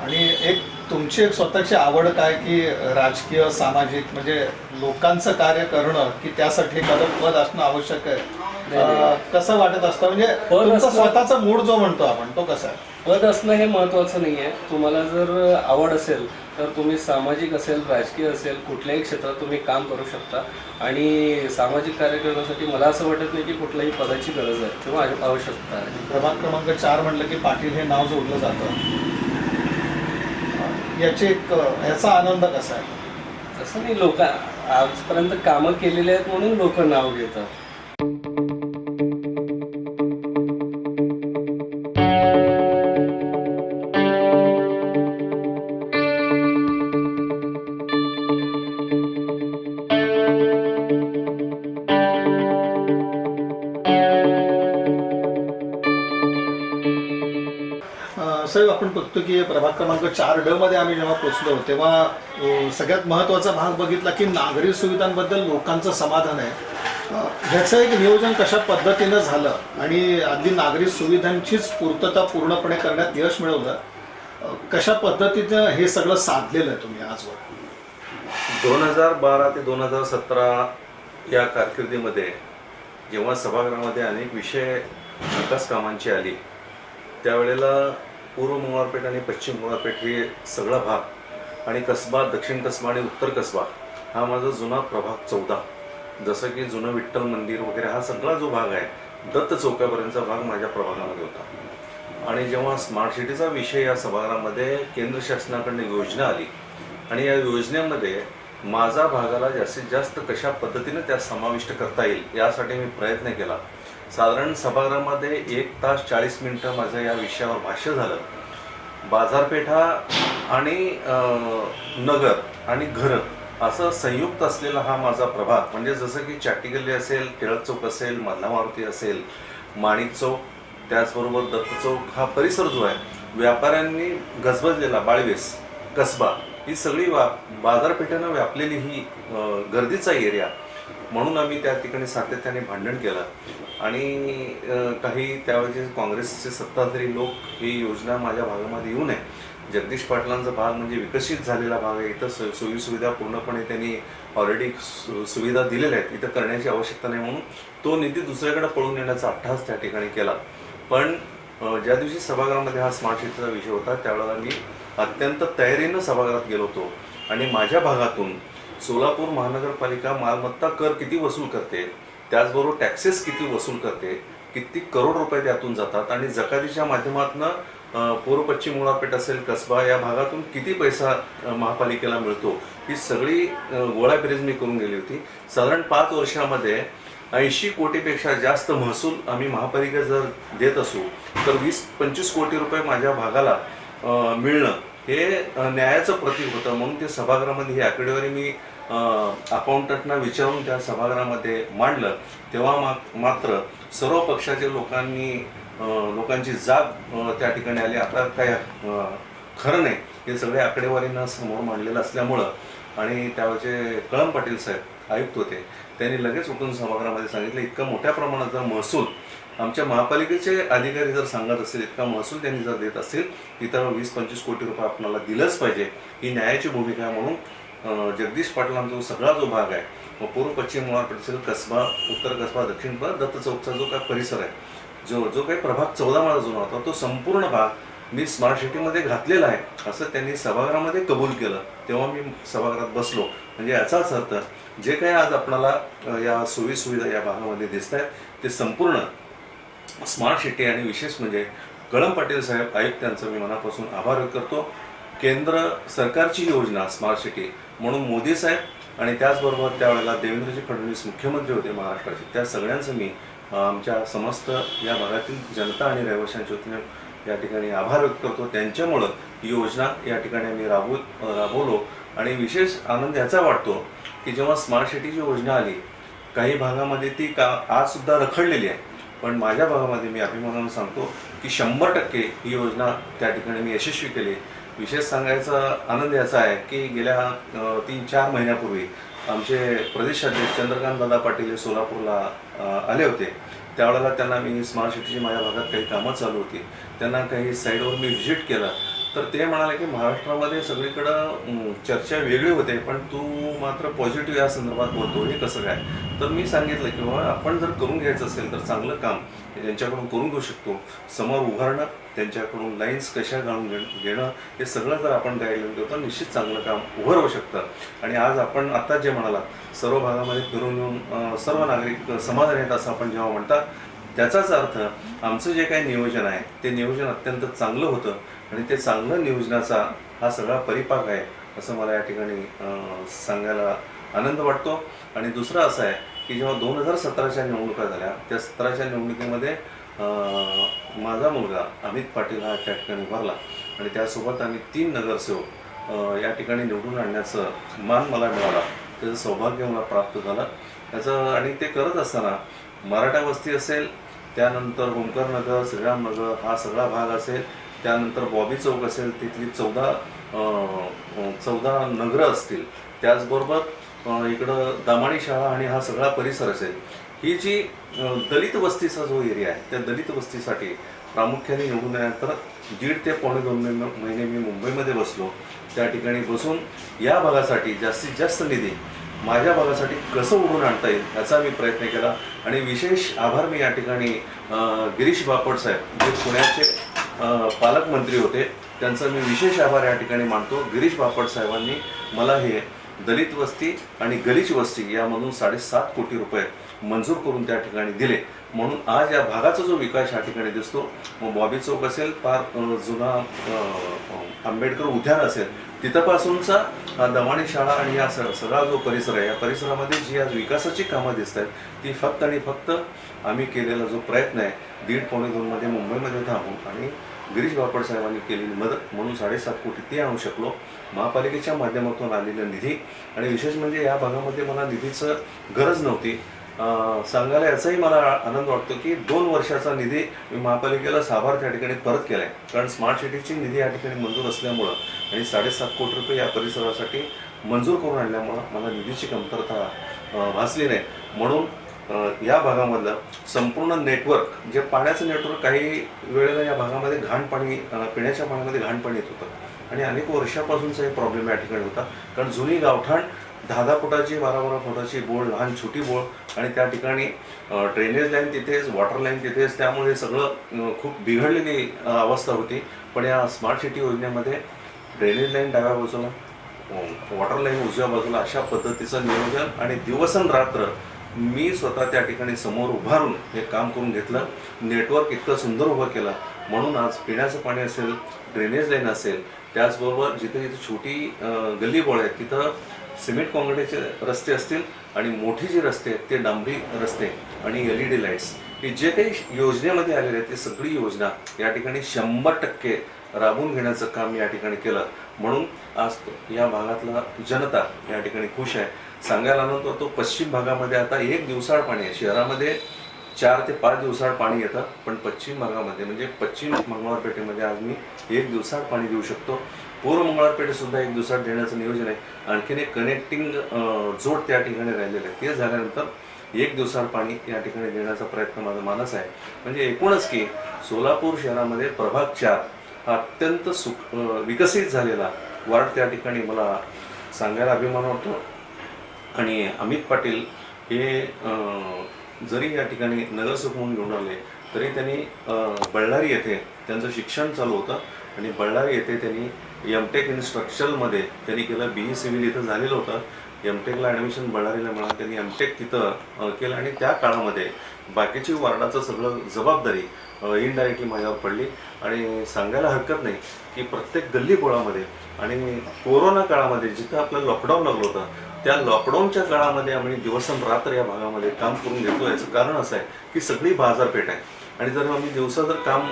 आणि एक तुमची एक स्वतःची आवड काय की राजकीय, सामाजिक, म्हणजे लोकांचं कार्य करणं की त्यासाठी एखादं पद असणं आवश्यक आहे, कसं वाटत असतं? म्हणजे तुमचा स्वतःचा मूड जो म्हणतो आपण तो कसा आहे? पद असणं हे महत्त्वाचं नाही आहे. तुम्हाला जर आवड असेल तर तुम्ही सामाजिक असेल, राजकीय असेल, कुठल्याही क्षेत्रात तुम्ही काम करू शकता. आणि सामाजिक कार्य करण्यासाठी मला असं वाटत नाही की कुठल्याही पदाची गरज आहे किंवा आवश्यकता आहे. प्रभाग क्रमांक 4 म्हटलं की पाटील हे नाव जोडलं जातं, ह्याचा आनंद कसा आहे? तसं नाही, लोक आजपर्यंत कामं केलेली आहेत म्हणून लोक नाव घेतात. साहेब, आपण बघतो की प्रभाग क्रमांक 4D मध्ये आम्ही जेव्हा पोचलो तेव्हा सगळ्यात महत्त्वाचा भाग बघितला की नागरी सुविधांबद्दल लोकांचं समाधान आहे. ह्याचं एक नियोजन कशा पद्धतीनं झालं आणि अगदी नागरी सुविधांचीच पूर्तता पूर्णपणे करण्यात यश मिळवलं, कशा पद्धतीनं हे सगळं साधलेलं आहे तुम्ही आजवर? 2012 ते 2017 या कारकिर्दीमध्ये जेव्हा सभागृहामध्ये अनेक विषय विकास कामांची आली त्यावेळेला पूर्व मंगळवारपेठ आणि पश्चिम मंगळवारपेठ हे सगळा भाग आणि कसबा, दक्षिण कसबा आणि उत्तर कसबा हा माझा जुना प्रभाग 14, जसं की जुनं विठ्ठल मंदिर वगैरे हा सगळा जो भाग आहे, दत्त चौकापर्यंतचा भाग माझ्या प्रभागामध्ये होता. आणि जेव्हा स्मार्ट सिटीचा विषय या सभागृहामध्ये केंद्र शासनाकडून योजना आली आणि या योजनेमध्ये माझा भागाला जास्तीत जास्त कशा पद्धतीने त्यात समाविष्ट करता येईल यासाठी मी प्रयत्न केला. साधारण सभागृहामध्ये 1 तास 40 मिनिटं माझं या विषयावर भाष्य झालं. बाजारपेठा आणि नगर आणि घरं असं संयुक्त असलेला हा माझा प्रभाग, म्हणजे जसं की चाटीगल्ली असेल, टिळक चौक असेल, मधला मारुती असेल, माणिक चौक, त्याचबरोबर दत्त चौक हा परिसर जो आहे व्यापाऱ्यांनी गजबजलेला, बाळवेस, कसबा ही सगळी बाजारपेठेनं व्यापलेली ही गर्दीचा एरिया, म्हणून आम्ही त्या ठिकाणी सातत्याने भांडण केलं. आणि काही त्यावेळेचे काँग्रेसचे सत्ताधारी लोक ही योजना माझ्या भागामध्ये येऊ नये, जगदीश पाटलांचा भाग म्हणजे विकसित झालेला भाग आहे, इथं सोयीसुविधा पूर्णपणे त्यांनी ऑलरेडी सुविधा दिलेल्या आहेत, इथं करण्याची आवश्यकता नाही, म्हणून तो निधी दुसऱ्याकडे पळून येण्याचा अट्टहास त्या ठिकाणी केला. पण ज्या दिवशी सभागृहामध्ये हा स्मार्ट सिटीचा विषय होता त्यावेळेला मी अत्यंत तयारीनं सभागृहात गेलो होतो आणि माझ्या भागातून सोलापूर महानगरपालिका मालमत्ता कर किती वसूल करते, त्याचबरोबर टॅक्सेस किती वसूल करते, किती करोड रुपये त्यातून जातात आणि जकातीच्या माध्यमातून पूर्व पश्चिम मंगळवारपेठ असेल, कसबा या भागातून किती पैसा महापालिकेला मिळतो, ही सगळी गोळाबेरीज मी करून गेली होती. साधारण 5 वर्षामध्ये 80 कोटीपेक्षा जास्त महसूल आम्ही महापालिका जर देत असू तर 20-25 कोटी रुपये माझ्या भागाला मिळणं हे न्यायाचं प्रतीक होतं. म्हणून ते सभागृहामध्ये ही आकडेवारी मी अकाउंटंटना विचारून त्या सभागृहामध्ये मांडलं. तेव्हा मात्र सर्व पक्षाच्या लोकांची जाग त्या ठिकाणी आली. आता काय खरं नाही, हे सगळे आकडेवारीनं समोर मांडलेलं असल्यामुळं आणि त्यावेळेचे कळम पाटील साहेब आयुक्त होते, त्यांनी लगेच उठून सभागृहामध्ये सांगितलं इतका मोठ्या प्रमाणात जर महसूल आमच्या महापालिकेचे अधिकारी जर सांगत असतील, इतका महसूल त्यांनी जर देत असतील तर 20-25 कोटी रुपये आपल्याला दिलंच पाहिजे, ही न्यायाची भूमिका आहे. म्हणून जगदीश पाटलांचा सगळा जो भाग आहे, पूर्व पश्चिम मुळापेठ असेल, कसबा, उत्तर कसबा, दक्षिण दत्त चौकचा जो काय परिसर आहे, जो काही प्रभाग 14 माझा जुना होता, तो संपूर्ण भाग मी स्मार्ट सिटीमध्ये घातलेला आहे असं त्यांनी सभागृहामध्ये कबूल केलं. तेव्हा मी सभागृहात बसलो. म्हणजे याचाच अर्थ जे काही आज आपल्याला या सोयीसुविधा या भागामध्ये दिसत आहेत ते संपूर्ण स्मार्ट सिटी आणि विशेष म्हणजे कळम पाटील साहेब आयुक्तांचं मी मनापासून आभार व्यक्त करतो. केंद्र सरकारची योजना स्मार्ट सिटी म्हणून मोदी साहेब आणि त्याचबरोबर त्यावेळेला देवेंद्रजी फडणवीस मुख्यमंत्री होते महाराष्ट्राचे, त्या सगळ्यांचं मी आमच्या समस्त या भागातील जनता आणि रहिवाशांच्या वतीने या ठिकाणी आभार व्यक्त करतो. त्यांच्यामुळं ही योजना या ठिकाणी आम्ही राबवलो आणि विशेष आनंद याचा वाटतो की जेव्हा स्मार्ट सिटीची योजना आली, काही भागामध्ये ती आजसुद्धा रखडलेली आहे, पण माझ्या भागामध्ये मी अभिमानानं सांगतो की 100% ही योजना त्या ठिकाणी मी यशस्वी केली. विशेष सांगायचा आनंद याचा आहे की गेल्या 3-4 महिन्यापूर्वी आमचे प्रदेशाध्यक्ष चंद्रकांत दादा पाटील हे सोलापूरला आले होते. त्यावेळेला त्यांना मी स्मार्ट सिटीची माझ्या भागात काही कामं चालू होती, त्यांना काही साईडवर मी व्हिजिट केलं, तर ते म्हणाले की महाराष्ट्रामध्ये सगळीकडं चर्चा वेगळी होते, पण तू मात्र पॉझिटिव्ह या संदर्भात बोलतो, हे कसं काय? तर मी सांगितलं की बाबा आपण जर करून घ्यायचं असेल तर चांगलं काम त्यांच्याकडून करून घेऊ शकतो. समोर उभारणं, त्यांच्याकडून लाईन्स कशा घालून घेणं, हे सगळं जर आपण गाईडलाईन देतो तर निश्चित चांगलं काम उभं राहू शकतं. आणि आज आपण आत्ता जे म्हणाला सर्व भागामध्ये फिरून येऊन सर्व नागरिक समाधान आहेत असं आपण जेव्हा म्हणता, त्याचाच अर्थ आमचं जे काही नियोजन आहे ते नियोजन अत्यंत चांगलं होतं आणि ते चांगलं नियोजनाचा हा सगळा परिपाक आहे असं मला या ठिकाणी सांगायला आनंद वाटतो. आणि दुसरं असं आहे की जेव्हा 2017च्या निवडणुका झाल्या, त्या 17च्या निवडणुकीमध्ये माझा मुलगा अमित पाटील हा त्या ठिकाणी उभारला आणि त्यासोबत आम्ही 3 नगरसेवक या ठिकाणी निवडून आणण्याचं मान मला मिळाला, त्याचं सौभाग्य मला प्राप्त झालं त्याचं. आणि ते करत असताना मराठा वस्ती असेल, त्यानंतर ओंकार नगर, श्रीराम नगर हा सगळा भाग असेल, त्यानंतर बॉबी चौक असेल, तिथली 14 नगरं असतील, त्याचबरोबर इकडं दामाणी शाळा आणि हा सगळा परिसर असेल. ही जी दलित वस्तीचा जो एरिया आहे त्या दलित वस्तीसाठी प्रामुख्याने निवडून आल्यानंतर 1.5 ते पावणे 2 महिने मी मुंबईमध्ये बसलो. त्या ठिकाणी बसून या भागासाठी जास्तीत जास्त निधी माझ्या भागासाठी कसं उडून आणता येईल याचा मी प्रयत्न केला. आणि विशेष आभार मी या ठिकाणी गिरीश बापट साहेब जे पुण्याचे पालकमंत्री होते त्यांचा मी विशेष आभार या ठिकाणी मानतो. गिरीश बापट साहेबांनी मला हे दलित वस्ती आणि गलित वस्ती यामधून 7.5 कोटी रुपये मंजूर करून त्या ठिकाणी दिले. म्हणून आज या भागाचा जो विकास या ठिकाणी दिसतो, मग बॉबी चौक असेल, फार जुना आंबेडकर उद्यान असेल, तिथंपासूनचा हा दमाणी शाळा आणि या सगळा जो परिसर आहे, या परिसरामध्ये जी आज विकासाची कामं दिसत आहेत ती फक्त आणि फक्त आम्ही केलेला जो प्रयत्न आहे 1.5 पावणे 2 मध्ये मुंबईमध्ये थांबून आणि गिरीश बापट साहेबांनी केलेली मदत म्हणून 7.5 कोटी ते आणू शकलो. महापालिकेच्या माध्यमातून आलेला निधी आणि विशेष म्हणजे या भागामध्ये मला निधीचं गरज नव्हती. सांगायला याचाही मला आनंद वाटतो की 2 वर्षाचा निधी मी महापालिकेला साभार त्या ठिकाणी परत केला आहे, कारण स्मार्ट सिटीची निधी या ठिकाणी मंजूर असल्यामुळं आणि 7.5 कोटी रुपये या परिसरासाठी मंजूर करून आणल्यामुळं मला निधीची कमतरता भासली नाही. म्हणून या भागामधलं संपूर्ण नेटवर्क जे पाण्याचं नेटवर्क काही वेळेला या भागामध्ये घाण पाणी पिण्याच्या पाण्यामध्ये घाण पाणी येत होतं आणि अनेक वर्षापासूनचा हे प्रॉब्लेम या ठिकाणी होता. कारण जुनी गावठाण 10-10 फुटाची 12-12 फुटाची बोळ, लहान छोटी बोळ आणि त्या ठिकाणी ड्रेनेज लाईन तिथेच, वॉटर लाईन तिथेच, त्यामुळे सगळं खूप बिघडलेली अवस्था होती. पण या स्मार्ट सिटी योजनेमध्ये ड्रेनेज लाईन डाव्या बाजूला, वॉटर लाईन उजव्या बाजूला अशा पद्धतीचं नियोजन आणि दिवसरात्र मी स्वतः त्या ठिकाणी समोर उभारून हे काम करून घेतलं. नेटवर्क इतकं सुंदर उभं केलं म्हणून आज पिण्याचं पाणी असेल, ड्रेनेज लाईन असेल, त्याचबरोबर जिथे जिथे छोटी गल्ली बोळ आहेत तिथं सिमेंट काँक्रीटचे रस्ते असतील आणि मोठी जी रस्ते आहेत ते डांबरी रस्ते आणि LED लाईट्स, हे जे काही योजनेमध्ये आलेले आहेत ते सगळी योजना या ठिकाणी 100% राबवून घेण्याचं काम या ठिकाणी केलं. म्हणून आज या भागातला जनता या ठिकाणी खुश आहे. सांगायला आनंद होतो, पश्चिम भागामध्ये आता 1 दिवसाआड पाणी आहे. शहरामध्ये 4 ते 5 दिवसाआड पाणी येतं, पण पश्चिम भागामध्ये म्हणजे पश्चिम मंगळवारपेठेमध्ये आज मी 1 दिवसाआड पाणी देऊ शकतो. पूर्व मंगळवारपेठेसुद्धा 1 दिवसाआड देण्याचं नियोजन आहे. आणखीन एक कनेक्टिंग जोड त्या ठिकाणी राहिलेलं आहे. ते झाल्यानंतर 1 दिवसाआड पाणी या ठिकाणी देण्याचा प्रयत्न माझा मानस आहे. म्हणजे एकूणच की सोलापूर शहरामध्ये प्रभाग 4 हा अत्यंत विकसित झालेला वार्ड त्या ठिकाणी मला सांगायला अभिमान वाटतो. आणि अमित पाटील हे जरी या ठिकाणी नगरसेवक म्हणून निवडून आले तरी त्यांनी बळ्ळारी येथे त्यांचं शिक्षण चालू होतं आणि बळ्ळारी येथे त्यांनी M.Tech इन स्ट्रक्चरमध्ये त्यांनी केलं. BE सिव्हिल इथं झालेलं होतं. M.Techला ॲडमिशन बळ्ळारीला मिळालं. त्यांनी M.Tech तिथं केलं आणि त्या काळामध्ये बाकीची वार्डाचं सगळं जबाबदारी इनडायरेक्टली माझ्यावर पडली. आणि सांगायला हरकत नाही की प्रत्येक गल्लीबोळामध्ये आणि कोरोना काळामध्ये जिथं आपलं लॉकडाऊन लागलं होतं त्या लॉकडाऊनच्या काळामध्ये आम्ही दिवसरात्र या भागामध्ये काम करून घेतो. याचं कारण असं आहे की सगळी बाजारपेठ आहे आणि जर आम्ही दिवसा जर काम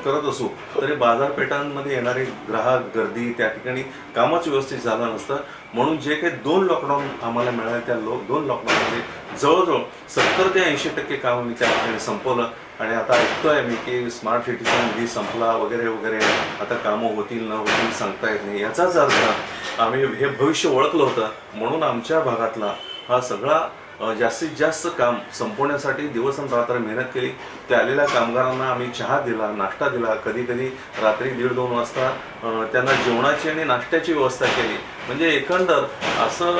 करत असू तरी बाजारपेठांमध्ये येणारे ग्राहक गर्दी त्या ठिकाणी कामच व्यवस्थित झालं नसतं. म्हणून जे काही 2 लॉकडाऊन आम्हाला मिळाले त्या 2 लॉकडाऊनमध्ये जवळजवळ 70 ते 80% काम आम्ही त्या ठिकाणी संपवलं. आणि आता ऐकतोय मी की स्मार्ट सिटीचा निधी संपला वगैरे वगैरे, आता कामं होतील न होतील सांगता येत नाही. याचाच अर्थ आम्ही हे भविष्य ओळखलं होतं. म्हणून आमच्या भागातला हा सगळा जास्तीत जास्त काम संपवण्यासाठी दिवसरात्र मेहनत केली. त्या आलेल्या कामगारांना आम्ही चहा दिला, नाश्ता दिला, कधी कधी रात्री 1:30-2 वाजता त्यांना जेवणाची आणि नाश्त्याची व्यवस्था केली. म्हणजे एकंदर असं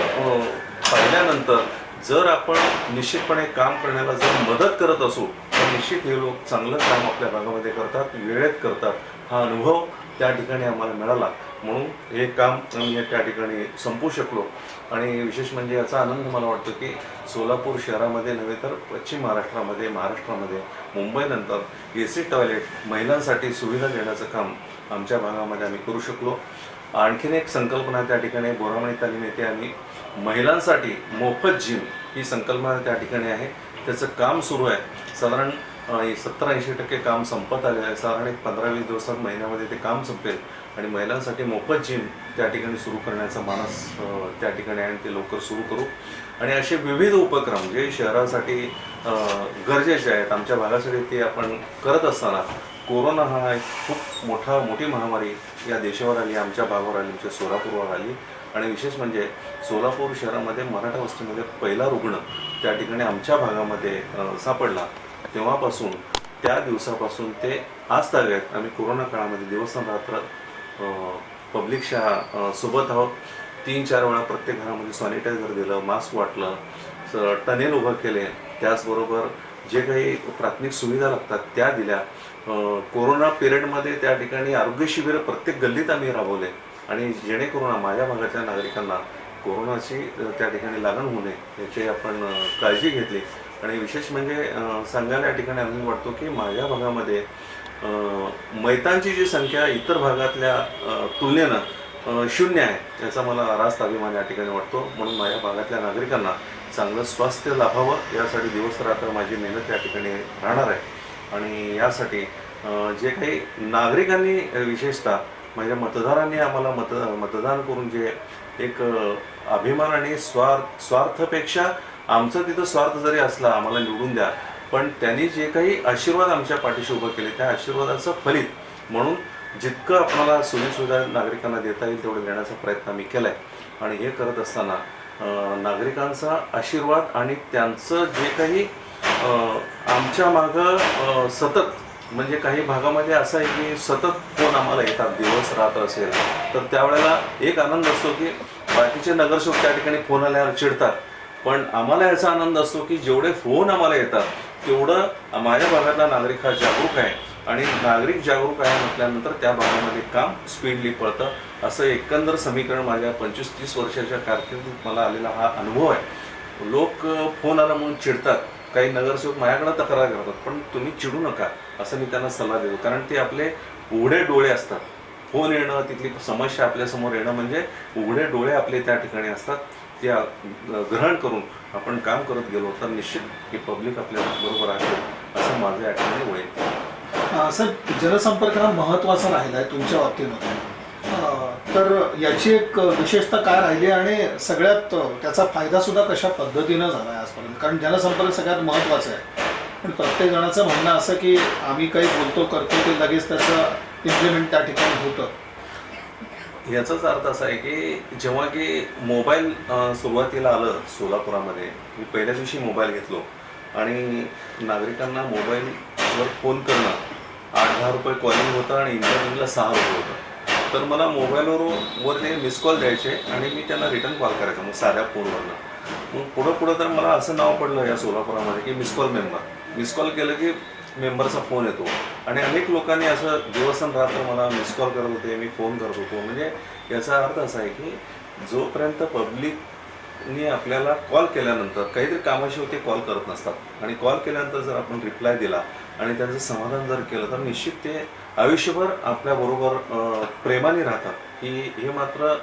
पाहिल्यानंतर जर आपण निश्चितपणे काम करण्याला जर मदत करत असू तर निश्चित हे लोक चांगलं काम आपल्या भागामध्ये करतात, वेळेत करतात. हा अनुभव त्या ठिकाणी आम्हाला मिळाला. म्हणून हे काम आम्ही त्या ठिकाणी संपवू शकलो. आणि विशेष म्हणजे याचा आनंद मला वाटतो की सोलापूर शहरामध्ये नव्हे तर पश्चिम महाराष्ट्रामध्ये मुंबईनंतर AC टॉयलेट महिलांसाठी सुविधा देण्याचं काम आमच्या भागामध्ये आम्ही करू शकलो. आणखीन एक संकल्पना त्या ठिकाणी बोरामणी तालीम येथे आम्ही महिलांसाठी मोफत जिम ही संकल्पना त्या ठिकाणी आहे. त्याचं काम सुरू आहे. साधारण 70-80% काम संपत आले आहे. साधारण 15-20 दिवसात महिन्यामध्ये ते काम संपेल आणि महिलांसाठी मोफत जिम त्या ठिकाणी सुरू करण्याचा मानस त्या ठिकाणी आहे. ते लवकर सुरू करू. आणि असे विविध उपक्रम जे शहरासाठी गरजेचे आहेत आमच्या भागासाठी ते आपण करत असताना कोरोना हा एक खूप मोठी महामारी या देशावर आली, आमच्या भागावर आली, आमच्या सोलापूरवर आली. आणि विशेष म्हणजे सोलापूर शहरामध्ये मराठा वस्तीमध्ये पहिला रुग्ण त्या ठिकाणी आमच्या भागामध्ये सापडला. तेव्हापासून त्या दिवसापासून ते आज तागायत आम्ही कोरोना काळामध्ये दिवसरात्र पब्लिक शाळा सोबत आहोत. 3-4 वेळा प्रत्येक घरामध्ये सॅनिटायझर दिलं, मास्क वाटलं, टनेल उभं केले. त्याचबरोबर जे काही प्राथमिक सुविधा लागतात त्या दिल्या. कोरोना पिरियडमध्ये त्या ठिकाणी आरोग्य शिबिरं प्रत्येक गल्लीत आम्ही राबवले आणि जेणेकरून माझ्या भागाच्या नागरिकांना कोरोनाची त्या ठिकाणी लागण होऊ नये याची आपण काळजी घेतली. आणि विशेष म्हणजे सांगायला या ठिकाणी आनंद वाटतो की माझ्या भागामध्ये मैतांची जी संख्या इतर भागातल्या तुलनेनं 0 आहे याचा मला रास्त अभिमान या ठिकाणी वाटतो. म्हणून माझ्या भागातल्या नागरिकांना चांगलं स्वास्थ्य लाभावं यासाठी दिवसरात्र माझी मेहनत या ठिकाणी राहणार आहे. आणि यासाठी जे काही नागरिकांनी विशेषतः माझ्या मतदारांनी आम्हाला मतदान करून जे एक अभिमान आणि स्वार्थपेक्षा आमचं तिथं स्वार्थ जरी असला आम्हाला निवडून द्या, पण त्यांनी जे काही आशीर्वाद आमच्या पाठीशी उभं केले त्या आशीर्वादाचं फलित म्हणून जितकं आपल्याला सोयीसुविधा नागरिकांना देता येईल तेवढं देण्याचा प्रयत्न आम्ही केला आहे. आणि हे करत असताना नागरिकांचा आशीर्वाद आणि त्यांचं जे काही आमच्या मागं सतत म्हणजे काही भागामध्ये असं आहे की सतत फोन आम्हाला येतात, दिवस रात्र असेल तर त्यावेळेला एक आनंद असतो की बाकीचे नगरसेवक त्या ठिकाणी फोन आल्यावर चिडतात, पण आम्हाला याचा आनंद असतो की जेवढे फोन आम्हाला येतात तेवढं माझ्या भागातला नागरिक हा जागरूक आहे आणि नागरिक जागरूक आहे म्हटल्यानंतर त्या भागामध्ये काम स्पीडली पळतं. असं एकंदर समीकरण माझ्या 25-30 वर्षाच्या कारकिर्दीत मला आलेला हा अनुभव आहे. लोक फोन आला म्हणून चिडतात, काही नगरसेवक माझ्याकडे तक्रार करतात, पण तुम्ही चिडू नका असं मी त्यांना सल्ला देतो. कारण ते आपले उघडे डोळे असतात. फोन येणं, तिथली समस्या आपल्यासमोर येणं म्हणजे उघडे डोळे आपले त्या ठिकाणी असतात. ते ग्रहण करून आपण काम करत गेलो तर निश्चित की पब्लिक आपल्या बरोबर आहे असं माझं या ठिकाणी वैयक्तिक. सर, जनसंपर्क हा महत्त्वाचा राहिला आहे तुमच्या बाबतीमध्ये. तर याची एक विशेषता काय राहिली आणि सगळ्यात त्याचा फायदा सुद्धा कशा पद्धतीनं झाला आहे आजपर्यंत? कारण जनसंपर्क सगळ्यात महत्त्वाचा आहे, पण प्रत्येक जणाचं म्हणणं असं की आम्ही काही बोलतो करतो ते लगेच त्याचं इम्प्लिमेंट त्या ठिकाणी होतं. याचाच अर्थ असा आहे की जेव्हा की मोबाईल सुरुवातीला आलं सोलापुरामध्ये, मी पहिल्या दिवशी मोबाईल घेतलो आणि नागरिकांना मोबाईलवर फोन करणं 8-10 रुपये कॉलिंग होतं आणि इन्कमिंगला 6 रुपये होतं. तर मला मोबाईलवर ते मिस कॉल द्यायचे आणि मी त्यांना रिटर्न कॉल करायचा मग साध्या फोनवरनं. मग पुढं तर मला असं नाव पडलं या सोलापुरामध्ये की miss call member. Miss call केलं की मेंबरचा फोन येतो आणि अनेक लोकांनी असं दिवसन रात्र मला मिस कॉल करत होते, मी फोन करत होतो. म्हणजे याचा अर्थ असा आहे की जोपर्यंत पब्लिकने आपल्याला कॉल केल्यानंतर काहीतरी कामाशी होते कॉल करत नसतात आणि कॉल केल्यानंतर जर आपण रिप्लाय दिला आणि त्यांचं समाधान जर केलं तर निश्चित ते आयुष्यभर आपल्याबरोबर प्रेमाने राहतात. हे मात्र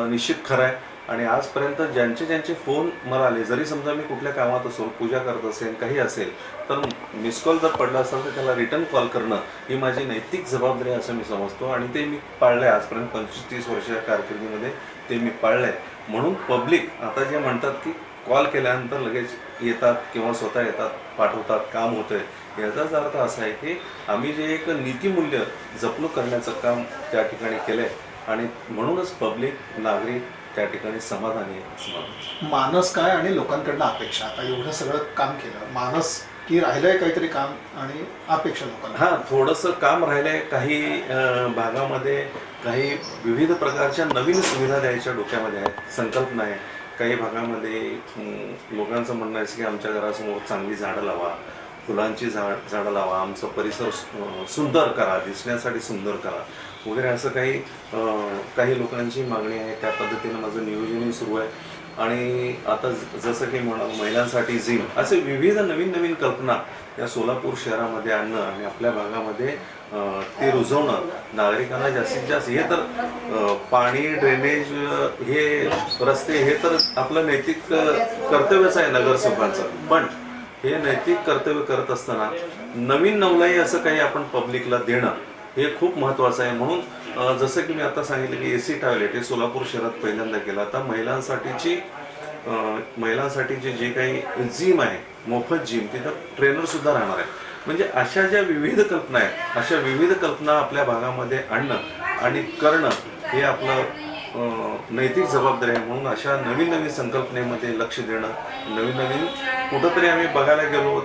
निश्चित खरं आहे. आणि आजपर्यंत ज्यांचे फोन मला आले, जरी समजा मी कुठल्या कामात असेल, पूजा करत असेल, काही असेल, तर मिस कॉल जर पडला असेल तर त्याला रिटर्न कॉल करणं ही माझी नैतिक जबाबदारी असं मी समजतो आणि ते मी पाळलं आहे. आजपर्यंत 25-30 वर्षाच्या कारकिर्दीमध्ये ते मी पाळलं आहे. म्हणून पब्लिक आता जे म्हणतात की कॉल केल्यानंतर लगेच येतात किंवा स्वतः येतात, पाठवतात, काम होतं आहे, याचाच अर्थ असा आहे की आम्ही जे एक नीतिमूल्य जपणूक करण्याचं काम त्या ठिकाणी केलं आहे आणि म्हणूनच पब्लिक, नागरिक त्या ठिकाणी समाधानी आहे. मानस काय आणि लोकांकडनं अपेक्षा, आता एवढं सगळं काम केलं, मानस की राहिलंय काहीतरी काम आणि अपेक्षा लोकांना? हां, थोडंसं काम राहिलंय. काही भागामध्ये काही विविध प्रकारच्या नवीन सुविधा द्यायच्या डोक्यामध्ये आहेत, संकल्पना आहे. काही भागामध्ये लोकांचं म्हणणं आहे की आमच्या घरासमोर चांगली झाडं लावा, फुलांची झाडं लावा, आमचा परिसर सुंदर करा, दिसण्यासाठी सुंदर करा वगैरे, असं काही लोकांची मागणी आहे. त्या पद्धतीनं माझं नियोजनही सुरू आहे. आणि आता जसं की महिलांसाठी जिम, असे विविध नवीन कल्पना या सोलापूर शहरामध्ये आणणं आणि आपल्या भागामध्ये ते रुजवणं, नागरिकांना जास्तीत जास्त. हे तर पाणी, ड्रेनेज, हे रस्ते, हे तर आपलं नैतिक कर्तव्यच आहे नगरसेवकांचं. पण हे नैतिक कर्तव्य करत असताना नवीन नवलाई असं काही आपण पब्लिकला देणं हे खूप महत्त्वाचं आहे. म्हणून जसं की मी आता सांगितलं की AC टॉयलेट हे सोलापूर शहरात पहिल्यांदा केलं. आता महिलांसाठीचे जे काही जिम आहे, मोफत जिम, तिथं ट्रेनरसुद्धा राहणार आहे. म्हणजे अशा ज्या विविध कल्पना आहेत, अशा विविध कल्पना आपल्या भागामध्ये आणणं आणि करणं हे आपलं नैतिक जबाबदारी आहे. म्हणून अशा नवीन संकल्पनेमध्ये लक्ष देणं, नवीन कुठंतरी आम्ही बघायला गेलो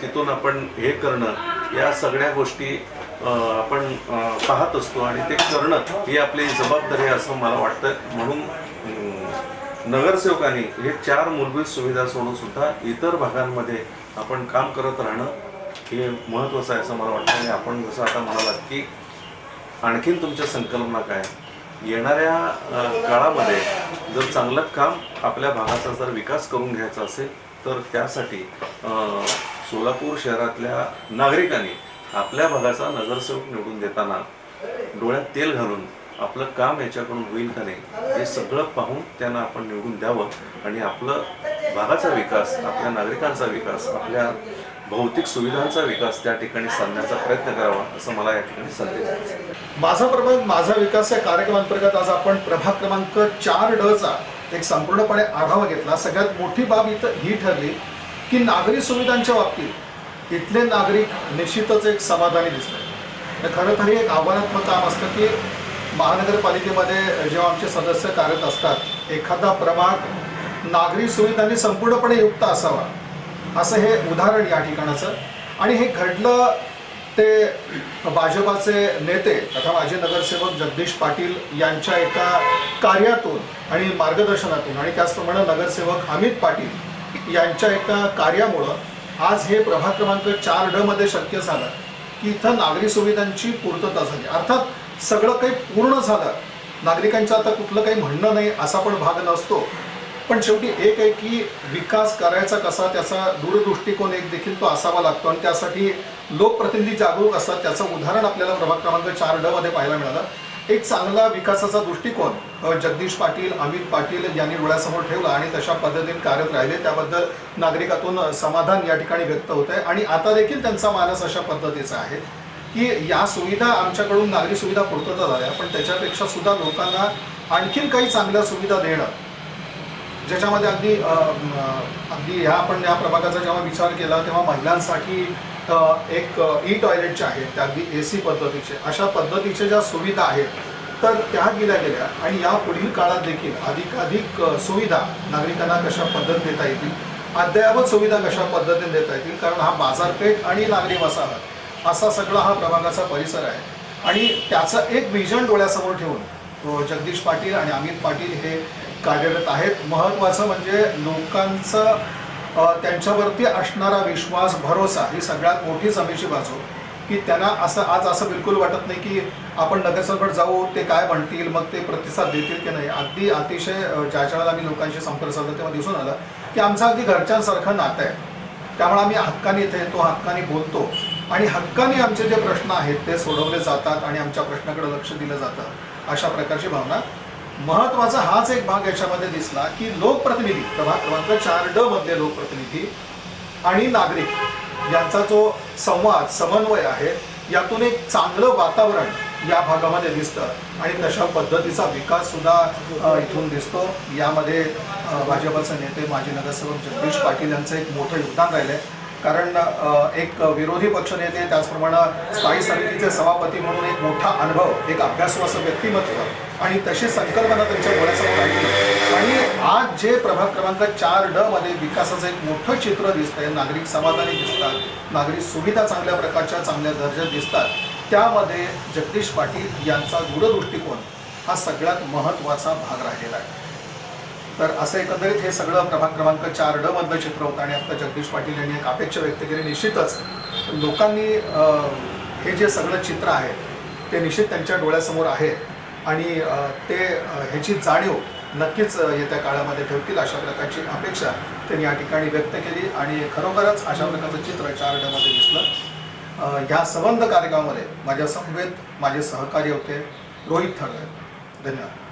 तिथून आपण हे करणं, या सगळ्या गोष्टी आपण पाहत असतो आणि ते करणं ही आपली जबाबदारी आहे असं मला वाटतं. म्हणून नगरसेवकांनी हे 4 मूलभूत सुविधा सोडून सुद्धा इतर भागांमध्ये आपण काम करत राहणं हे महत्त्वाचं आहे असं मला वाटतं. आणि आपण जसं आता म्हणालात की आणखीन तुमच्या संकल्पना काय, येणाऱ्या काळामध्ये जर चांगलं काम आपल्या भागाचा जर विकास करून घ्यायचा असेल तर त्यासाठी सोलापूर शहरातल्या नागरिकांनी आपल्या भागाचा नगरसेवक निवडून देताना डोळ्यात तेल घालून आपलं काम याच्याकडून होईल का नाही हे सगळं पाहून त्यांना आपण निवडून द्यावं आणि आपलं भागाचा विकास, आपल्या नागरिकांचा विकास, आपल्या भौतिक सुविधांचा विकास त्या ठिकाणी साधण्याचा प्रयत्न करावा असं मला या ठिकाणी संदेश आहे. माझा प्रभाग माझा विकास या कार्यक्रमांतर्गत आज आपण प्रभाग क्रमांक 4D एक संपूर्णपणे आढावा घेतला. सगळ्यात मोठी बाब इथं ही ठरली की नागरी सुविधांच्या बाबतीत इथले नागरिक निश्चितच एक समाधानी दिसले. खरं तर एक आव्हानात्मक काम असतं की महानगरपालिकेमध्ये जेव्हा आमचे सदस्य कार्यरत असतात, एखादा प्रभाग नागरी सुविधांनी संपूर्णपणे युक्त असावा असं हे उदाहरण या ठिकाणाचं. आणि हे घडलं ते भाजपाचे नेते तथा माजी नगरसेवक जगदीश पाटील यांच्या एका कार्यातून आणि मार्गदर्शनातून आणि त्याचप्रमाणे नगरसेवक अमित पाटील यांच्या एका कार्यामुळं आज हे प्रभाग क्रमांक 4D शक्य झालं की इथं नागरी सुविधांची पूर्तता झाली. अर्थात सगळं काही पूर्ण झालं, नागरिकांचं आता कुठलं काही म्हणणं नाही असा पण भाग नसतो, पण शेवटी एक आहे की विकास करायचा कसा त्याचा दूरदृष्टिकोन एक देखील तो असावा लागतो आणि त्यासाठी लोकप्रतिनिधी जागरूक असतात. त्याचं उदाहरण आपल्याला प्रभाग क्रमांक 4D पाहायला मिळालं. एक चांगला विकासाचा दृष्टिकोन जगदीश पाटील, अमित पाटील यांनी डोळ्यासमोर ठेवला आणि तशा पद्धतीने कार्यरत राहिले. त्याबद्दल नागरिकातून समाधान या ठिकाणी व्यक्त होत आहे. आणि आता देखील त्यांचा मानस अशा पद्धतीचा आहे की या सुविधा आमच्याकडून नागरी सुविधा पूर्तता झाल्या, पण त्याच्यापेक्षा सुद्धा लोकांना आणखीन काही चांगल्या सुविधा देणं, ज्याच्यामध्ये अगदी आपण या प्रभागाचा जेव्हा विचार केला तेव्हा महिलांसाठी एक ई टॉयलेटचे आहेत, त्या अगदी AC पद्धतीचे, अशा पद्धतीच्या ज्या सुविधा आहेत तर त्या दिल्या गेल्या. आणि या पुढील काळात देखील अधिकाधिक सुविधा नागरिकांना कशा पद्धतीने देता येतील, अद्ययावत सुविधा कशा पद्धतीने देता येतील, कारण हा बाजारपेठ आणि नागरी वसाहत असा सगळा हा प्रभागाचा परिसर आहे. आणि त्याचं एक विजन डोळ्यासमोर ठेवून जगदीश पाटील आणि अमित पाटील हे कार्यरत आहेत. महत्त्वाचं म्हणजे लोकांचं त्यांच्यावरती असणारा विश्वास, भरोसा ही सगळ्यात मोठी जमेची बाजू, की त्यांना असं बिलकुल वाटत नाही की आपण नगरसेवकाकडे जाऊ, ते काय म्हणतील, मग ते प्रतिसाद देतील की नाही. अगदी अतिशय ज्या वेळेला आम्ही लोकांशी संपर्क साधला तेव्हा दिसून आलं की आमचं अगदी घरच्यांसारखं नातं आहे. त्यामुळे आम्ही हक्काने इथे येतो, हक्काने बोलतो आणि हक्काने आमचे जे प्रश्न आहेत ते सोडवले जातात आणि आमच्या प्रश्नाकडे लक्ष दिलं जातं, अशा प्रकारची भावना. महत्त्वाचा हाच एक भाग याच्यामध्ये दिसला की लोकप्रतिनिधी, प्रभाग क्रमांक 4D मधले लोकप्रतिनिधी आणि नागरिक यांचा जो संवाद, समन्वय आहे, यातून एक चांगलं वातावरण या भागामध्ये दिसतं आणि तशा पद्धतीचा विकास सुद्धा इथून दिसतो. यामध्ये भाजपचे नेते, माजी नगरसेवक जगदीश पाटील यांचं एक मोठं योगदान राहिलं आहे. कारण एक विरोधी पक्षनेते, त्याचप्रमाणे स्थायी समितीचे सभापती म्हणून एक मोठा अनुभव, एक अभ्यासू असं व्यक्तिमत्व आणि तशी संकल्पना त्यांच्या डोळ्यासमोर राहिली. आणि आज जे प्रभाग क्रमांक 4D मध्ये विकासाचं एक मोठं चित्र दिसतंय, नागरिक समाधानी दिसतात, नागरिक सुविधा चांगल्या प्रकारच्या, चांगल्या दर्जात दिसतात, त्यामध्ये जगदीश पाटील यांचा दूरदृष्टिकोन हा सगळ्यात महत्त्वाचा भाग राहिलेला आहे. तर असं एकंदरीत हे सगळं प्रभाग क्रमांक 4D मधलं चित्र होतं. आणि आता जगदीश पाटील यांनी एक अपेक्षा व्यक्त केली. निश्चितच लोकांनी हे जे सगळं चित्र आहे ते निश्चित त्यांच्या डोळ्यासमोर आहे आणि ते ह्याची जाणीव नक्कीच येत्या काळामध्ये ठेवतील, अशा प्रकारची अपेक्षा त्यांनी या ठिकाणी व्यक्त केली. आणि खरोखरच अशा प्रकारचं चित्र 4D मध्ये दिसलं. ह्या संबंध कार्यक्रमामध्ये माझ्या समवेत माझे सहकारी होते रोहित थळवे. धन्यवाद.